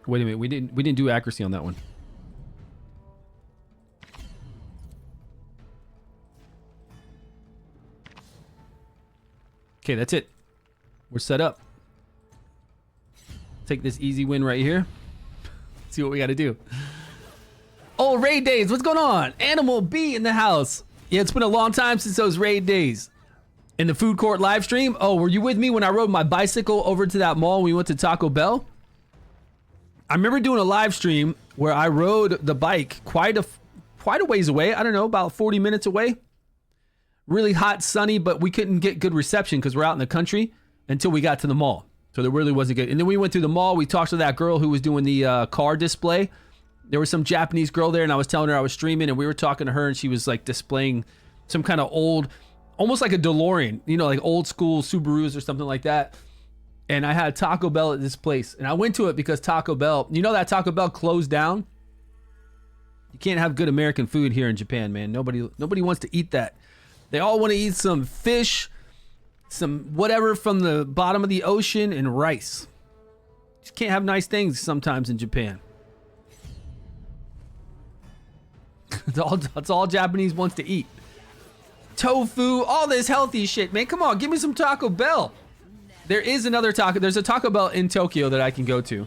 Wait a minute, we didn't do accuracy on that one. Okay, that's it. We're set up. Take this easy win right here. See what we got to do. Oh, raid days. What's going on? Animal B in the house. Yeah, it's been a long time since those raid days. In the food court live stream. Oh, were you with me when I rode my bicycle over to that mall when we went to Taco Bell? I remember doing a live stream where I rode the bike quite a ways away. I don't know, about 40 minutes away. Really hot, sunny, but we couldn't get good reception because we're out in the country until we got to the mall. So there really wasn't good. And then we went through the mall. We talked to that girl who was doing the car display. There was some Japanese girl there, and I was telling her I was streaming, and we were talking to her, and she was like displaying some kind of old, almost like a DeLorean, you know, like old school Subarus or something like that. And I had Taco Bell at this place, and I went to it because Taco Bell, you know that Taco Bell closed down? You can't have good American food here in Japan, man. Nobody wants to eat that. They all want to eat some fish, some whatever from the bottom of the ocean, and rice. You can't have nice things sometimes in Japan. That's all Japanese wants to eat. Tofu, all this healthy shit, man. Come on, give me some Taco Bell. There is another Taco. There's a Taco Bell in Tokyo that I can go to.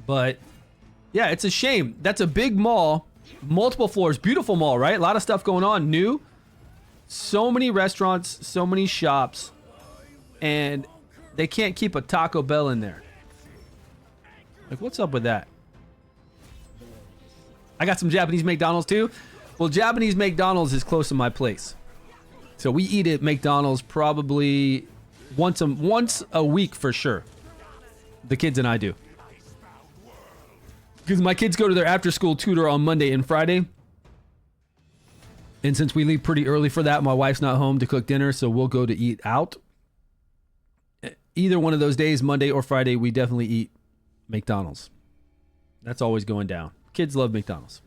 But yeah, it's a shame. That's a big mall, multiple floors, beautiful mall, right? A lot of stuff going on, new. So many restaurants, so many shops, and they can't keep a Taco Bell in there. Like, what's up with that? I got some Japanese McDonald's too. Well, Japanese McDonald's is close to my place. So we eat at McDonald's probably once a week for sure. The kids and I do. Because my kids go to their after school tutor on Monday and Friday. And since we leave pretty early for that, my wife's not home to cook dinner, so we'll go to eat out. Either one of those days, Monday or Friday, we definitely eat McDonald's. That's always going down. Kids love McDonald's.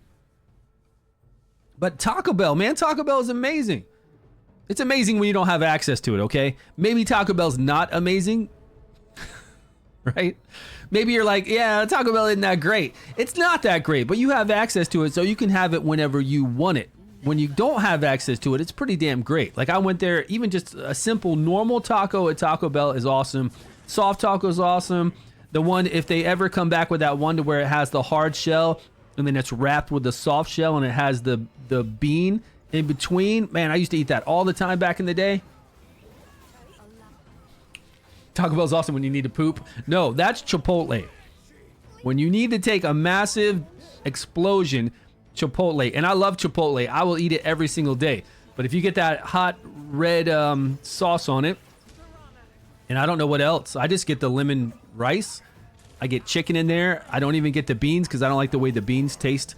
But Taco Bell, man, Taco Bell is amazing. It's amazing when you don't have access to it, okay? Maybe Taco Bell's not amazing, right? Maybe you're like, yeah, Taco Bell isn't that great. It's not that great, but you have access to it, so you can have it whenever you want it. When you don't have access to it, it's pretty damn great. Like I went there, even just a simple normal taco at Taco Bell is awesome. Soft taco is awesome. The one, if they ever come back with that one to where it has the hard shell and then it's wrapped with the soft shell and it has the bean in between. Man, I used to eat that all the time back in the day. Taco Bell's awesome when you need to poop. No, that's Chipotle. When you need to take a massive explosion, Chipotle. And I love Chipotle. I will eat it every single day. But if you get that hot red sauce on it, and I don't know what else, I just get the lemon rice. I get chicken in there. I don't even get the beans because I don't like the way the beans taste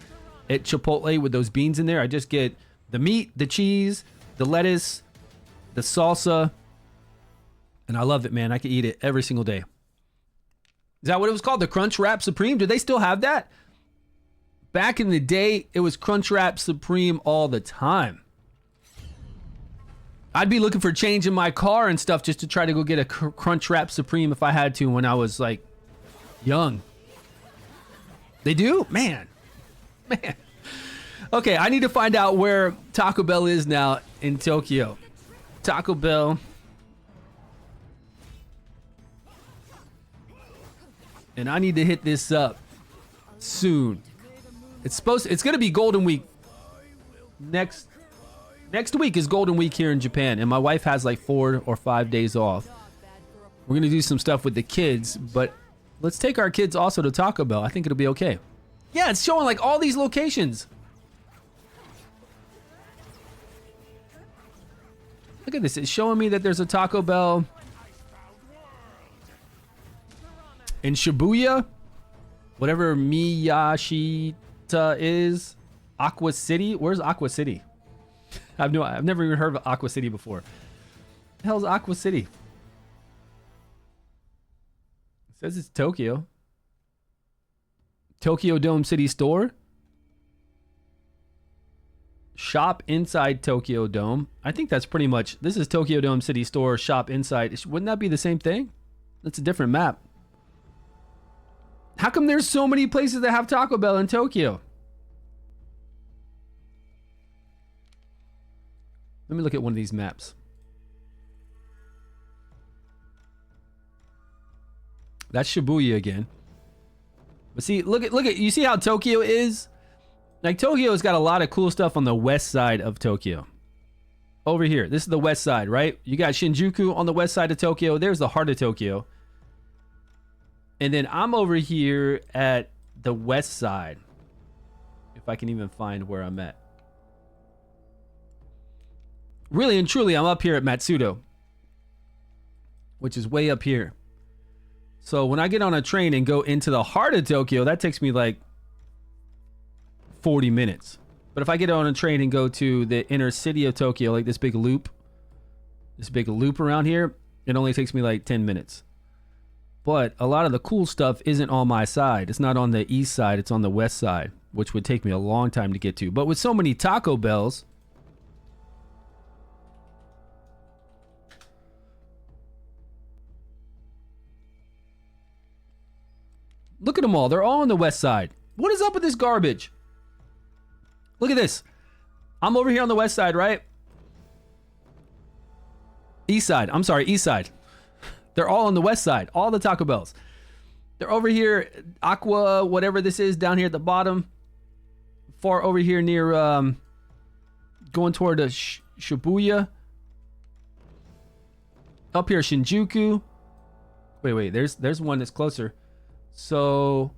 at Chipotle with those beans in there. I just get the meat, the cheese, the lettuce, the salsa, and I love it, man. I can eat it every single day. Is that what it was called? The Crunch Wrap Supreme? Do they still have that? Back in the day, it was Crunch Wrap Supreme all the time. I'd be looking for change in my car and stuff just to try to go get a Crunch Wrap Supreme if I had to when I was like young. They do? Man. Okay, I need to find out where Taco Bell is now in Tokyo. Taco Bell. And I need to hit this up soon. It's gonna be Golden Week. Next week is Golden Week here in Japan, and my wife has like 4 or 5 days off. We're gonna do some stuff with the kids, but let's take our kids also to Taco Bell. I think it'll be okay. Yeah, it's showing like all these locations. Look at this. It's showing me that there's a Taco Bell in Shibuya, whatever Miyashita is Aqua City? Where's Aqua City? I've never even heard of Aqua City before. The hell's Aqua City? It says it's Tokyo. Tokyo Dome City Store. Shop inside Tokyo Dome. I think that's pretty much, this is Tokyo Dome City Store, shop inside. Wouldn't that be the same thing? That's a different map. How come there's so many places that have Taco Bell in Tokyo? Let me look at one of these maps. That's Shibuya again. But see, look at, you see how Tokyo is? Like, Tokyo's got a lot of cool stuff on the west side of Tokyo. Over here, this is the west side, right? You got Shinjuku on the west side of Tokyo. There's the heart of Tokyo. And then I'm over here at the west side. If I can even find where I'm at. Really and truly, I'm up here at Matsudo, which is way up here. So when I get on a train and go into the heart of Tokyo, that takes me like 40 minutes. But if I get on a train and go to the inner city of Tokyo, like this big loop around here, it only takes me like 10 minutes. But a lot of the cool stuff isn't on my side. It's not on the east side, it's on the west side, which would take me a long time to get to. But with so many Taco Bells, look at them all. They're all on the west side. What is up with this garbage? Look at this. I'm over here on the west side, right? East side. I'm sorry, east side. They're all on the west side. All the Taco Bells. They're over here. Aqua, whatever this is, down here at the bottom. Far over here near, going toward the Shibuya. Up here, Shinjuku. Wait. There's one that's closer. So,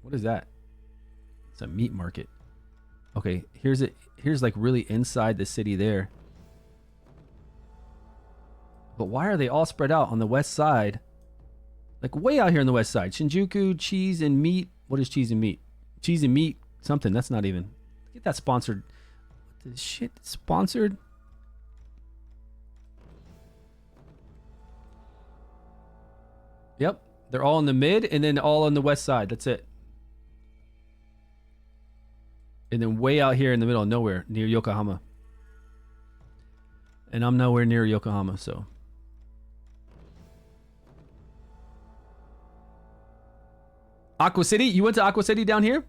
what is that? It's a meat market. Okay, here's it. Here's like really inside the city there. But why are they all spread out on the west side? Like way out here on the west side. Shinjuku, cheese and meat. What is cheese and meat? Cheese and meat something. That's not even. Get that sponsored. What the shit? Sponsored? Yep. They're all in the mid and then all on the west side. That's it. And then way out here in the middle of nowhere near Yokohama. And I'm nowhere near Yokohama, so. Aqua City? You went to Aqua City down here?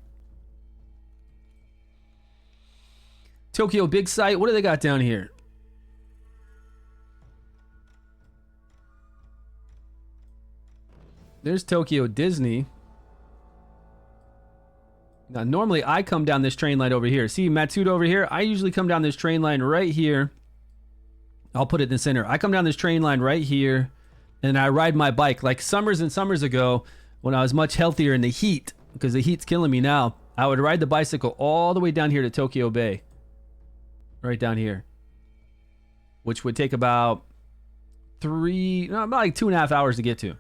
Tokyo Big Sight. What do they got down here? There's Tokyo Disney. Now, normally I come down this train line over here. See Matsuda over here? I usually come down this train line right here. I'll put it in the center. I come down this train line right here, and I ride my bike. Like summers and summers ago, when I was much healthier in the heat, because the heat's killing me now, I would ride the bicycle all the way down here to Tokyo Bay. Right down here. Which would take about about like 2.5 hours to get to.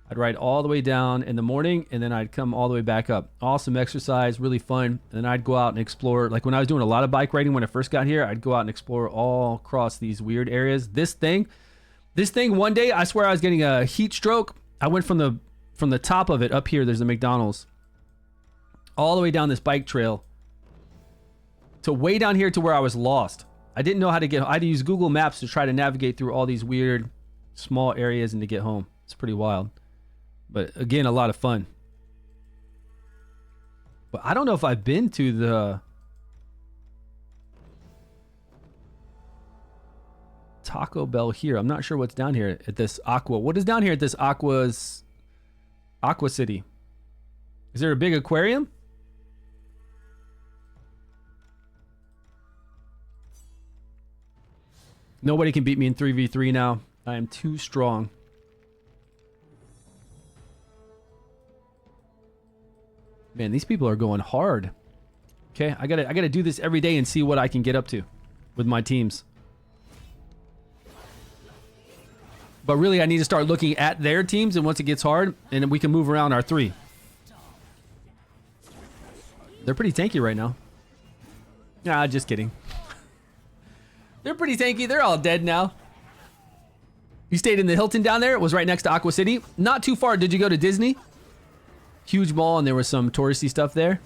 I'd ride all the way down in the morning, and then I'd come all the way back up. Awesome exercise, really fun. And then I'd go out and explore. Like when I was doing a lot of bike riding when I first got here, I'd go out and explore all across these weird areas. This thing, one day, I swear I was getting a heat stroke. I went from the top of it up here. There's a McDonald's. All the way down this bike trail to way down here to where I was lost. I didn't know how to get. I had to use Google Maps to try to navigate through all these weird, small areas and to get home. It's pretty wild. But again, a lot of fun. But I don't know if I've been to the Taco Bell here. I'm not sure what's down here at this Aqua. What is down here at this Aqua City? Is there a big aquarium? Nobody can beat me in 3v3 now. I am too strong. Man, these people are going hard. Okay, I gotta do this every day and see what I can get up to with my teams. But really, I need to start looking at their teams, and once it gets hard, and then we can move around our 3. They're pretty tanky right now. Nah, just kidding. They're pretty tanky. They're all dead now. You stayed in the Hilton down there. It was right next to Aqua City. Not too far. Did you go to Disney? Huge mall, and there was some touristy stuff there.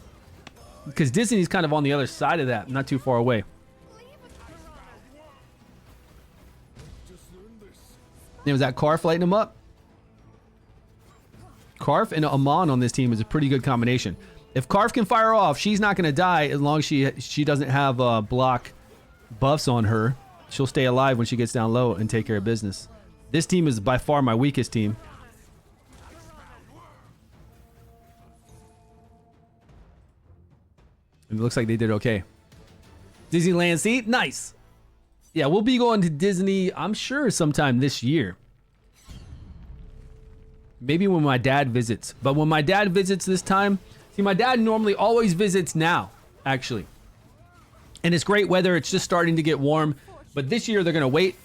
Because Disney's kind of on the other side of that. Not too far away. And was that Karf lighting him up? Karf and Amon on this team is a pretty good combination. If Karf can fire off, she's not going to die as long as she doesn't have block buffs on her. She'll stay alive when she gets down low and take care of business. This team is by far my weakest team. It looks like they did okay. Disneyland seat? Nice. Yeah, we'll be going to Disney, I'm sure, sometime this year. Maybe when my dad visits. But when my dad visits this time... See, my dad normally always visits now, actually. And it's great weather. It's just starting to get warm. But this year, they're going to wait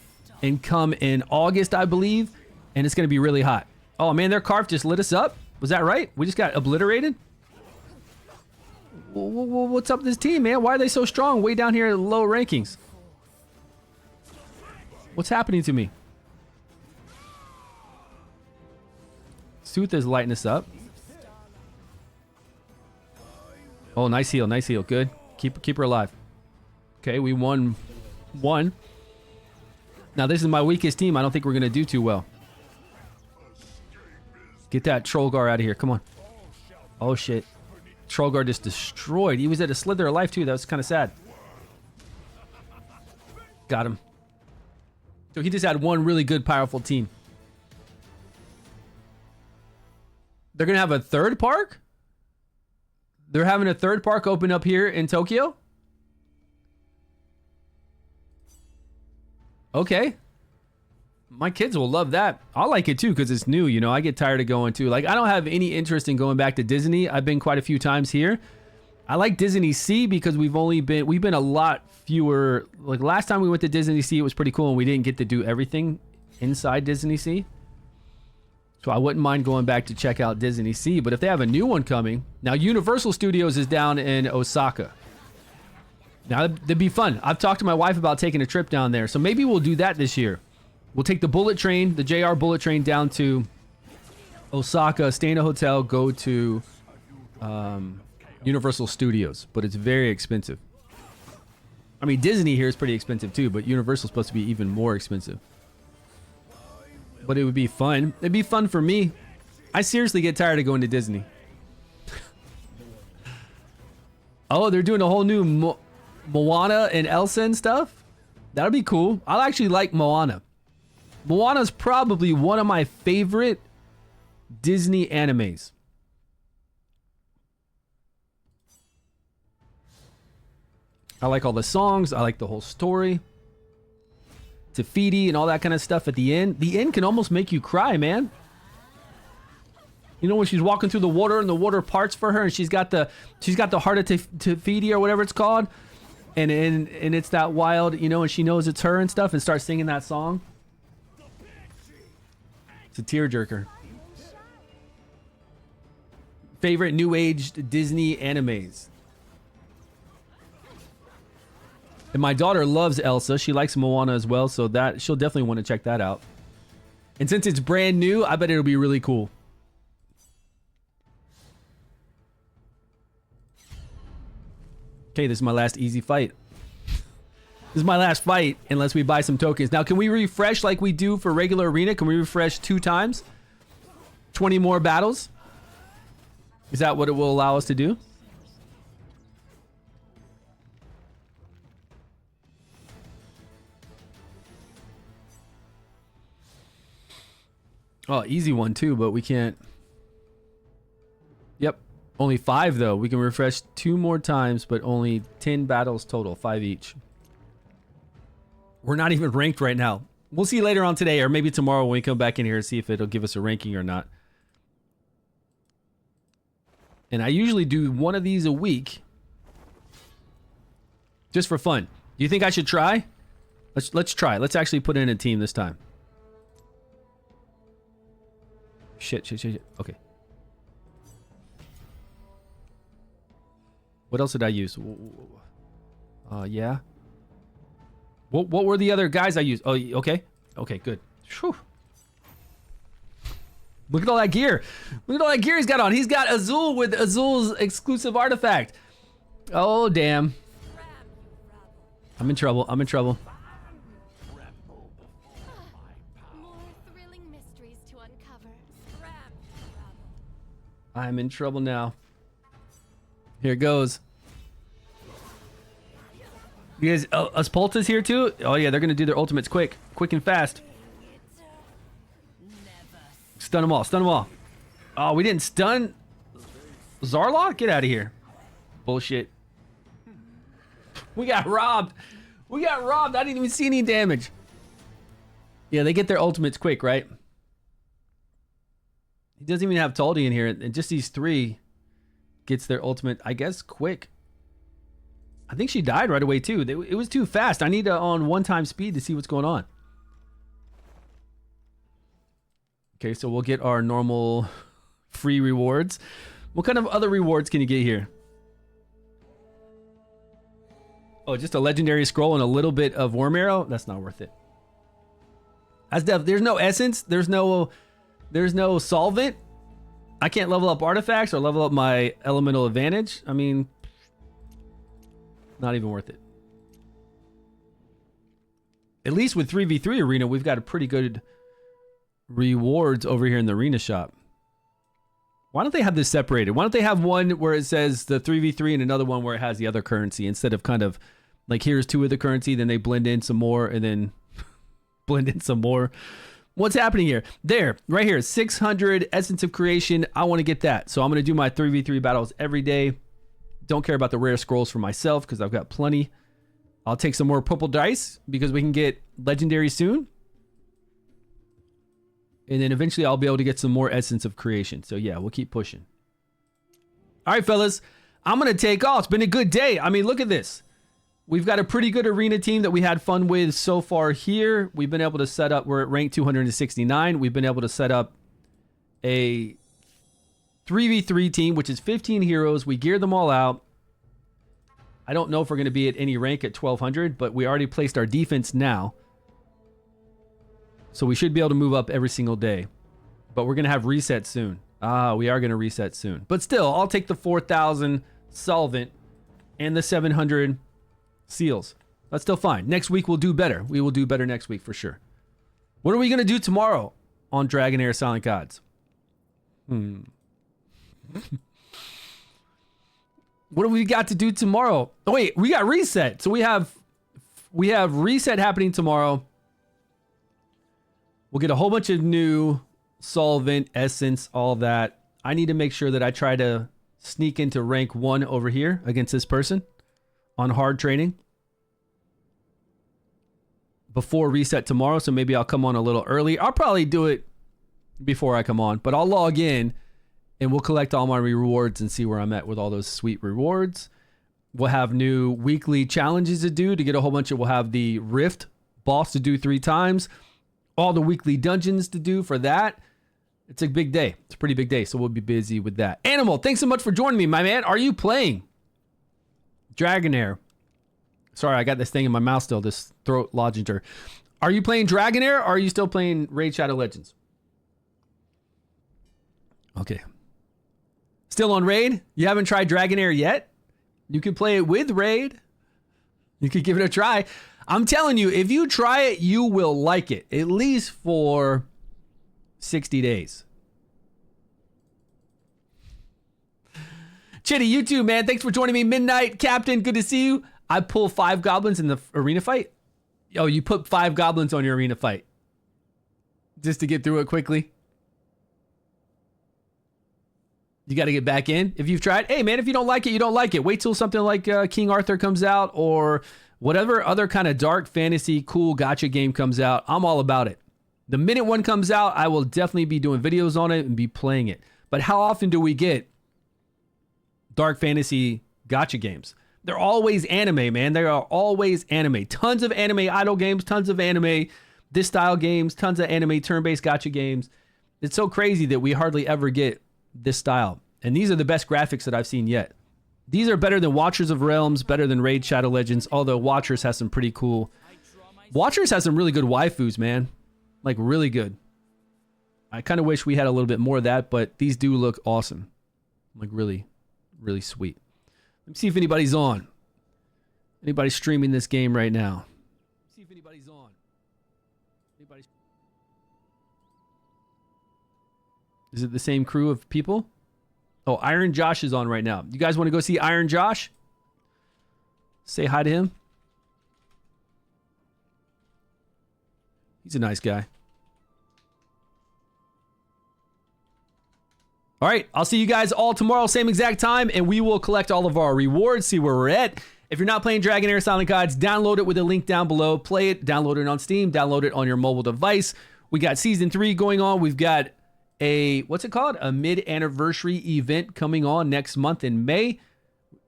and come in August, I believe. And it's going to be really hot. Oh, man, their Karf just lit us up. Was that right? We just got obliterated? What's up with this team, man? Why are they so strong way down here at low rankings? What's happening to me? Sooth is lighting us up. Oh, nice heal, nice heal. Good. Keep her alive. Okay, we won 1. Now, this is my weakest team. I don't think we're going to do too well. Get that Trollgar out of here. Come on. Oh, shit. Trollgar just destroyed. He was at a slither of life, too. That was kind of sad. Got him. So he just had one really good, powerful team. They're going to have a third park? They're having a third park open up here in Tokyo? Okay. My kids will love that. I'll like it too because it's new, you know. I get tired of going too. Like, I don't have any interest in going back to Disney. I've been quite a few times here. I like Disney Sea because we've been a lot fewer. Like, last time we went to Disney Sea, it was pretty cool and we didn't get to do everything inside Disney Sea. So I wouldn't mind going back to check out Disney Sea. But if they have a new one coming, now Universal Studios is down in Osaka. Now, that'd be fun. I've talked to my wife about taking a trip down there. So maybe we'll do that this year. We'll take the bullet train, the JR bullet train down to Osaka, stay in a hotel, go to Universal Studios. But it's very expensive. I mean, Disney here is pretty expensive too, but Universal's supposed to be even more expensive. But it would be fun. It'd be fun for me. I seriously get tired of going to Disney. Oh, they're doing a whole new Moana and Elsa and stuff? That'll be cool. I'll actually like Moana. Moana's probably one of my favorite Disney animes. I like all the songs. I like the whole story. Tafiti and all that kind of stuff at the end. The end can almost make you cry, man. You know when she's walking through the water and the water parts for her and she's got the heart of Tafiti or whatever it's called. And it's that wild, you know, and she knows it's her and stuff and starts singing that song. It's a tearjerker. Favorite new age Disney animes. And my daughter loves Elsa. She likes Moana as well, so that she'll definitely want to check that out. And since it's brand new, I bet it'll be really cool. Okay, this is my last easy fight. This is my last fight, unless we buy some tokens. Now, can we refresh like we do for regular arena? Can we refresh 2 times? 20 more battles? Is that what it will allow us to do? Oh, easy one too, but we can't. Yep. Only 5 though. We can refresh 2 more times, but only 10 battles total, 5 each. We're not even ranked right now. We'll see later on today or maybe tomorrow when we come back in here and see if it'll give us a ranking or not. And I usually do one of these a week. Just for fun. Do you think I should try? Let's try. Let's actually put in a team this time. Shit. Okay. What else did I use? Yeah. What were the other guys I used? Oh, okay. Okay, good. Whew. Look at all that gear. Look at all that gear he's got on. He's got Azul with Azul's exclusive artifact. Oh, damn. I'm in trouble. I'm in trouble. More thrilling mysteries to uncover. I'm in trouble now. Here it goes. You guys, Aspulta's here too? Oh yeah, they're gonna do their ultimates quick and fast. Stun them all, stun them all. Oh, we didn't stun Zarlok? Get out of here. Bullshit. We got robbed. We got robbed. I didn't even see any damage. Yeah, they get their ultimates quick, right? He doesn't even have Taldi in here, and just these three gets their ultimate, I guess, quick. I think she died right away too. It was too fast. I need to on one-time speed to see what's going on. Okay, so we'll get our normal free rewards. What kind of other rewards can you get here? Oh, just a legendary scroll and a little bit of worm arrow? That's not worth it. There's no essence. There's no solvent. I can't level up artifacts or level up my elemental advantage. I mean, not even worth it. At least with 3v3 arena, we've got a pretty good rewards over here in the arena shop. Why don't they have this separated? Why don't they have one where it says the 3v3 and another one where it has the other currency, instead of kind of like, here's two of the currency, then they blend in some more and then blend in some more. What's happening here? There, right here, 600 Essence of Creation. I want to get that. So I'm going to do my 3v3 battles every day. Don't care about the rare scrolls for myself because I've got plenty. I'll take some more purple dice because we can get legendary soon. And then eventually I'll be able to get some more Essence of Creation. So yeah, we'll keep pushing. All right, fellas, I'm going to take off. It's been a good day. I mean, look at this. We've got a pretty good arena team that we had fun with so far here. We've been able to set up, we're at rank 269. We've been able to set up a 3v3 team, which is 15 heroes. We geared them all out. I don't know if we're going to be at any rank at 1200, but we already placed our defense now. So we should be able to move up every single day. But we're going to have reset soon. We are going to reset soon. But still, I'll take the 4,000 solvent and the 700 seals. That's still fine. Next week we'll do better. We will do better next week for sure. What are we going to do tomorrow on Dragonheir Silent Gods? What do we got to do tomorrow? Oh wait, we got reset. So we have reset happening tomorrow. We'll get a whole bunch of new solvent, essence, all that. I need to make sure that I try to sneak into rank 1 over here against this person on hard training before reset tomorrow. So maybe I'll come on a little early. I'll probably do it before I come on, but I'll log in and we'll collect all my rewards and see where I'm at with all those sweet rewards. We'll have new weekly challenges to do to get a whole bunch of, we'll have the Rift boss to do 3 times, all the weekly dungeons to do for that. It's a big day. It's a pretty big day. So we'll be busy with that. Animal, thanks so much for joining me, my man. Are you playing Dragonheir? Sorry, I got this thing in my mouth still, this throat lozenger. Are you playing Dragonheir or are you still playing Raid Shadow Legends? Okay. Still on Raid? You haven't tried Dragonheir yet? You could play it with Raid. You could give it a try. I'm telling you, if you try it, you will like it. At least for 60 days. Chitty, you too, man. Thanks for joining me. Midnight Captain, good to see you. I pull 5 goblins in the arena fight. Oh, you put 5 goblins on your arena fight just to get through it quickly. You got to get back in. If you've tried, hey man, if you don't like it, you don't like it. Wait till something like King Arthur comes out or whatever other kind of dark fantasy cool gacha game comes out. I'm all about it. The minute one comes out, I will definitely be doing videos on it and be playing it. But how often do we get dark fantasy gacha games? They're always anime, man. They are always anime. Tons of anime idle games, tons of anime this style games, tons of anime turn-based gacha games. It's so crazy that we hardly ever get this style. And these are the best graphics that I've seen yet. These are better than Watchers of Realms, better than Raid Shadow Legends, although Watchers has some pretty cool... Watchers has some really good waifus, man. Like, really good. I kind of wish we had a little bit more of that, but these do look awesome. Like, really, really sweet. Let me see if anybody's on. Anybody streaming this game right now? See if anybody's on. Anybody's... Is it the same crew of people? Oh, Iron Josh is on right now. You guys want to go see Iron Josh? Say hi to him. He's a nice guy. All right, I'll see you guys all tomorrow, same exact time, and we will collect all of our rewards, see where we're at. If you're not playing Dragonheir Silent Gods, download it with a link down below. Play it, download it on Steam, download it on your mobile device. We got Season 3 going on. We've got a, what's it called? A mid-anniversary event coming on next month in May.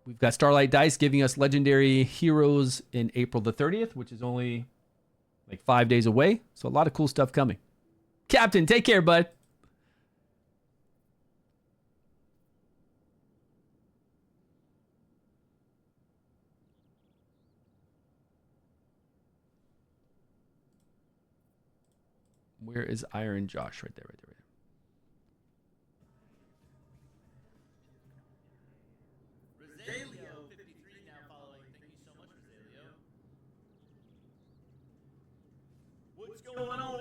We've got Starlight Dice giving us Legendary Heroes in April the 30th, which is only like 5 days away. So a lot of cool stuff coming. Captain, take care, bud. Where is Iron Josh? Right there, right there, right there. Rosalio 53 now following. Thank you so much, Rosalio. What's going on?